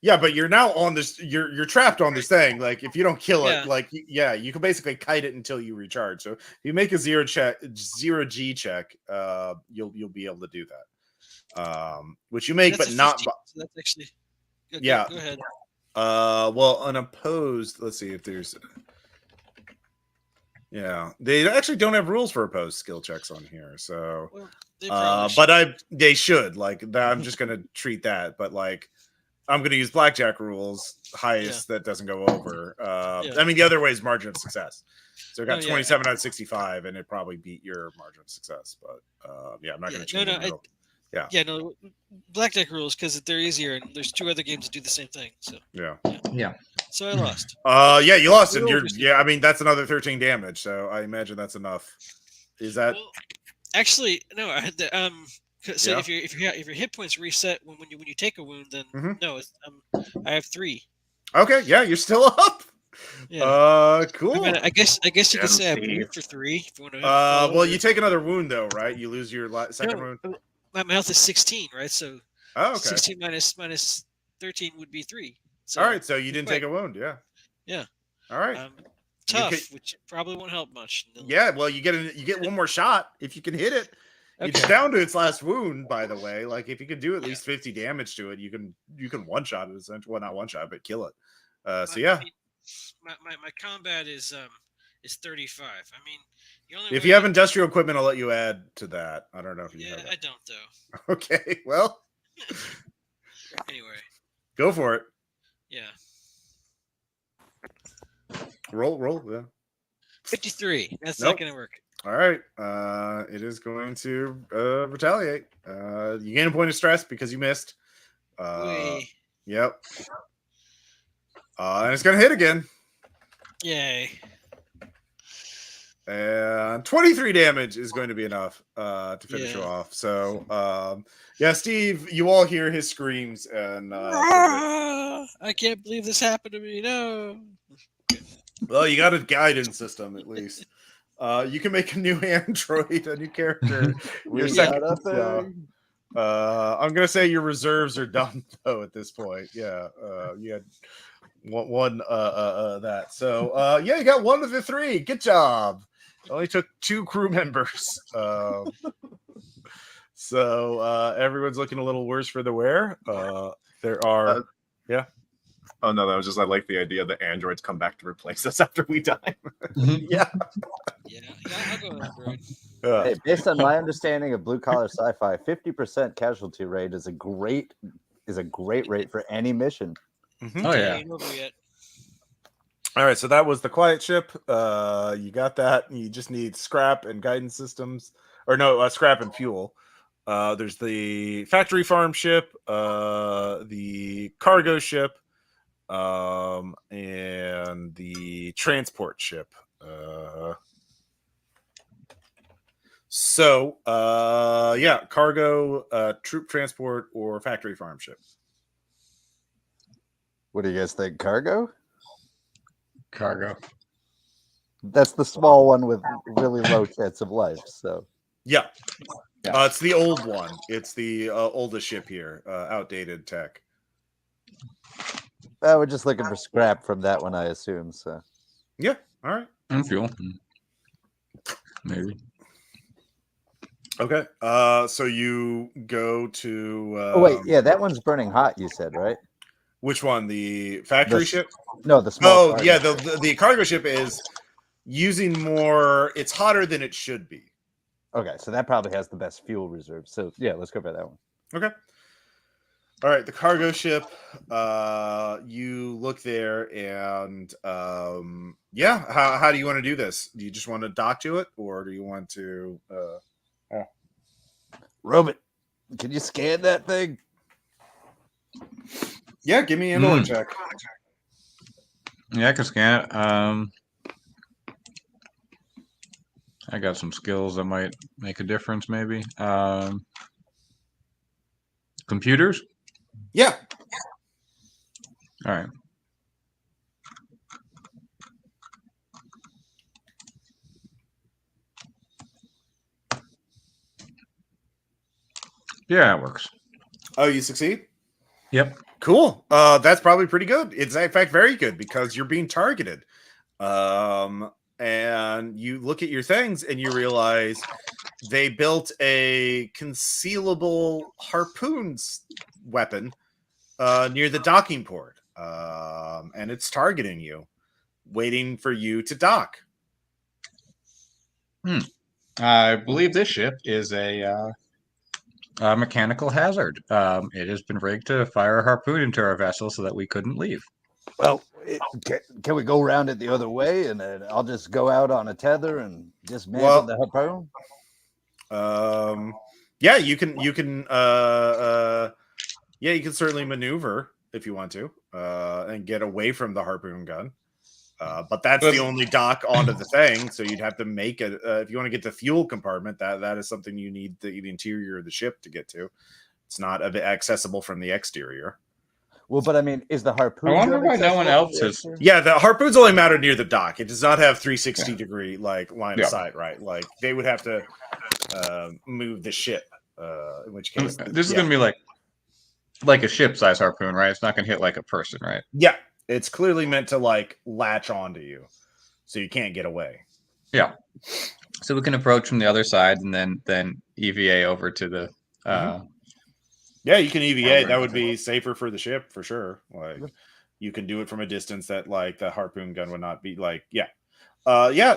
Yeah, but you're now on this. You're trapped on this thing. Like if you don't kill it, Yeah. like yeah, you can basically kite it until you recharge. So if you make a 0G check, you'll be able to do that. Which you make, That's but a not. 15, so that's actually. Okay, Yeah. Go ahead. Well, unopposed. Let's see if there's. Yeah, they actually don't have rules for opposed skill checks on here. So, Well, they probably but they should like that. I'm just gonna treat that, but like. I'm going to use blackjack rules, highest that doesn't go over. Yeah. I mean, the other way is margin of success. So I got Oh, yeah. 27 out of 65, and it probably beat your margin of success. But yeah, I'm not going to change it. Yeah, no, blackjack rules because they're easier, and there's 2 other games that do the same thing. So Yeah. so I lost. Yeah, you lost, and Rules are yeah. I mean, that's another 13 damage. So I imagine that's enough. Is that? Well, actually, no. I had the So Yeah. if your hit points reset when you take a wound, then no, it's, I have 3. Okay, yeah, you're still up. Yeah. Cool. I guess you could Damn, say I Steve. bleed for 3 if you want to. Well, you take another wound though, right? You lose your second wound. My health is 16, right? So Oh, okay. 16 minus 13 would be 3. So All right, so you didn't take a wound, yeah. Yeah. All right. Tough, which probably won't help much. Yeah, well, you get one more shot if you can hit it. It's Okay. down to its last wound, by the way. Like if you can do at least 50 damage to it, you can one shot it essentially. Well, not one shot, but kill it. So yeah. My combat is 35. I mean, the only If way you have industrial equipment, I'll let you add to that. I don't know if you Yeah, have I it. don't though. Okay, well, Anyway, go for it. yeah. Roll, yeah. 53. That's Nope. not gonna work. All right. It is going to retaliate. You gain a point of stress because you missed. Whee. Yep. And it's gonna hit again. Yay. And 23 damage is going to be enough to finish you Yeah. off. So, yeah, Steve, you all hear his screams, and I can't believe this happened to me. No. well, you got a guidance system at least. You can make a new android, a new character. Your second. I'm gonna say your reserves are done though at this point. Yeah, you had one that. So yeah, you got 1 of the 3. Good job. Only took 2 crew members. So everyone's looking a little worse for the wear. There are, yeah. Oh no, that was just I like the idea that androids come back to replace us after we die. Yeah. Yeah, I'll go with Android. Hey, based on my understanding of blue collar sci-fi, 50% casualty rate is a great rate for any mission. Mhm. Oh yeah. Ain't over yet. All right, so that was the quiet ship. You got that. You just need scrap and guidance systems, or no, scrap and fuel. There's the factory farm ship, the cargo ship, and the transport ship. So, yeah, cargo, troop transport, or factory farm ship. What do you guys think? Cargo? Cargo. That's the small one with really low chance of life. So Yeah. Yeah. It's the old one. It's the oldest ship here, outdated tech. we're just looking for scrap from that one, I assume. So Yeah. All right. And fuel. Maybe. Okay. So you go to. oh wait, yeah, that one's burning hot. You said, right? Which one? The factory The- ship? No, the small. Oh, cargo. yeah. The cargo ship is using more. It's hotter than it should be. Okay, so that probably has the best fuel reserve. So yeah, let's go for that one. Okay. All right. The cargo ship. You look there, and yeah. How do you want to do this? Do you just want to dock to it, or do you want to? Robot, can you scan that thing? Yeah. Give me an intellect check. Yeah, I can scan it. I got some skills that might make a difference, maybe. Computers? Yeah. All right. Yeah, it works. Oh, you succeed? Yep. Cool. That's probably pretty good. It's in fact very good because you're being targeted. And you look at your things and you realize they built a concealable harpoons weapon near the docking port. And it's targeting you, waiting for you to dock. I believe this ship is a mechanical hazard. It has been rigged to fire a harpoon into our vessel so that we couldn't leave. Well, can we go around it the other way, and then I'll just go out on a tether and dismantle the harpoon? Yeah, you can you can certainly maneuver if you want to and get away from the harpoon gun. But that's the only dock onto the thing, so you'd have to make it if you want to get the fuel compartment. That is something you need the interior of the ship to get to. It's not a bit accessible from the exterior. Well, but I mean, is the harpoon? I wonder why no one else has. Yeah, the harpoons only matter near the dock. It does not have 360-degree like line of sight, right? Like they would have to move the ship. In which case, this is going to be like a ship-size harpoon, right? It's not going to hit like a person, right? Yeah, it's clearly meant to like latch onto you, so you can't get away. Yeah. So we can approach from the other side and then EVA over to the. Yeah, you can EVA. That would be safer for the ship for sure. Like you can do it from a distance that like the harpoon gun would not be like. Yeah,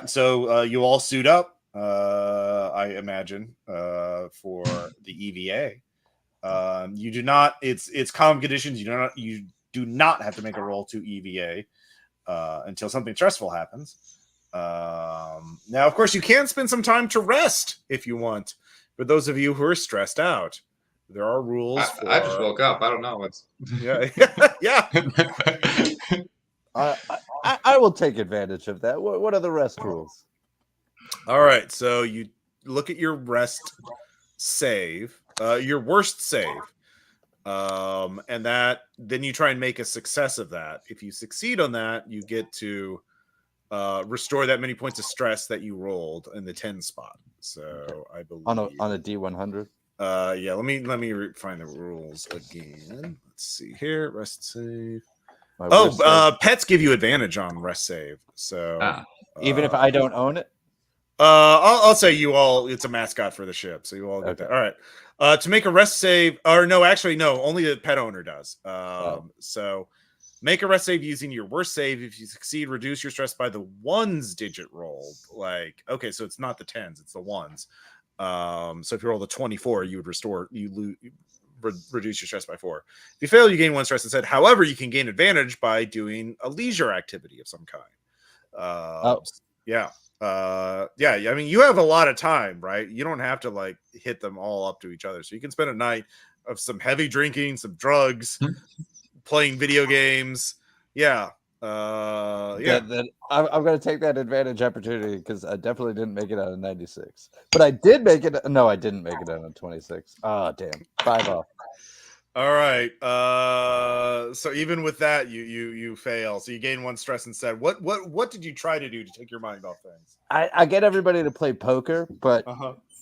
So you all suit up. I imagine for the EVA. You do not. It's calm conditions. You do not have to make a roll to EVA until something stressful happens. Now, of course, you can spend some time to rest if you want. For those of you who are stressed out, there are rules. I just woke up. I don't know what's. Yeah, yeah. I will take advantage of that. What are the rest rules? All right, so you look at your rest save, your worst save, and then you try and make a success of that. If you succeed on that, you get to restore that many points of stress that you rolled in the 10 spot. So I believe on a D100. Yeah, let me find the rules again. Let's see here. Rest save. Pets give you advantage on rest save. So even if I don't own it? I'll say you all, it's a mascot for the ship, so you all get that. All right. To make a rest save, or no, actually, no, only the pet owner does. So make a rest save using your worst save. If you succeed, reduce your stress by the ones digit roll. Like, okay, so it's not the 10s, it's the ones. So if you roll the 24, you would reduce your stress by 4. If you fail, you gain 1 stress instead. However, you can gain advantage by doing a leisure activity of some kind. Yeah. I mean, you have a lot of time, right? You don't have to like hit them all up to each other. So you can spend a night of some heavy drinking, some drugs, playing video games. Yeah. I'm going to take that advantage opportunity because I definitely didn't make it out of 96. But I did make it. No, I didn't make it out of 26. Oh, damn. 5 off. All right. So even with that, you fail. So you gain 1 stress instead. What did you try to do to take your mind off things? I get everybody to play poker, but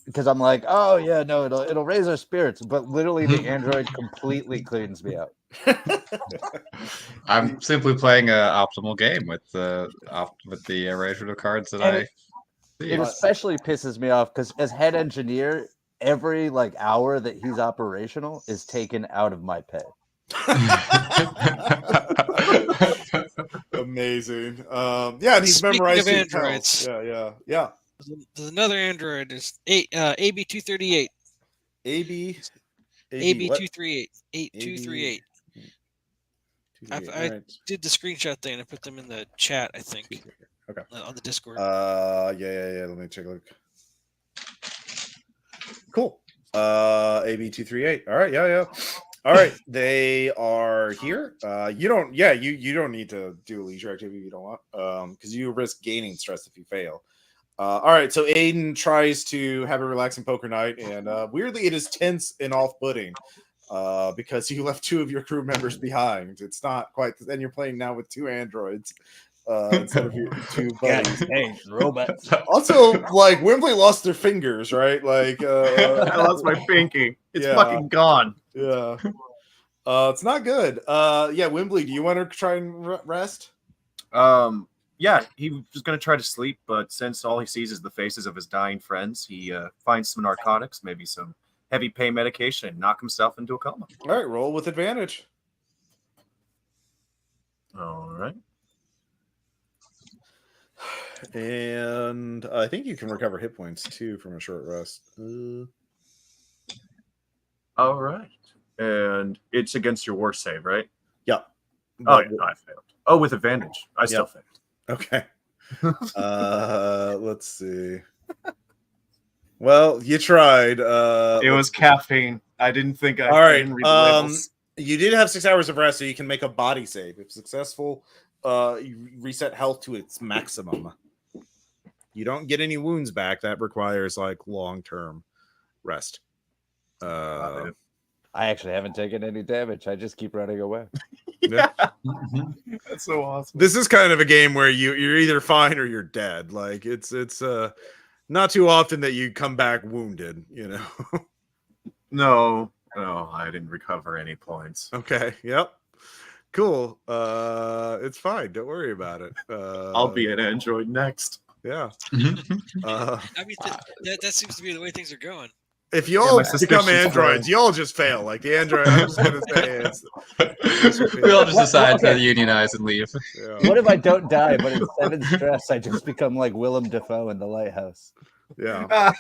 because I'm like, oh yeah, no, it'll raise our spirits. But literally, the android completely cleans me out. I'm simply playing an optimal game with the arrangement of cards that It especially pisses me off because as head engineer, every like hour that he's operational is taken out of my pay. Amazing. And he's memorized androids. Yeah. There's another android. Is AB238. AB238. 8238. I did the screenshot thing and I put them in the chat, I think. Okay. On the Discord. Yeah. Let me take a look. Cool. AB238. All right. Yeah. All right, they are here. You don't. Yeah, you don't need to do a leisure activity if you don't want, because you risk gaining stress if you fail. All right, so Aiden tries to have a relaxing poker night, and weirdly, it is tense and off-putting because you left 2 of your crew members behind. It's not quite, and you're playing now with 2 androids instead of your 2 buddies. Hey, robots. Also, like Wembley lost their fingers, right? Like, I lost my pinky. It's Yeah. fucking gone. yeah, it's not good. Yeah, Wembley, do you want to try and rest? Yeah, he was going to try to sleep, but since all he sees is the faces of his dying friends, he finds some narcotics, maybe some heavy pain medication, and knock himself into a coma. All right, roll with advantage. All right. And I think you can recover hit points too from a short rest. All right. And it's against your war save, right? Yeah. Oh, yeah, no, I failed. Oh, with advantage. I still failed. Okay. Let's see. Well, you tried. It was caffeine. I didn't think I All right. didn't read the labels. You did have 6 hours of rest, so you can make a body save. If successful, you reset health to its maximum. You don't get any wounds back. That requires like long-term rest. I actually haven't taken any damage. I just keep running away. Yeah. That's so awesome. This is kind of a game where you're either fine or you're dead. Like it's not too often that you come back wounded, you know. No, I didn't recover any points. Okay. Yep. Cool. It's fine. Don't worry about it. I'll be an android next. Yeah. I mean, that seems to be the way things are going. If you all my become suspicions androids, you all just fail. Like the android, I'm just gonna say it's We all just decide to unionize and leave. yeah. What if I don't die, but in 7 stress, I just become like Willem Dafoe in The Lighthouse? Yeah. All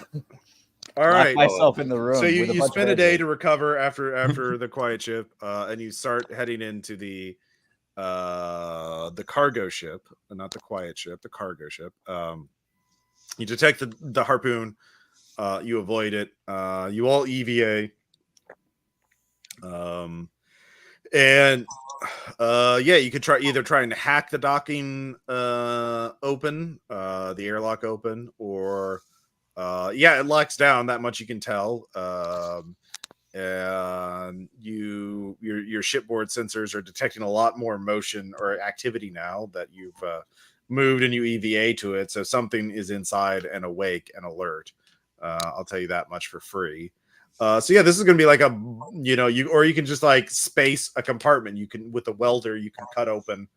Lock right. myself in the room. So with a you bunch spend of a day androids. to recover after the quiet ship, and you start heading into the cargo ship, not the quiet ship, the cargo ship. You detect the harpoon. You avoid it. You all EVA. And yeah, you could try and hack the docking open, the airlock open, or yeah, it locks down. That much you can tell. And your shipboard sensors are detecting a lot more motion or activity now that you've moved and you EVA to it. So something is inside and awake and alert. I'll tell you that much for free. So yeah, this is going to be like you can just like space a compartment. You can, with a welder, you can cut open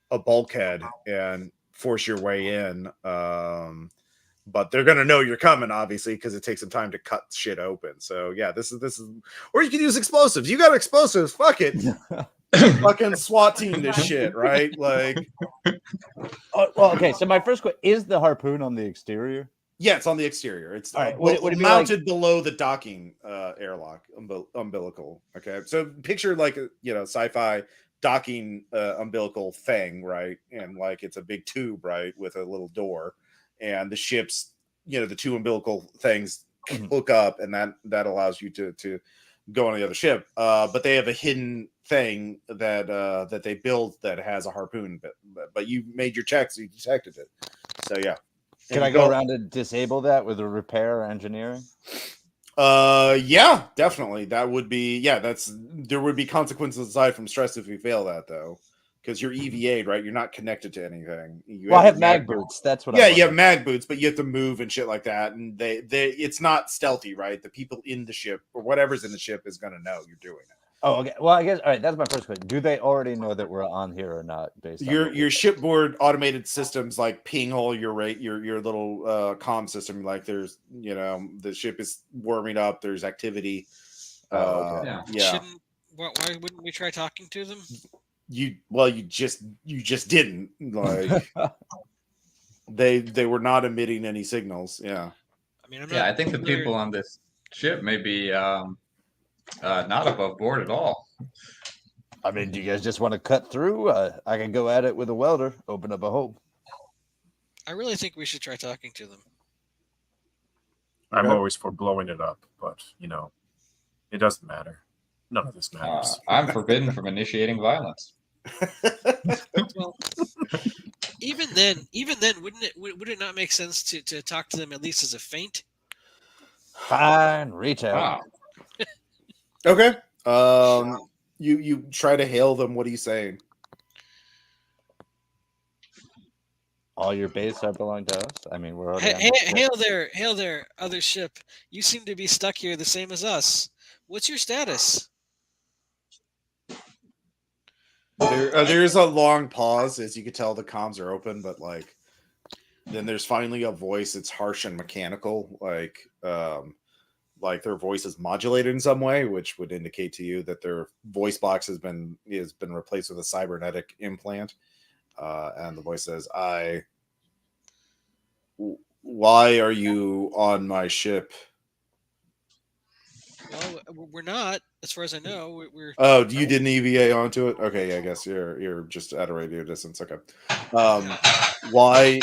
a bulkhead and force your way in. But they're going to know you're coming, obviously, because it takes some time to cut shit open. So yeah, this is, or you can use explosives. You got explosives. Fuck it. Fucking SWAT team this shit, right? Like, well, okay. So my first question is: the harpoon on the exterior? yeah, it's on the exterior. It's All right, would it be mounted below the docking airlock umbilical. Okay, so picture like a sci-fi docking umbilical thing, right? And like it's a big tube, right, with a little door, and the ship's the 2 umbilical things hook up, and that allows you to go on the other ship. But they have a hidden thing that they built that has a harpoon, but you made your checks, so you detected it. So yeah. Can I go around and disable that with a repair or engineering? Yeah, definitely. That would be there would be consequences aside from stress if you fail that though, because you're EVA'd, right? You're not connected to anything. I have mag boots. That's what. Yeah, you have mag boots, but you have to move and shit like that, and they it's not stealthy, right? The people in the ship or whatever's in the ship is going to know you're doing it. Oh, okay. Well, I guess all right. That's my first question. Do they already know that we're on here or not? Based on your shipboard automated systems like ping all your little comm system. Like there's the ship is warming up. There's activity. Okay. Yeah. Why wouldn't we try talking to them? You just didn't, like they were not emitting any signals. Yeah. I mean, I think the people on this ship may be not above board at all. I mean, do you guys just want to cut through? I can go at it with a welder, open up a hole. I really think we should try talking to them. I'm always for blowing it up, but it doesn't matter. None of this matters. I'm forbidden from initiating violence. Well, even then, would it not make sense to talk to them at least as a feint? Fine, reach out. Ah, Okay. You try to hail them. What are you saying? All your base are belong to us. I mean, we're already on the ship. Hail there, other ship. You seem to be stuck here the same as us. What's your status? There's a long pause, as you can tell the comms are open, but like then there's finally a voice. It's harsh and mechanical, like their voice is modulated in some way, which would indicate to you that their voice box has been replaced with a cybernetic implant. And the voice says, why are you on my ship? Well, we're not, as far as I know. We're Oh, you did an EVA onto it? Okay, yeah, I guess you're just at a radio distance. Okay. Why?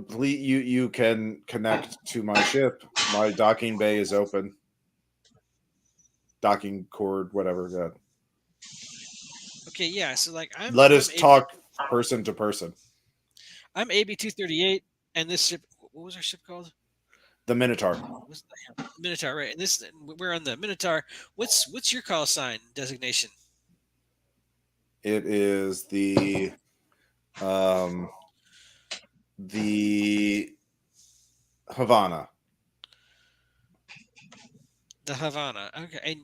Please, you can connect to my ship. My docking bay is open. Docking cord, whatever. Yeah. okay. Yeah. So like, Let us talk person to person. I'm AB 238, and this ship. What was our ship called? The Minotaur. Minotaur, right? And this, we're on the Minotaur. What's your call sign designation? It is the Havana. The Havana. Okay, and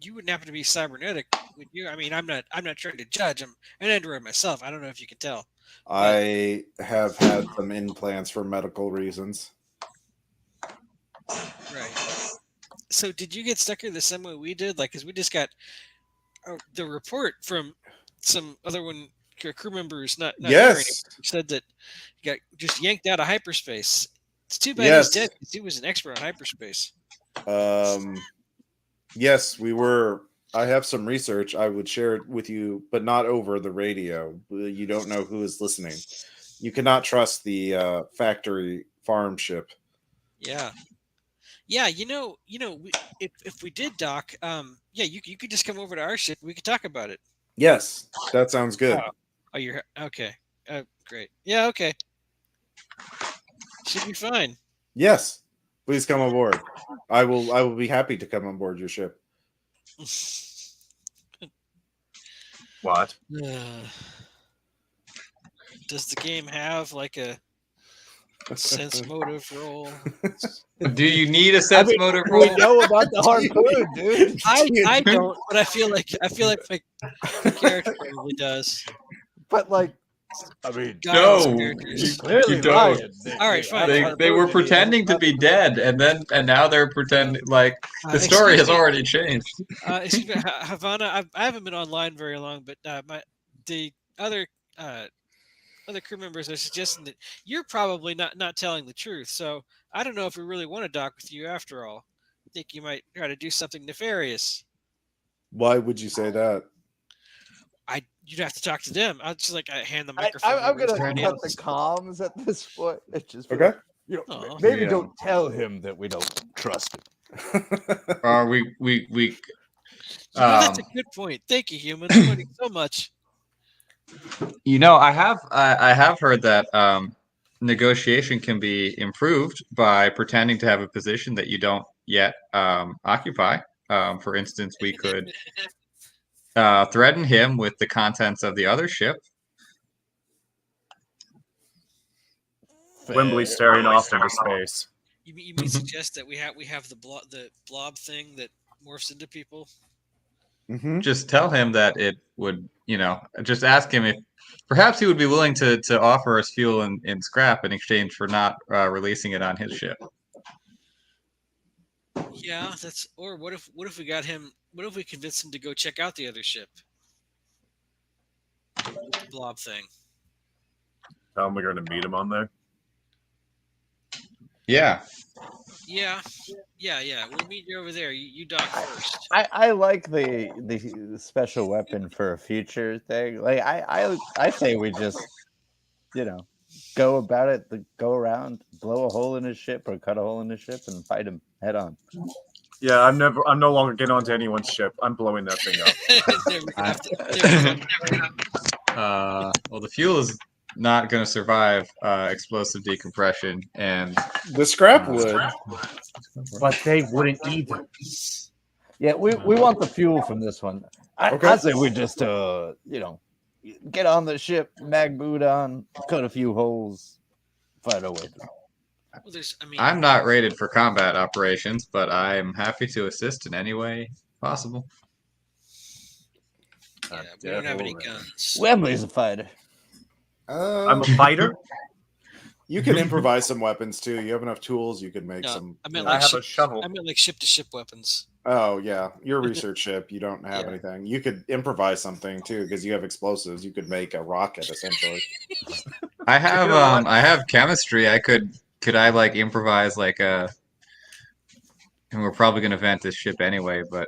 you wouldn't happen to be cybernetic, would you? I mean, I'm not trying to judge. I'm an android myself. I don't know if you can tell. I have had some implants for medical reasons. Right. So, did you get stuck here the same way we did? Like, because we just got the report from some other crew members, not here anymore, Yes. said that he got just yanked out of hyperspace. It's too bad Yes. he's dead because he was an expert on hyperspace. Yes, we were. I have some research. I would share it with you, but not over the radio. You don't know who is listening. You cannot trust the factory farm ship. Yeah. Yeah, if we did dock, yeah, you could just come over to our ship. We could talk about it. Yes, that sounds good. Oh, you're okay. Great. Yeah, okay. Should be fine. Yes, please come aboard. I will be happy to come on board your ship. What? Does the game have like a sense motive roll? do you need a sense motive We roll? know about the harpoon, dude. I don't, but I feel like my character probably does. But like, I mean, Guidance No, characters. clearly you don't. lying. All right, fine. They were pretending to be dead, and now they're pretending like the story has already changed. Excuse me, Havana. I haven't been online very long, but the other crew members are suggesting that you're probably not telling the truth. So I don't know if we really want to dock with you after all. I think you might try to do something nefarious. Why would you say that? You'd have to talk to them. I'll just hand the microphone. I'm over to gonna somebody cut else. the comms at this point. It's just Okay. Aw. maybe Yeah. don't tell him that we don't trust him. We That's a good point. Thank you, human. I'm learning so much. I have heard that negotiation can be improved by pretending to have a position that you don't yet occupy. For instance, we could threaten him with the contents of the other ship. Wembley staring off into space. You mean suggest that we have the blob thing that morphs into people? Mm-hmm. Just tell him that it would, just ask him if perhaps he would be willing to offer us fuel in scrap in exchange for not releasing it on his ship. Yeah, that's. Or what if we got him? What if we convinced him to go check out the other ship? The blob thing. Tell him we're going to meet him on there. Yeah. Yeah. We'll meet you over there. You dock first. I like the special weapon for a future thing. Like I say we just go about it, go around, blow a hole in his ship or cut a hole in his ship and fight him head on. Yeah, I'm no longer getting onto anyone's ship. I'm blowing that thing up. Never gonna have to- never gonna- Well, the fuel is not going to survive explosive decompression, and The scrap would. But they wouldn't either. Yeah, we want the fuel from this one. Okay. I say we just get on the ship, mag boot on, cut a few holes, fight our way through. Well, I'm not rated for combat operations, but I'm happy to assist in any way possible. Yeah, we don't have any guns. Wembley's a fighter. I'm a fighter. You can improvise some weapons too. You have enough tools. You could make No, some. I meant you know- I have a shovel. I meant like ship-to-ship weapons. Oh yeah, your research ship. You don't have Yeah. anything. You could improvise something too because you have explosives. You could make a rocket essentially. I have know what? I have chemistry. Could I like improvise like a and we're probably gonna vent this ship anyway, but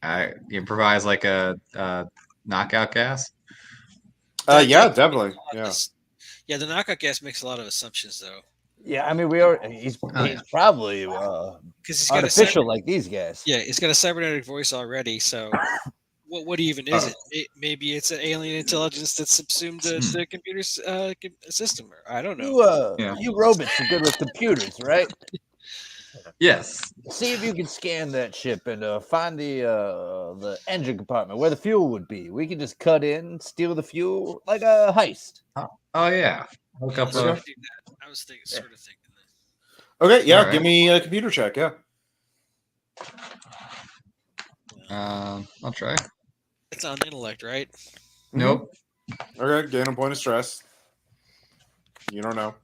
I improvise like a knockout gas. Yeah, definitely. Yeah. Yeah, the knockout gas makes a lot of assumptions though, Yeah, I mean he's yeah. probably because he's got artificial like these guys. Yeah, it's got a cybernetic voice already. So, what even is it? Maybe it's an alien intelligence that's subsumed the computer's system. Or I don't know. You robots are good with computers, right? Yes. See if you can scan that ship and find the engine compartment where the fuel would be. We can just cut in, steal the fuel like a heist. Oh yeah. Hook I up was sort a of thinking that. Okay. Yeah. Alright. Give me a computer check. Yeah. I'll try. It's on intellect, right? Nope. Okay. Gain a point of stress. You don't know.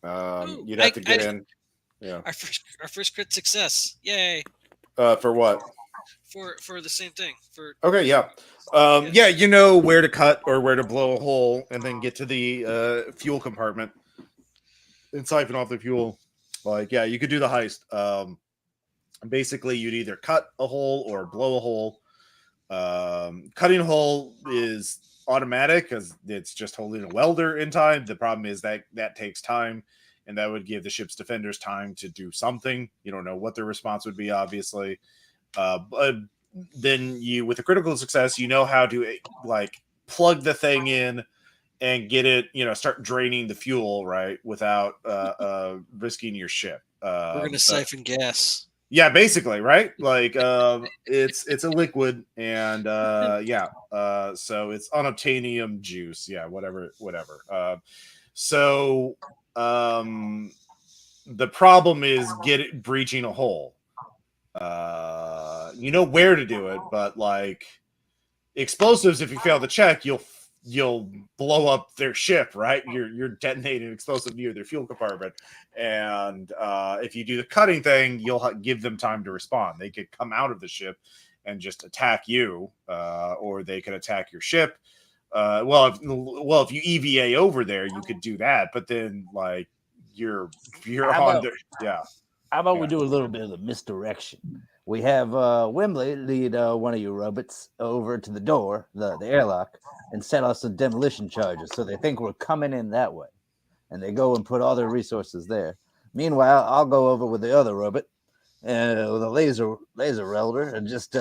Ooh, You'd have to get I- in. Yeah. Our first crit success! Yay! For what? For the same thing. For Okay. Yeah. Yeah. You know where to cut or where to blow a hole and then get to the fuel compartment and siphon off the fuel. Like, yeah, you could do the heist. Basically, you'd either cut a hole or blow a hole. Cutting a hole is automatic because it's just holding a welder in time. The problem is that takes time, and that would give the ship's defenders time to do something. You don't know what their response would be, obviously. But then you, with a critical success, you know how to like plug the thing in and get it, start draining the fuel, right, without risking your ship. we're gonna siphon gas. Yeah, basically, right? Like it's a liquid and so it's unobtainium juice. Yeah, whatever. So the problem is breaching a hole. You know where to do it, but like explosives, if you fail the check, you'll blow up their ship, right? You're detonating an explosive near their fuel compartment, and if you do the cutting thing, you'll give them time to respond. They could come out of the ship and just attack you, or they could attack your ship. If you EVA over there, you could do that, but then like you're on there. Yeah. How about we do a little bit of the misdirection? We have Wembley lead one of you robots over to the door, the airlock, and set off some demolition charges so they think we're coming in that way. And they go and put all their resources there. Meanwhile, I'll go over with the other robot with a laser welder and just,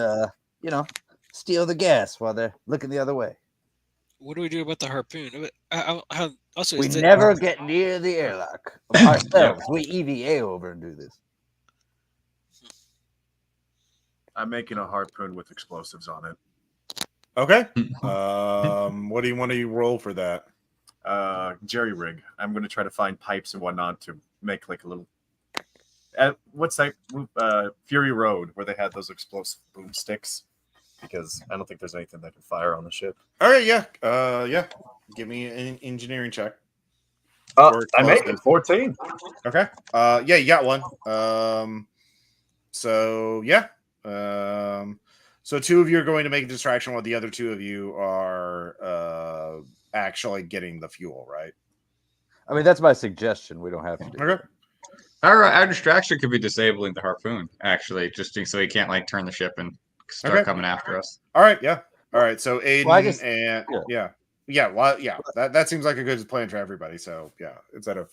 steal the gas while they're looking the other way. What do we do about the harpoon? Also, We never get near the airlock ourselves. We EVA over and do this. I'm making a harpoon with explosives on it. Okay. What do you want to roll for that? Jerry rig. I'm going to try to find pipes and whatnot to make like a little. What's that? Fury Road, where they had those explosive boomsticks. Because I don't think there's anything that can fire on the ship. All right. Yeah. Yeah. Give me an engineering check. I make it 14. Okay. Yeah, you got one. So yeah. So two of you are going to make a distraction while the other two of you are actually getting the fuel, right? I mean, that's my suggestion. We don't have to do Okay. it. Our distraction could be disabling the harpoon, actually, just so he can't like turn the ship and start coming after us. All right. Yeah. All right. So Aiden Well, I guess- and yeah. Well, yeah. That seems like a good plan for everybody. So yeah, instead of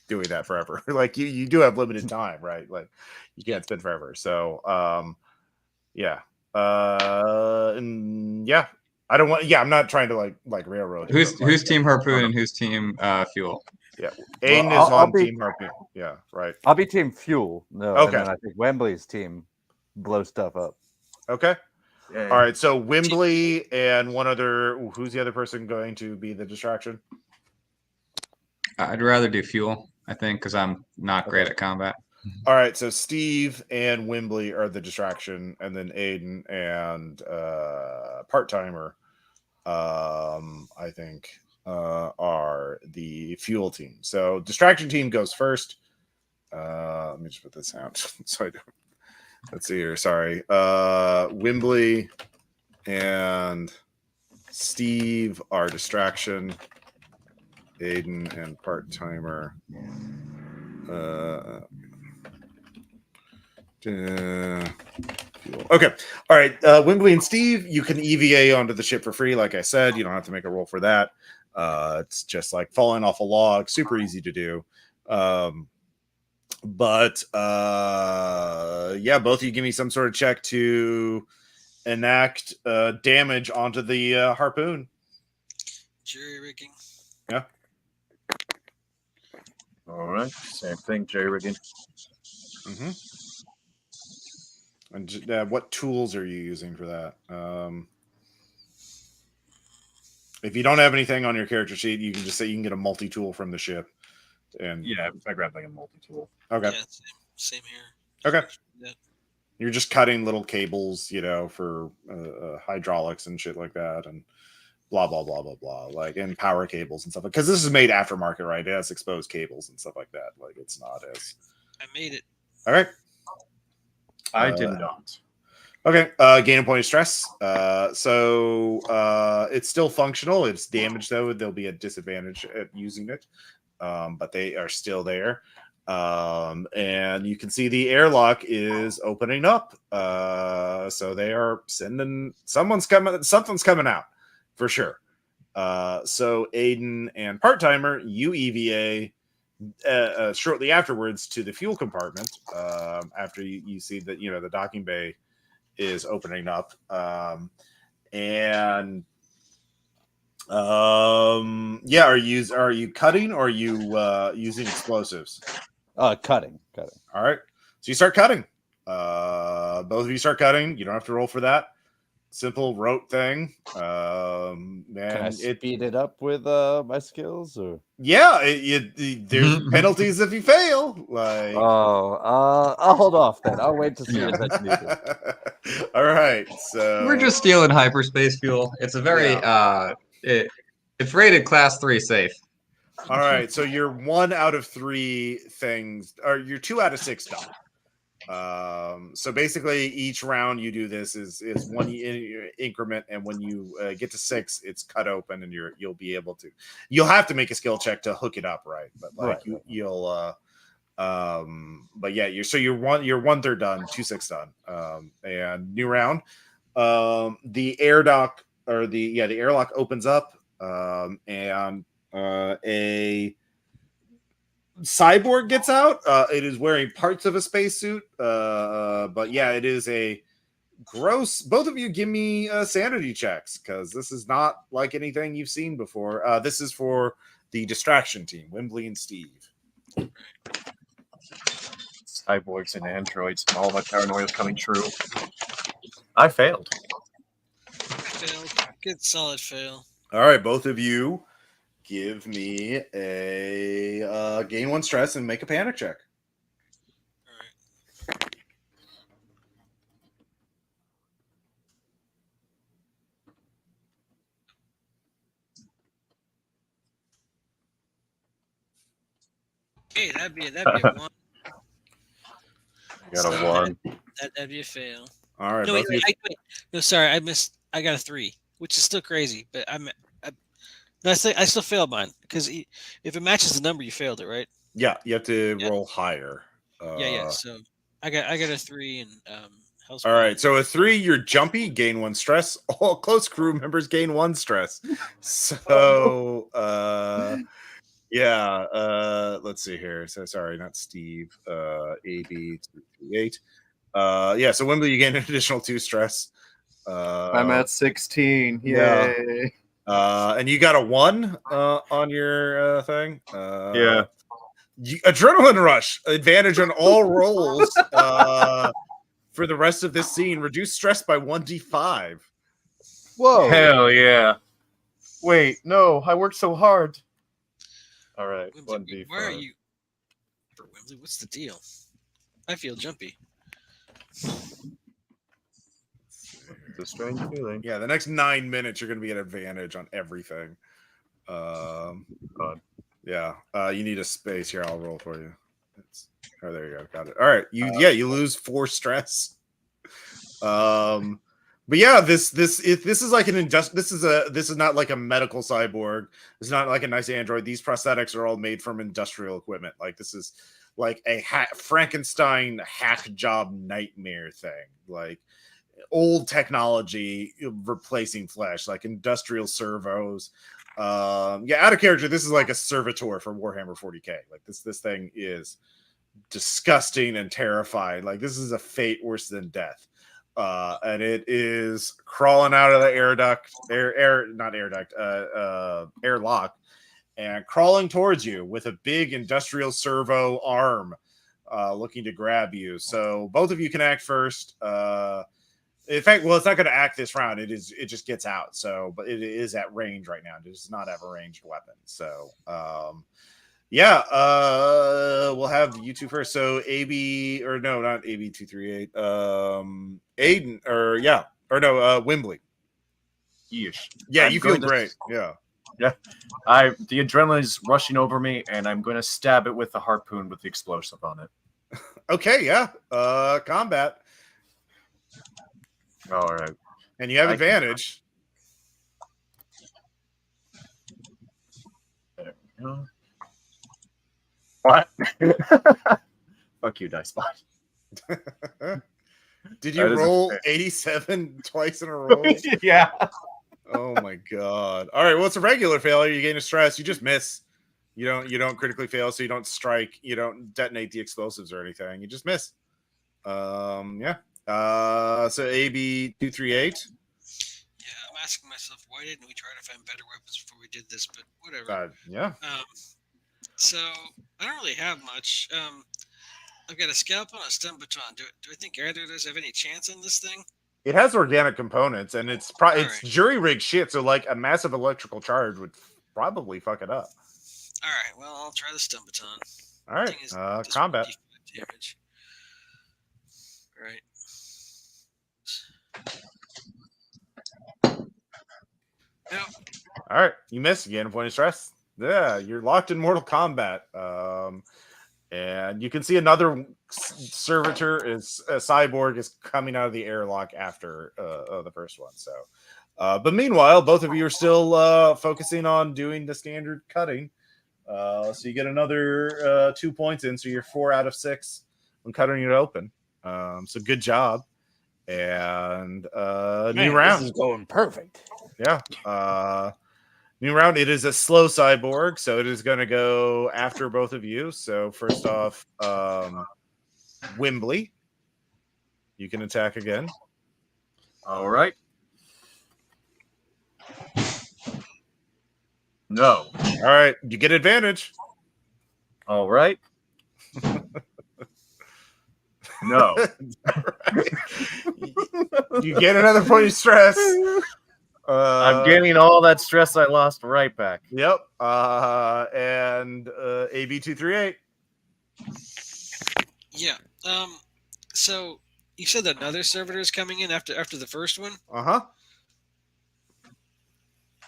doing that forever. Like you do have limited time, right? Like you can't spend forever. So yeah. And yeah. I don't want I'm not trying to like railroad you, but, Who's team harpoon and who's team fuel? yeah. Aiden is I'll on be- team harpoon. Yeah, right. I'll be team fuel. No, Okay. and then I think Wembley's team blow stuff up. Okay. Yeah. All right. So Wembley and one other. Who's the other person going to be the distraction? I'd rather do fuel, I think, because I'm not great at combat. All right. So Steve and Wembley are the distraction, and then Aiden and part timer, I think, are the fuel team. So distraction team goes first. Let me just put this out so I don't. Let's see here. Sorry. Wembley and Steve are distraction. Aiden and part timer. Okay. All right. Wembley and Steve, you can EVA onto the ship for free. Like I said, you don't have to make a roll for that. It's just like falling off a log. Super easy to do. But yeah, both of you give me some sort of check to enact damage onto the harpoon. Jury rigging. Yeah. All right. Same thing, jerry rigging. Mm-hmm. And what tools are you using for that? If you don't have anything on your character sheet, you can just say you can get a multi-tool from the ship. And Yeah, I grabbed like a multi-tool. okay. Yeah, same here. Okay. Yeah. You're just cutting little cables, for hydraulics and shit like that, and blah blah blah blah blah, like and power cables and stuff. Because this is made aftermarket, right? It has exposed cables and stuff like that. Like it's not as. I made it. All right. I did not. Okay. Gain a point of stress. So it's still functional. It's damaged though. There'll be a disadvantage at using it, but they are still there. And you can see the airlock is opening up. So they are sending something's coming out for sure. So Aiden and part timer, you EVA shortly afterwards to the fuel compartment. After you see that the docking bay is opening up, and yeah, are you cutting or are you using explosives? Cutting. All right, so you start cutting. Both of you start cutting. You don't have to roll for that. Simple rote thing. Can I speed it up with my skills, or? Yeah, there's penalties if you fail. Like, I'll hold off then. I'll wait to see if that's needed. All right, so We're just stealing hyperspace fuel. It's a very it's rated class 3 safe. all right. So you're 1 out of 3 things, or you're 2 out of 6 done. So basically, each round you do this is one increment, and when you get to 6, it's cut open, and you'll have to make a skill check to hook it up, right? But like you'll but yeah, you're 1/3 done, 2/6 done. And new round. The air dock or the airlock opens up, and a cyborg gets out. It is wearing parts of a spacesuit, but yeah, it is a gross. Both of you give me sanity checks, because this is not like anything you've seen before. This is for the distraction team, Wembley and Steve. Cyborgs and androids, and all my paranoia is coming true. I failed. Failed. Good solid fail. All right, both of you give me a gain 1 stress and make a panic check. All right. Hey, that'd be a 1. I got a 1. That'd be a fail. All right, No, both of you. no, sorry, I missed. I got a 3, which is still crazy, but I still failed mine, because if it matches the number, you failed it, right? Yeah, you have to roll higher. Yeah. So I got a 3 and All right, so a 3, you're jumpy, gain 1 stress. All close crew members gain 1 stress. So Yeah. Let's see here. So sorry, not Steve. AB238. Yeah. So Wembley, you gain an additional 2 stress. I'm at 16. yeah. Yay. And you got a 1 on your thing. Yeah. Adrenaline rush, advantage on all rolls for the rest of this scene. Reduce stress by 1d5. Whoa. Hell yeah. Wait, no, I worked so hard. All right, Wembley, 1d5. why are you? For Wembley, what's the deal? I feel jumpy. It's a strange feeling. Yeah, the next 9 minutes you're going to be at advantage on everything. God. Yeah, you need a space here. I'll roll for you. Oh, there you go. Got it. All right, you lose 4 stress. But yeah, this is like an this is not like a medical cyborg. It's not like a nice android. These prosthetics are all made from industrial equipment. Like this is like a Frankenstein hack job nightmare thing. Like old technology replacing flesh, like industrial servos. Yeah, out of character. This is like a servitor for Warhammer 40k. Like this thing is disgusting and terrifying. Like this is a fate worse than death. And it is crawling out of the airlock, and crawling towards you with a big industrial servo arm, looking to grab you. So both of you can act first. In fact, well, it's not going to act this round. It just gets out. So, but it is at range right now. It does not have a ranged weapon. So, yeah, we'll have you two first. So AB, or no, not AB238. Aiden, Wembley. Yeesh. Yeah, I'm you feel going to- great. Yeah. The adrenaline is rushing over me, and I'm going to stab it with the harpoon with the explosive on it. Okay, yeah. Combat. All right. And you have I advantage. There we go. What? Fuck you, Dice Bot. Did That you isn't roll fair. 87 twice in a row? Yeah. Oh my god. All right, well, it's a regular failure. You gain a stress. You just miss. You don't critically fail, so you don't strike. You don't detonate the explosives or anything. You just miss. Yeah. So AB238. Yeah, I'm asking myself, why didn't we try to find better weapons before we did this? But whatever. Yeah. So I don't really have much. I've got a scalpel and a stun baton. Do I think either of those have any chance on this thing? It has organic components, and it's All it's right. jury rig shit. So like a massive electrical charge would probably fuck it up. All right, well, I'll try the stun baton. All right. Thing is, just Combat. 1d5 damage. All right. No. All right, you miss again. Point of stress. Yeah, you're locked in Mortal Kombat. And you can see another servitor is a cyborg is coming out of the airlock after the first one. So, but meanwhile, both of you are still focusing on doing the standard cutting. So you get another 2 points in. So you're 4 out of 6 when cutting it open. So good job. And new round. This is going perfect. Yeah. New round. It is a slow cyborg, so it is going to go after both of you. So first off, Wembley, you can attack again. All right. No. All right, you get advantage. All right. No. You get another point of stress. I'm getting all that stress I lost right back. Yep. And AB238. Yeah. So you said that another servitor is coming in after the first one. Uh-huh.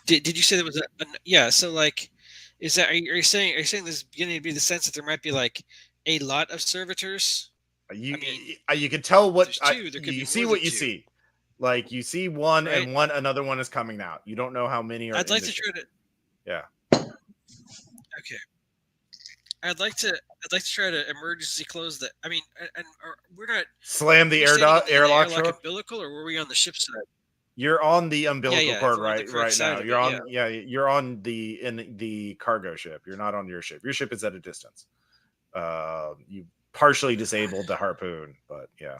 Did you say there was yeah? So like, is that are you saying there's beginning to be the sense that there might be like a lot of servitors? You mean, you can tell what there's two, there could you be see more what than you two. see. Like you see one Right. and another one is coming out. You don't know how many are. I'd like in to the try to. Yeah. Okay. I'd like to try to emergency close that. I mean, we're not. Slam the were we standing in the airlock airlock door. umbilical, or were we on the ship side? You're on the umbilical yeah, if cord I'm on the right correct side now. of You're it, on you're on the cargo ship. You're not on your ship. Your ship is at a distance. You partially disabled the harpoon, but yeah.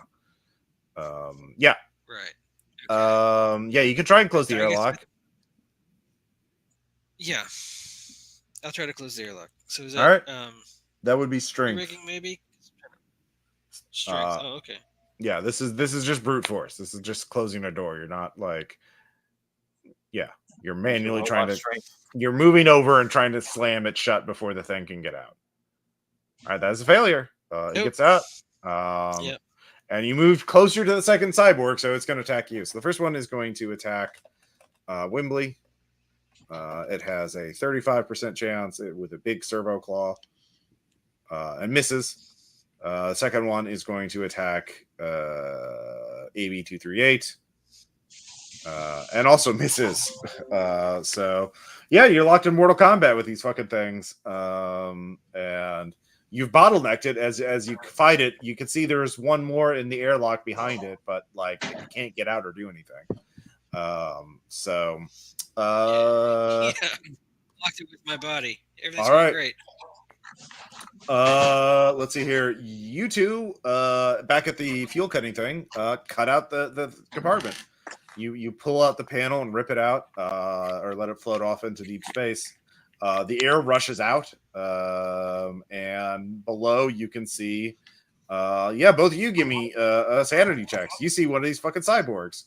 Yeah. Right. Okay. Yeah, you can try and close the I guess- airlock. Yeah. I'll try to close the airlock. So is All that right. That would be strength. rigging maybe? Strength. Oh, okay. Yeah, this is just brute force. This is just closing a door. You're not like, yeah, you're manually trying to. You're moving over and trying to slam it shut before the thing can get out. All right, that is a failure. It Nope. gets out. Yep. And you moved closer to the second cyborg, so it's going to attack you. So the first one is going to attack Wimbley. It has a 35% chance with a big servo claw and misses. The second one is going to attack AB238 and also misses. So, yeah, you're locked in Mortal Kombat with these fucking things. And you've bottlenecked it as you fight it. You can see there's one more in the airlock behind it, but like you can't get out or do anything. Yeah. Locked it with my body. Everything's all right. great. Let's see here. You two, back at the fuel cutting thing, cut out the compartment. You pull out the panel and rip it out, or let it float off into deep space. The air rushes out, and below you can see, both of you give me sanity checks. You see one of these fucking cyborgs.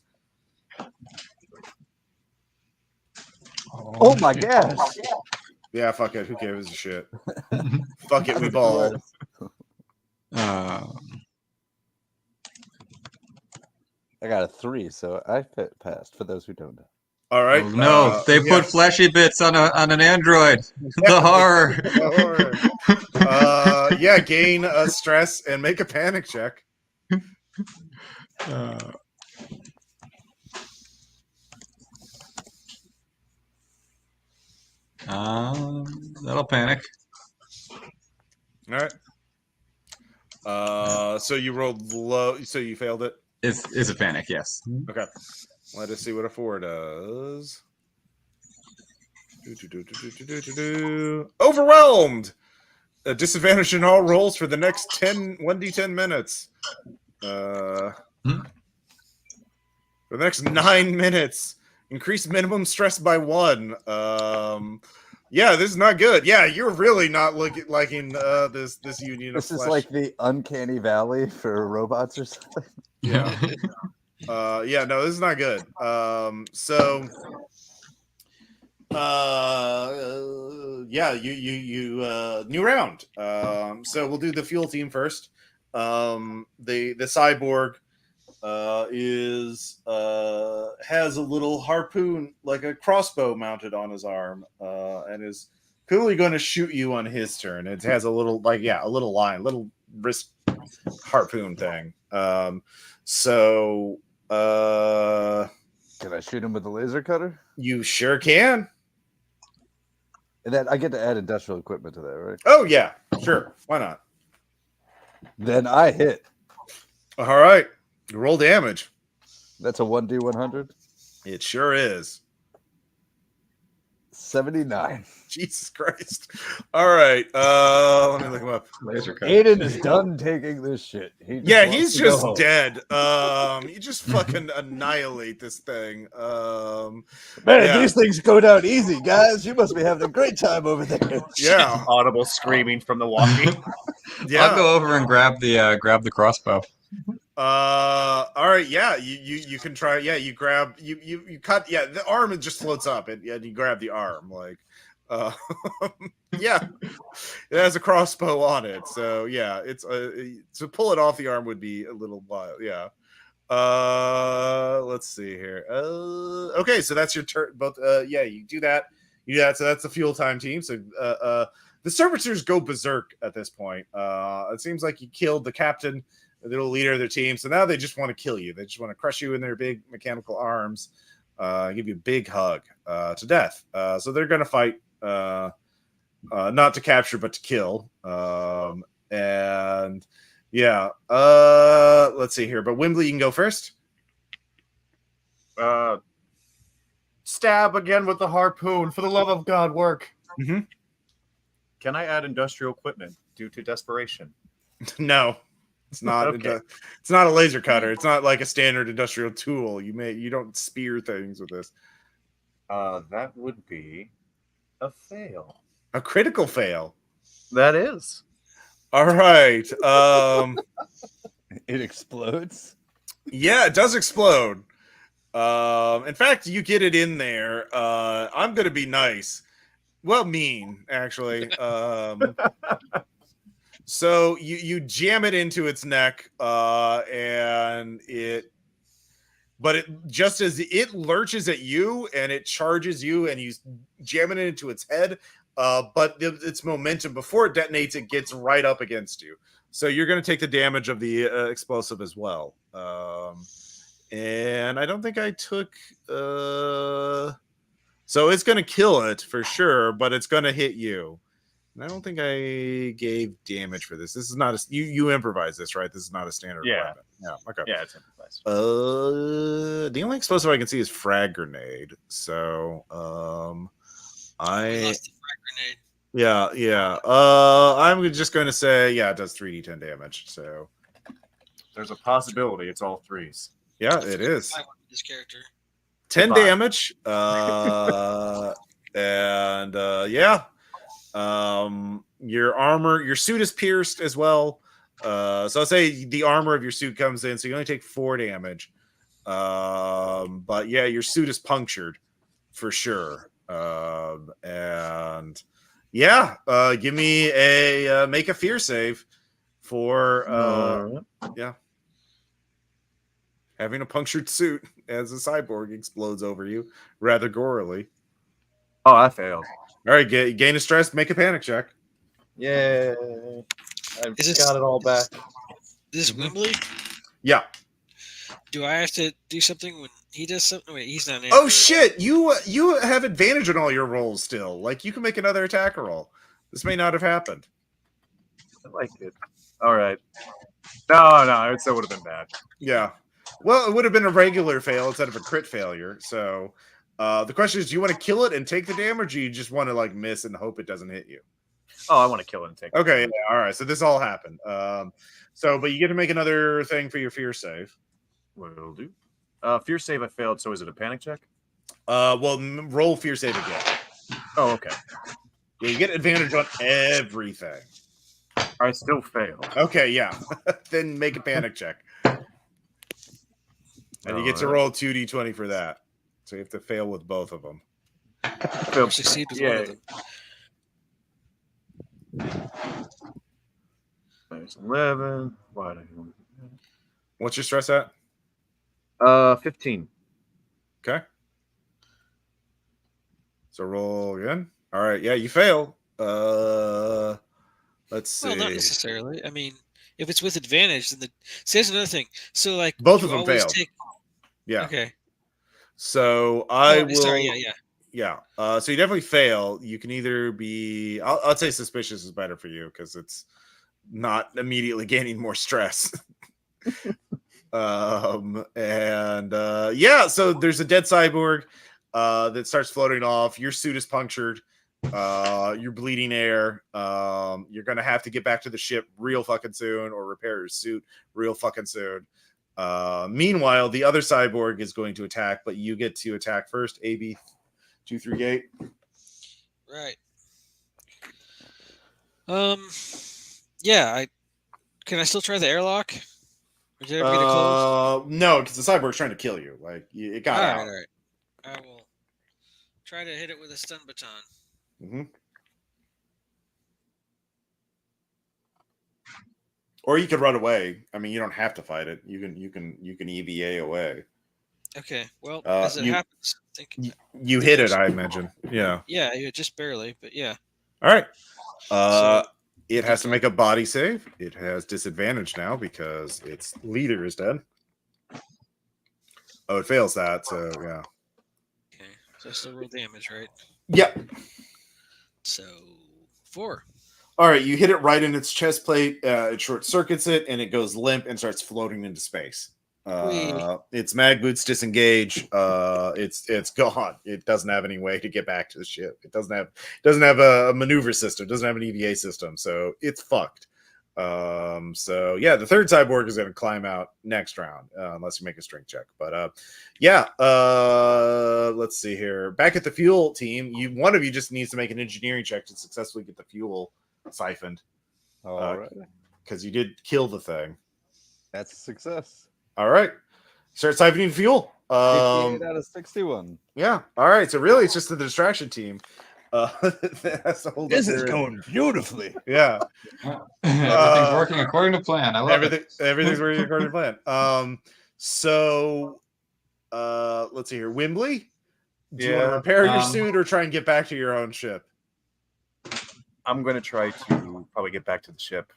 Oh my gosh. Yeah, fuck it. Who gives a shit? Fuck it, we ball. I got a 3, so I passed. For those who don't know. All right. Oh, no, they put flashy bits on an android. The horror. Gain a stress and make a panic check. That'll panic. All right. So you rolled low. So you failed it. It's a panic, yes. Okay. Let us see what a 4 does. Overwhelmed. A disadvantage in all rolls for the next 1d10 minutes. For the next 9 minutes. Increase minimum stress by 1. Yeah, this is not good. Yeah, you're really not liking this union of This is flesh. like the uncanny valley for robots or something. Yeah. No, this is not good. New round. So we'll do the fuel team first. The cyborg has a little harpoon, like a crossbow, mounted on his arm, and is clearly going to shoot you on his turn. It has a little little wrist harpoon thing. Can I shoot him with a laser cutter? You sure can. And then I get to add industrial equipment to that, right? Oh yeah, sure. Why not? Then I hit. All right. Roll damage. That's a 1d100. It sure is. 79. Jesus Christ. All right. Let me look him up. Laser cut. Aiden is done taking this shit. He He's just dead. You just fucking annihilate this thing. Man, these things go down easy, guys. You must be having a great time over there. Yeah. Audible screaming from the walkie. Yeah. I'll go over and grab the crossbow. All right. Yeah. You can try. Yeah. You grab. You cut. Yeah. The arm, it just floats up, and you grab the arm. Like, yeah. It has a crossbow on it, so yeah. It's to pull it off the arm would be a little wild. Yeah. Let's see here. Okay. So that's your turn. Both. You do that. So that's the fuel time team. So the servitors go berserk at this point. It seems like you killed the captain, the little leader of their team. So now they just want to kill you. They just want to crush you in their big mechanical arms, give you a big hug to death. So they're going to fight not to capture, but to kill. Let's see here. But Wimbley, you can go first. Stab again with the harpoon. For the love of God, work. Mhm. Can I add industrial equipment due to desperation? No, it's not. Okay. It's not a laser cutter. It's not like a standard industrial tool. You don't spear things with this. That would be a fail. A critical fail. That is. All right. It explodes. Yeah, it does explode. In fact, you get it in there. I'm gonna be nice. Well, mean actually. So you jam it into its neck, and it. But it just as it lurches at you and it charges you, and you jam it into its head. But its momentum before it detonates, it gets right up against you. So you're going to take the damage of the explosive as well. And I don't think I took. So it's going to kill it for sure, but it's going to hit you. And I don't think I gave damage for this. This is not a you improvise this, right? This is not a standard weapon. Yeah. Okay. Yeah, it's improvised. The only explosive I can see is frag grenade. So We lost the frag grenade. yeah. I'm just going to say it does 3d10 damage. So There's a possibility it's all threes. yeah, it is. I want this character. 10 Goodbye. damage. And your armor, your suit is pierced as well. So I'll say the armor of your suit comes in, so you only take 4 damage. But yeah, your suit is punctured for sure. And yeah, give me a make a fear save for having a punctured suit as a cyborg explodes over you rather gorily. Oh, I failed. All right, gain a stress, make a panic check. Yay. I've Is this- got it all back. This is Wembley. Yeah. Do I have to do something when he does something? Wait, he's not. an Oh android. shit! You have advantage on all your rolls still. Like you can make another attack roll. This may not have happened. I like it. All right. No, it still would have been bad. Yeah. Well, it would have been a regular fail instead of a crit failure. So the question is, do you want to kill it and take the damage, or you just want to like miss and hope it doesn't hit you? Oh, I want to kill it and take it. Okay. Yeah, all right. So this all happened. But you get to make another thing for your fear save. Will do. Fear save I failed, so is it a panic check? Roll fear save again. Oh, okay. Yeah, you get advantage on everything. I still failed. Okay, yeah. Then make a panic check. And you get to roll 2d20 for that. So you have to fail with both of them. Or succeed with one of them. There's 11. Why did What's your stress at? 15. Okay. So roll again. All right. Yeah, you fail. Let's see. Well, not necessarily. I mean, if it's with advantage, then see, here's another thing. So, like, Both you of them always failed. Yeah. Okay. So I will. Sorry. Yeah. So you definitely fail. You can either be. I'll say suspicious is better for you because it's not immediately gaining more stress. So there's a dead cyborg that starts floating off. Your suit is punctured. You're bleeding air. You're gonna have to get back to the ship real fucking soon, or repair your suit real fucking soon. Meanwhile, the other cyborg is going to attack, but you get to attack first. AB 238. Right. Yeah. Can I still try the airlock? Or did I ever get it closed? No, because the cyborg's trying to kill you. Like it got out. All right. I will try to hit it with a stun baton. Mm-hmm. Or you could run away. I mean, you don't have to fight it. You can EVA away. Okay. Well, as it happens, I think You hit it, I imagine. Yeah. Yeah, just barely, but yeah. All right. So- It has to make a body save. It has disadvantage now because its leader is dead. Oh, it fails that, so yeah. Okay. So I still roll damage, right? Yeah. So 4. All right, you hit it right in its chest plate. It short circuits it, and it goes limp and starts floating into space. Its mag boots disengage. It's gone. It doesn't have any way to get back to the ship. It doesn't have a maneuver system. It doesn't have an EVA system. So it's fucked. So yeah, the third cyborg is going to climb out next round, unless you make a strength check. But yeah, let's see here. Back at the fuel team, one of you just needs to make an engineering check to successfully get the fuel siphoned. All right. Because you did kill the thing. That's a success. All right. Start siphoning fuel. 58 out of 61. Yeah. All right. So really, it's just the distraction team. That's the whole This is going beautifully. Yeah. Everything's working according to plan. I love it. Everything's working according to plan. So let's see here. Wimbley, do you want to repair your suit or try and get back to your own ship? I'm going to try to probably get back to the ship.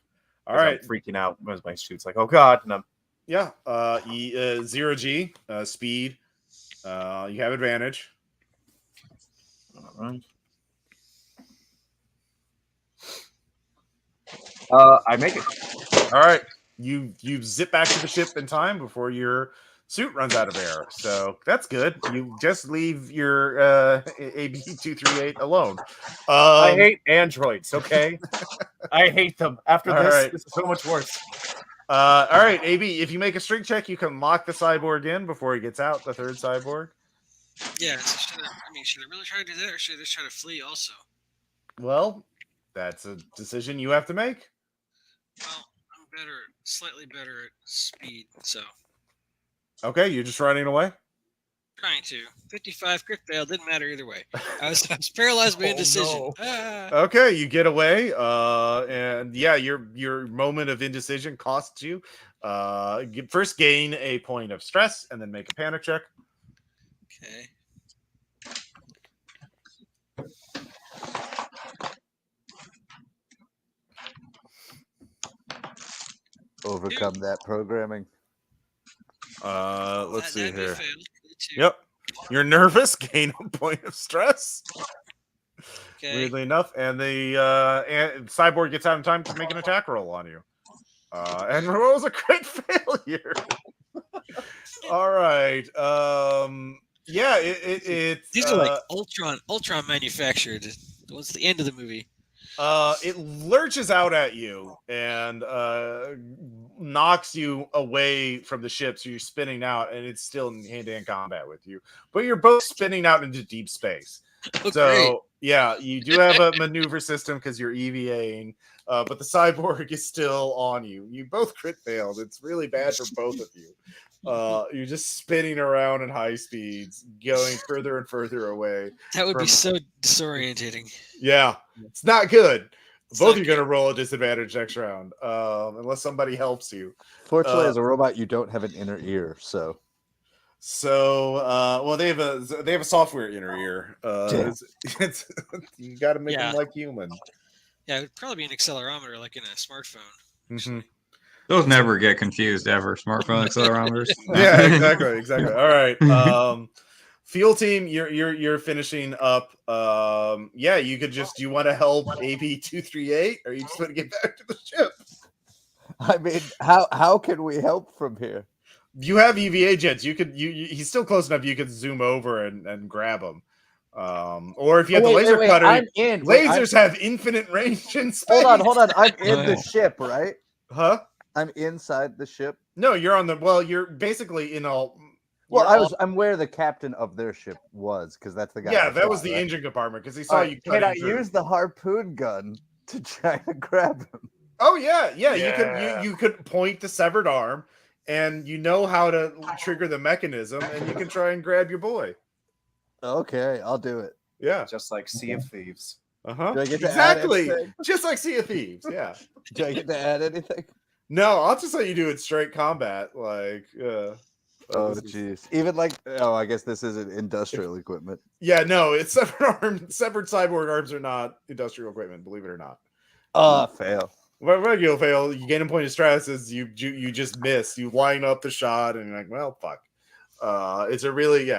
All right. I'm freaking out as my suit's like, oh god, and I'm Yeah. 0G speed. You have advantage. all right. I make it. All right. You zip back to the ship in time before your suit runs out of air. So that's good. You just leave your AB238 alone. I hate androids, okay? I hate them. After All this, right. this is so much worse. All right, AB, if you make a strength check, you can lock the cyborg in before he gets out, the third cyborg. Yeah, so should I really try to do that, or should I just try to flee also? Well, that's a decision you have to make. Well, I'm slightly better at speed, so Okay, you're just running away? trying to. 55 crit fail, didn't matter either way. I was paralyzed by indecision. no. Ah. Okay, you get away, and yeah, your moment of indecision costs you. First gain a point of stress, and then make a panic check. Okay. Overcome that programming. Let's see That'd be a here. fail. Two. Yep, you're nervous. Gain a point of stress. Okay. Weirdly enough, and the cyborg gets out in time to make an attack roll on you, and rolls a crit failure. All right. Yeah, it's These are like Ultron manufactured. What's the end of the movie? it lurches out at you and knocks you away from the ship, so you're spinning out, and it's still in hand-to-hand combat with you, but you're both spinning out into deep space. Oh, So great. yeah, you do have a maneuver system because you're EVAing, but the cyborg is still on you. You both crit failed. It's really bad for both of you. You're just spinning around in high speeds, going further and further away. That would be from- so disorientating. Yeah, it's not good. It's Both not are going to roll a disadvantage next round, unless somebody helps you. Fortunately, as a robot, you don't have an inner ear, so So, well, they have a software inner ear. Damn. You got to make Yeah. them like human. Yeah, it would probably be an accelerometer like in a smartphone. Mhm. Those never get confused ever. Smartphone accelerometers. Yeah, exactly. All right. Field team, you're finishing up. Yeah, you could just. Do you want to help AB238, or you just want to get back to the ship? I mean, how can we help from here? You have EVA jets. You could. He's still close enough. You could zoom over and grab him. Or if you have the laser cutter, I'm in. Wait, lasers have infinite range in space. Hold on. I'm in Oh, the yeah. ship, right? Huh? I'm inside the ship. No, you're on the. Well, you're basically in all. Well, you're I'm where the captain of their ship was, because that's the guy. Yeah, I that was shot, the right? engine compartment because he saw All right, you. can I cutting through. use the harpoon gun to try to grab him? Oh yeah. Yeah. You could point the severed arm, and you know how to trigger the mechanism, and you can try and grab your boy. Okay, I'll do it. Yeah. Just like Sea of Thieves. Uh-huh. Do I get to add Exactly. anything? Just like Sea of Thieves. Yeah. Do I get to add anything? No, I'll just let you do it straight combat. Like, Oh, this is- jeez. Even like, oh, I guess this isn't industrial equipment. yeah, no, it's severed cyborg arms are not industrial equipment, believe it or not. Fail. Well, regular fail, you gain a point of stress as you just miss. You line up the shot and you're like, well, fuck. It's a really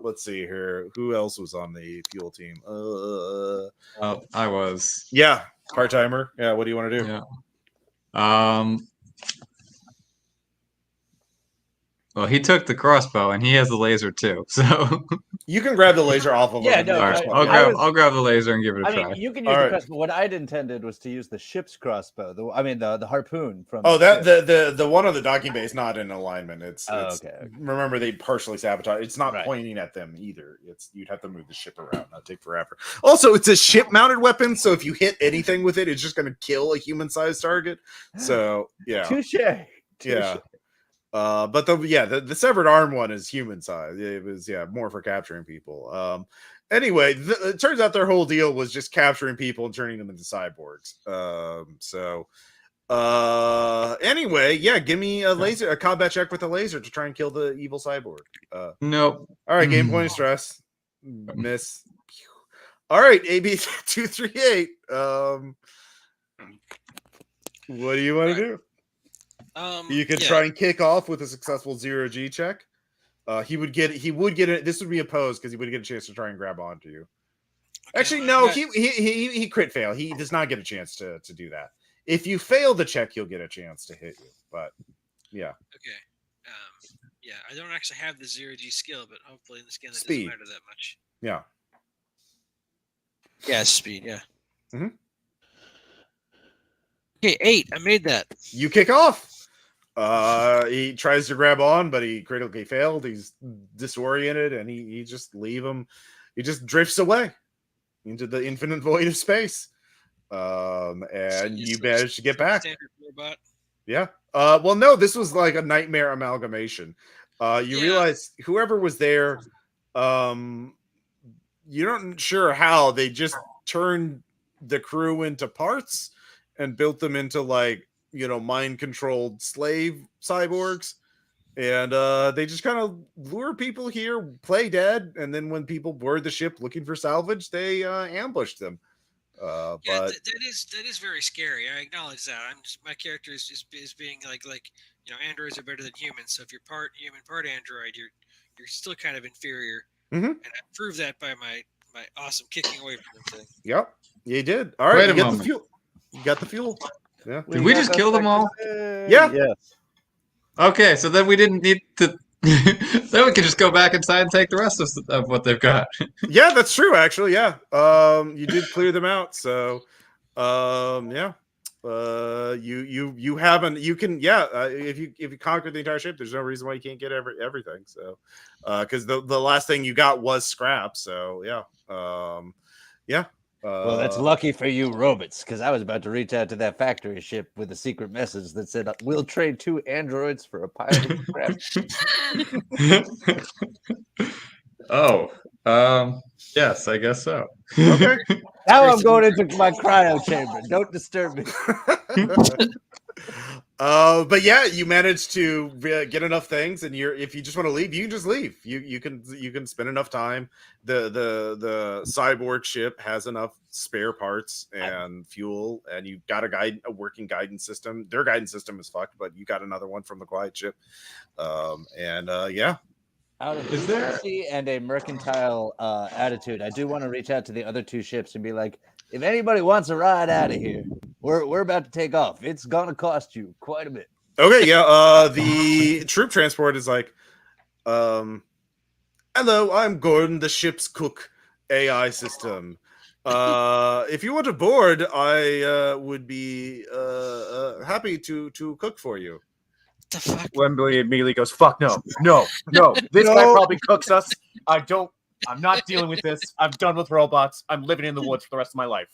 let's see here. Who else was on the fuel team? Oh, I was. Yeah, part-timer. Yeah, what do you want to do? Yeah. Well, he took the crossbow and he has the laser too. So You can grab the laser off of Yeah, him. no, all and right, just- I yeah. was- I'll grab the laser and give it a I try. mean, you can use All the right. crossbow. What I'd intended was to use the ship's crossbow. The harpoon from. Oh, the that ship. the one on the docking bay is not in alignment. It's Okay. remember they partially sabotage. It's not Right. pointing at them either. It's you'd have to move the ship around. That'd take forever. Also, it's a ship mounted weapon, so if you hit anything with it, it's just gonna kill a human sized target. So yeah. Touche. Yeah. But the severed arm one is human size. It was more for capturing people. Anyway, it turns out their whole deal was just capturing people and turning them into cyborgs. Anyway, give me a combat check with a laser to try and kill the evil cyborg. Nope. All right, game point of stress. Miss. All right, AB 238. What do you want to do? You could try and kick off with a successful 0G check. He would get it. This would be opposed because he would get a chance to try and grab onto you. Okay, Actually, no, he crit fail. He does not get a chance to do that. If you fail the check, he'll get a chance to hit you. But yeah, Okay. I don't actually have the 0G skill, but hopefully in this game that Speed. doesn't matter that much. yeah. Yeah, speed. Yeah. Mhm. Okay, 8. I made that. You kick off. He tries to grab on, but he critically failed. He's disoriented, and he just leave him. He just drifts away into the infinite void of space. And you manage to get back. Standard robot. Yeah. Well, no, this was like a nightmare amalgamation. You Yeah. realize whoever was there, you're not sure how they just turned the crew into parts and built them into mind controlled slave cyborgs. And they just kind of lure people here, play dead, and then when people board the ship looking for salvage, they ambushed them. Yeah, But that is very scary. I acknowledge that. My character is being like androids are better than humans. So if you're part human, part android, you're still kind of inferior. Mhm. And I proved that by my awesome kicking away from them thing. yep, you did. All right, Wait a you got moment. the fuel. You got the fuel. Yeah. Did we just kill them all? Yeah. Yes. Okay, so then we didn't need to. Then we could just go back inside and take the rest of what they've got. Yeah, that's true. Actually, yeah. You did clear them out. So, yeah. You haven't. You can. Yeah. If you conquer the entire ship, there's no reason why you can't get everything. So, because the last thing you got was scrap. So yeah. Yeah. Well, that's lucky for you, robots, because I was about to reach out to that factory ship with a secret message that said, "We'll trade 2 androids for a pile of scrap." Yes, I guess so. Okay. Now I'm going into my cryo chamber. Don't disturb me. But yeah, you managed to get enough things, and if you just want to leave, you can just leave. You can spend enough time. The cyborg ship has enough spare parts and fuel, and you've got a working guidance system. Their guidance system is fucked, but you got another one from the quiet ship. Yeah. Out of Is there- decency and a mercantile attitude, I do want to reach out to the other 2 ships and be like, if anybody wants a ride out of here, we're about to take off. It's gonna cost you quite a bit. Okay, yeah. The troop transport is like, hello, I'm Gordon, the ship's cook AI system. If you want to board, I would be happy to cook for you. The fuck? Wembley immediately goes, "Fuck no. This guy No. probably cooks us. I'm not dealing with this. I'm done with robots. I'm living in the woods for the rest of my life."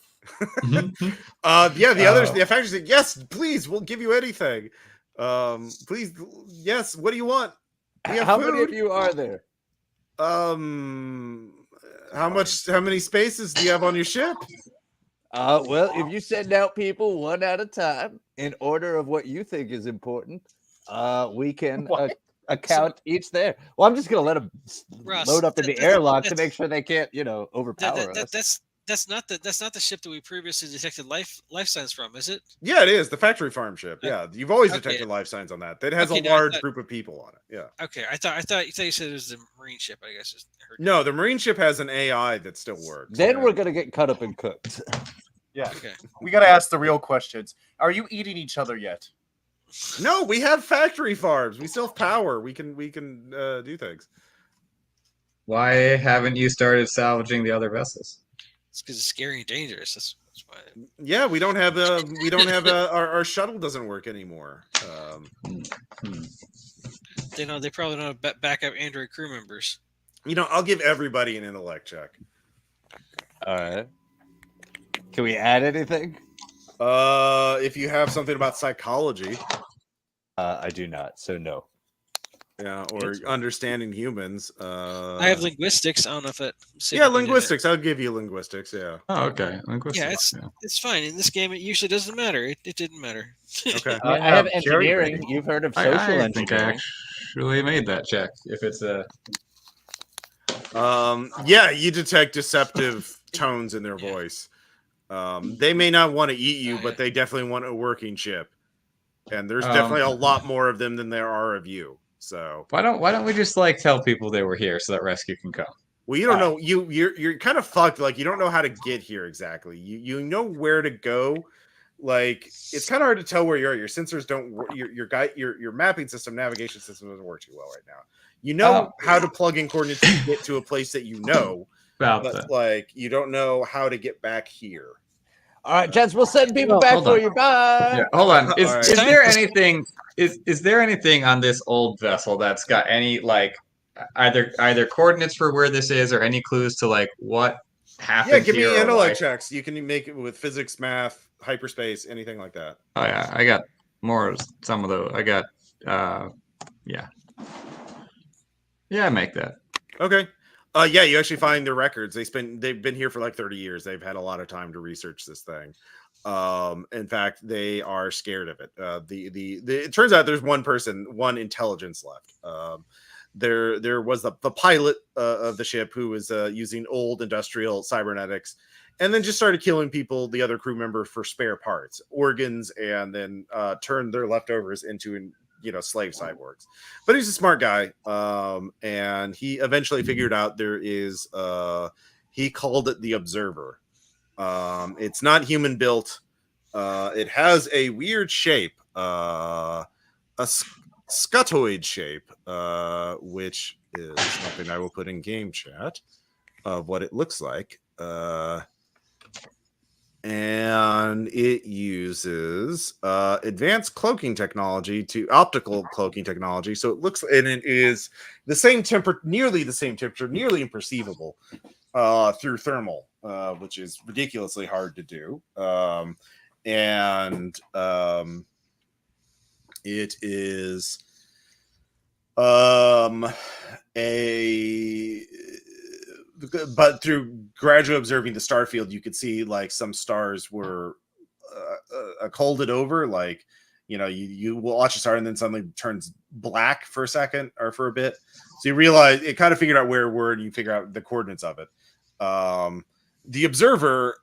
Yeah, the others, the factory said, yes, please, we'll give you anything. Please, yes. What do you want? We have How food. many of you are there? How many spaces do you have on your ship? Well, if you send out people one at a time in order of what you think is important, we can What? account each there. Well, I'm just gonna let them Russ, load up in the airlock to make sure they can't, overpower us. That's not the ship that we previously detected life signs from, is it? Yeah, it is the factory farm ship. Yeah, you've always Okay. detected life signs on that. That has Okay, a no, I large thought- group of people on it. Yeah. Okay, I thought you said it was the marine ship. I guess. I heard. No, the marine ship has an AI that still works. Then yeah. we're gonna get cut up and cooked. Yeah. Okay. We gotta ask the real questions. Are you eating each other yet? No, we have factory farms. We still have power. We can do things. Why haven't you started salvaging the other vessels? It's because it's scary and dangerous. That's why. Yeah, we don't have our shuttle doesn't work anymore. Hmm. They probably don't have backup android crew members. I'll give everybody an intellect check. All right. Can we add anything? If you have something about psychology, I do not, so no. yeah, or understanding humans. I have linguistics. I don't know if it. Yeah, linguistics. I'll give you linguistics. Yeah. Oh, okay. Linguistics, Yeah, it's fine. In this game, it usually doesn't matter. It didn't matter. Okay. I have Jerry engineering. You've heard of social I think I engineering. actually made that check. If it's a Yeah, you detect deceptive tones in their voice. They may not want to eat you, but they definitely want a working ship. And there's definitely a lot more of them than there are of you. So why don't we just tell people they were here so that rescue can come? well, you don't know. You're kind of fucked. Like you don't know how to get here exactly. You know where to go. Like it's kind of hard to tell where you are. Your sensors don't work. Your mapping system, navigation system doesn't work too well right now. You know how to plug in coordinates to get to a place that you know, but like you don't know how to get back here. All right, gents, we'll send people back for you. Bye. Yeah, hold on. Is All right. there anything? Is there anything on this old vessel that's got any either coordinates for where this is or any clues to what happened? Yeah, give me here intellect checks. You can make it with physics, math, hyperspace, anything like that. Oh yeah, I got more. Some of those. I got. Yeah. Yeah, I make that. Okay. Yeah, you actually find their records. They've been here for like 30 years. They've had a lot of time to research this thing. In fact, they are scared of it. It turns out there's one intelligence left. There was the pilot of the ship who was using old industrial cybernetics, and then just started killing people, the other crew member, for spare parts, organs, and then turned their leftovers into slave cyborgs. But he's a smart guy, and he eventually figured out there is he called it the Observer. It's not human built. It has a weird shape, a scutoid shape, which is something I will put in game chat of what it looks like. And it uses advanced cloaking technology optical cloaking technology. So it looks, and it is the same nearly the same temperature, nearly imperceivable through thermal, which is ridiculously hard to do. It is but through gradually observing the star field, you could see some stars were colded over. You will watch a star and then suddenly turns black for a second or for a bit. So you realize it kind of figured out where it were, and you figure out the coordinates of it. The Observer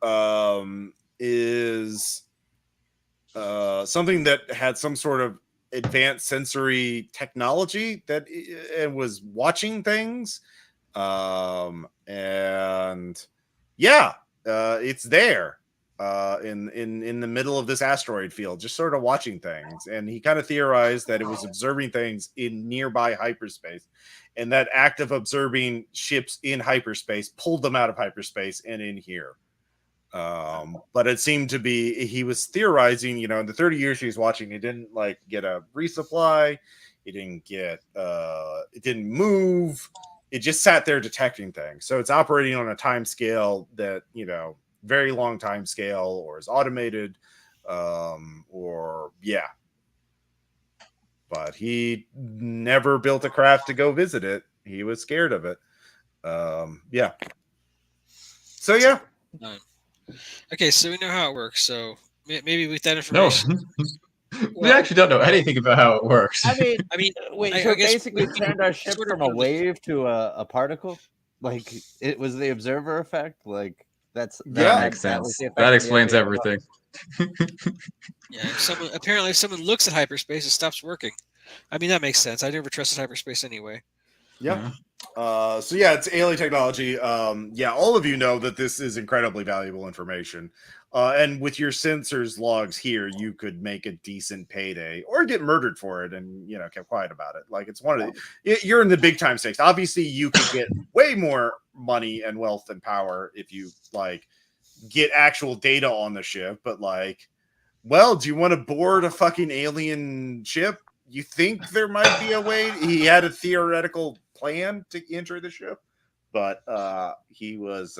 is something that had some sort of advanced sensory technology that it was watching things. It's there in the middle of this asteroid field, just sort of watching things. And he kind of theorized that it was observing things in nearby hyperspace, and that act of observing ships in hyperspace pulled them out of hyperspace and in here. But it seemed to be, he was theorizing, in the 30 years he was watching, he didn't get a resupply. He didn't get, it didn't move. It just sat there detecting things. So it's operating on a time scale that, very long time scale, or is automated, But he never built a craft to go visit it. He was scared of it. So, yeah. Okay, so we know how it works. So maybe with that information. No. We actually don't know anything about how it works. I mean, wait. So I guess basically, turned our ship sort of from a wave to a particle. It was the Observer effect. That makes sense. That explains everything. Yeah. If someone looks at hyperspace, it stops working. I mean, that makes sense. I never trusted hyperspace anyway. Yeah. It's alien technology. All of you know that this is incredibly valuable information. And with your sensors logs here, you could make a decent payday or get murdered for it and, kept quiet about it. Like, it's one of the, you're in the big time stakes. Obviously, you could get way more money and wealth and power if you, like, get actual data on the ship. But, like, well, do you want to board a fucking alien ship? You think there might be a way? He had a theoretical plan to enter the ship, but he was...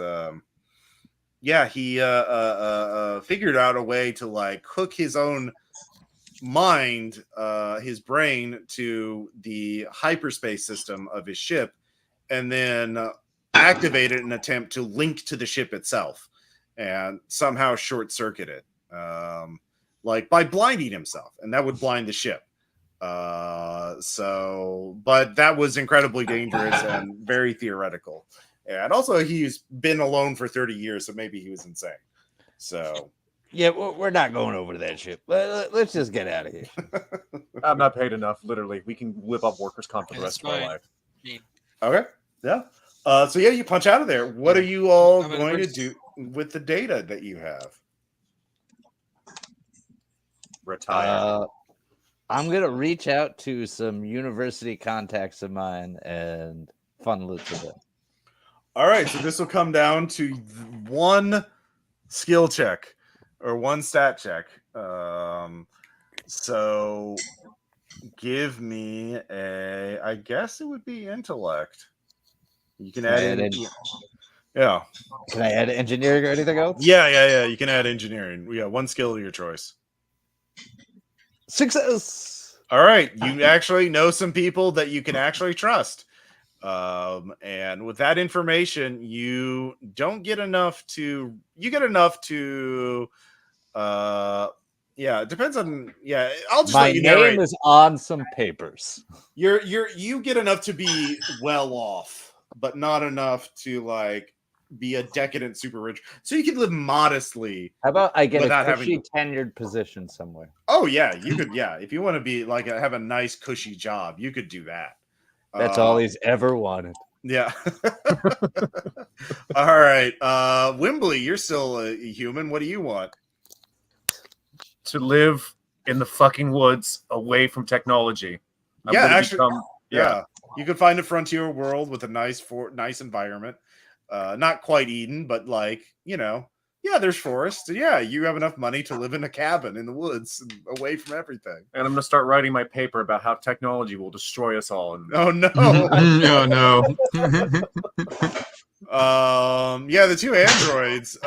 he figured out a way to, like, hook his own mind, his brain, to the hyperspace system of his ship, and then activate it in an attempt to link to the ship itself and somehow short circuit it, like by blinding himself, and that would blind the ship. But that was incredibly dangerous and very theoretical. And also, he's been alone for 30 years, so maybe he was insane. So, yeah, we're not going over to that ship. Let's just get out of here. I'm not paid enough. Literally, we can live off workers' comp for the rest of our life. Okay, yeah. So you punch out of there. What are you all going to do with the data that you have? Retire. I'm gonna reach out to some university contacts of mine and fun loot for them. All right, so this will come down to one skill check or one stat check. So give me I guess it would be intellect. You can add in. Yeah. Can I add engineering or anything else? Yeah. You can add engineering. Yeah, one skill of your choice. Success. All right, you actually know some people that you can actually trust. And with that information, you don't get enough to, it depends on, I'll just My let you name is on some papers. You get enough to be well off, but not enough to, like, be a decadent super rich. So you can live modestly. How about I get a cushy having tenured position somewhere? Oh yeah, you could, if you want to be like have a nice cushy job, you could do that. That's all he's ever wanted. Yeah. All right. Wimbley, you're still a human. What do you want? To live in the fucking woods away from technology. You could find a frontier world with a nice environment. Not quite Eden, but, like, there's forest. Yeah, you have enough money to live in a cabin in the woods and away from everything. And I'm going to start writing my paper about how technology will destroy us all. Oh, no. No. The two androids,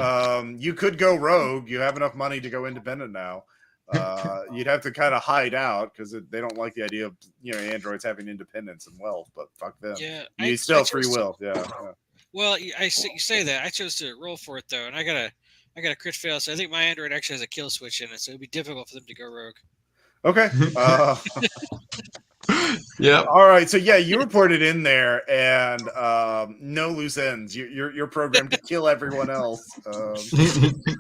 you could go rogue. You have enough money to go independent now. You'd have to kind of hide out because they don't like the idea of, androids having independence and wealth, but fuck them. Yeah. You still have free will. Yeah. Well, you say that. I chose to roll for it, though, and I got a crit fail, so I think my android actually has a kill switch in it, so it'd be difficult for them to go rogue. Okay. Yeah. All right. So you reported in there, and no loose ends. You're programmed to kill everyone else.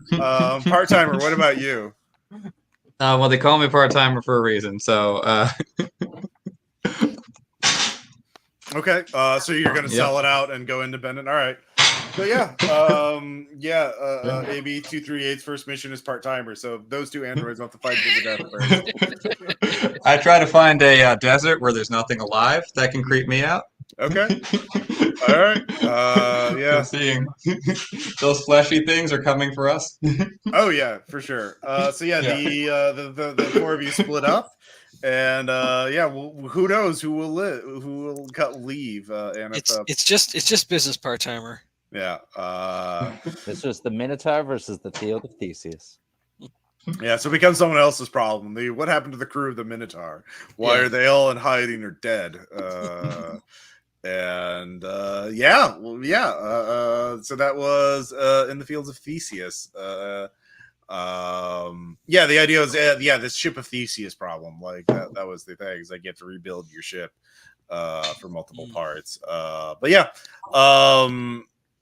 Part-timer, what about you? Well, they call me part-timer for a reason, so Okay, so you're gonna sell it out and go independent. All right. So AB 238's first mission is part-timer. So those two androids have to fight to the death first. I try to find a desert where there's nothing alive that can creep me out. Okay. All right. I'm seeing those fleshy things are coming for us. Oh yeah, for sure. The four of you split up. And who knows who will live, who will leave? And it's just business part timer. Yeah. This was the Minotaur versus the Field of Theseus. Yeah, so it becomes someone else's problem. What happened to the crew of the Minotaur? Why are they all in hiding or dead? So that was in the Fields of Theseus. The idea was this ship of Theseus problem, like that was the thing, is like you have to rebuild your ship for multiple parts.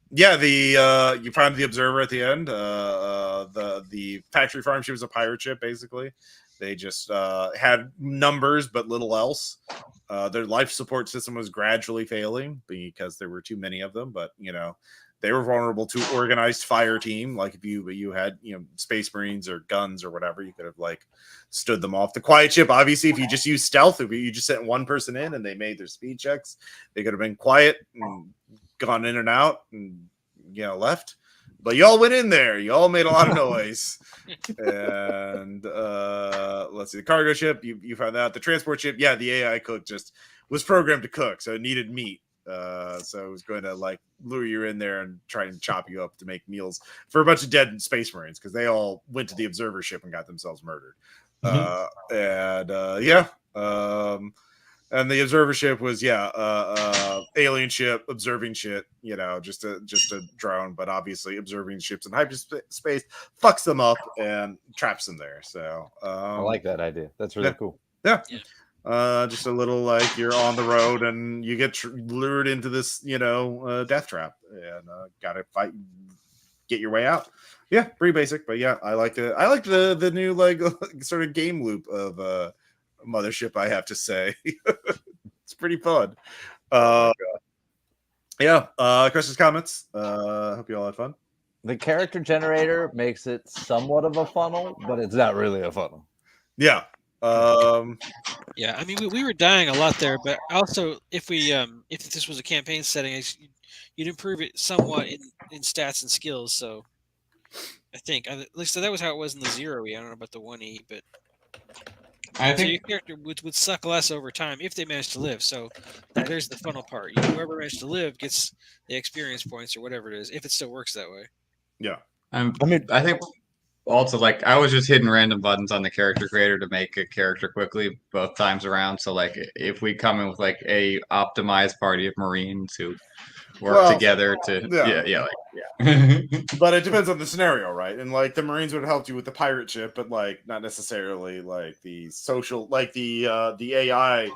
You found the observer at the end. The factory farm ship was a pirate ship, basically. They just had numbers but little else. Their life support system was gradually failing because there were too many of them, but They were vulnerable to organized fire team. Like if you had Space Marines or guns or whatever, you could have like stood them off. The quiet ship, obviously, if you just use stealth, if you just sent one person in and they made their speed checks, they could have been quiet and gone in and out and left. But y'all went in there. Y'all made a lot of noise. And let's see, the cargo ship, you found out. The transport ship, yeah, the AI cook just was programmed to cook, so it needed meat. So it was going to like lure you in there and try and chop you up to make meals for a bunch of dead Space Marines because they all went to the observer ship and got themselves murdered. And the observer ship was alien ship observing shit, just a drone, but obviously observing ships in hyperspace fucks them up and traps them there. So I like that idea. That's really cool. Yeah. Just a little like you're on the road and you get lured into this, death trap and gotta fight, get your way out. Yeah, pretty basic, but yeah, I like the new like sort of game loop of Mothership, I have to say. It's pretty fun. Questions, comments. Hope you all had fun. The character generator makes it somewhat of a funnel, but it's not really a funnel. Yeah. Yeah, I mean, we were dying a lot there, but also if this was a campaign setting, you'd improve it somewhat in stats and skills. So I think at least that was how it was in the 0E. I don't know about the 1E, but I think your character would suck less over time if they managed to live. So there's the funnel part. Whoever managed to live gets the experience points or whatever it is, if it still works that way. Yeah. I think also like I was just hitting random buttons on the character creator to make a character quickly both times around. So like if we come in with like a optimized party of Marines who work together to but it depends on the scenario, right? And like the Marines would have helped you with the pirate ship, but like not necessarily like the social, like the AI,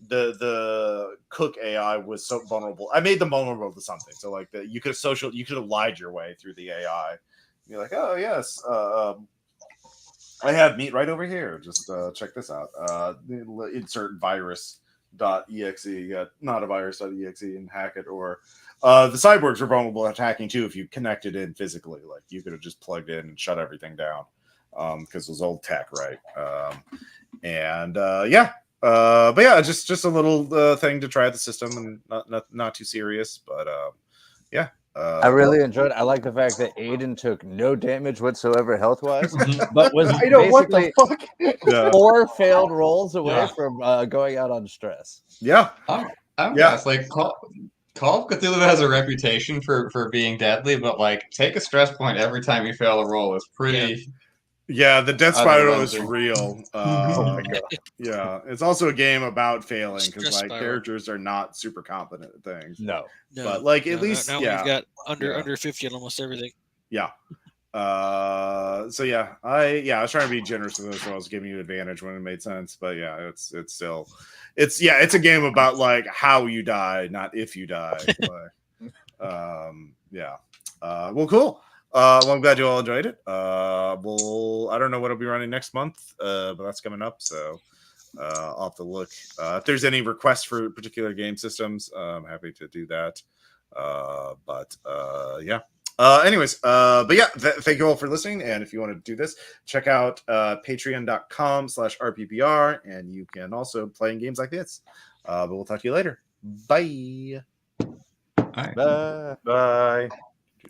the cook AI was so vulnerable. I made them vulnerable to something. So like you could have lied your way through the AI. You're like, oh yes, I have meat right over here. Just check this out. Insert virus.exe. You got not a virus.exe and hack it. Or the cyborgs are vulnerable to hacking too if you connected in physically. Like you could have just plugged in and shut everything down because it was old tech, right? But yeah, just a little thing to try the system and not too serious, but yeah. I really enjoyed it. I like the fact that Aiden took no damage whatsoever health-wise, but was basically 4 failed rolls away from going out on stress. Yeah. It's like Call of Cthulhu has a reputation for being deadly, but like take a stress point every time you fail a roll is pretty... Yeah, the death spiral is real. Oh my God. Yeah, it's also a game about failing because like characters are not super competent at things. No. But like at least now we've got under 50 on almost everything. Yeah. So yeah, I was trying to be generous with this. I was giving you advantage when it made sense, but yeah, it's still it's a game about like how you die, not if you die. But, well, cool. Well, I'm glad you all enjoyed it. I don't know what I'll be running next month, but that's coming up. So I'll have to look. If there's any requests for particular game systems, I'm happy to do that. Thank you all for listening. And if you want to do this, check out patreon.com/RPPR, and you can also play in games like this. But we'll talk to you later. Bye. All right. Bye.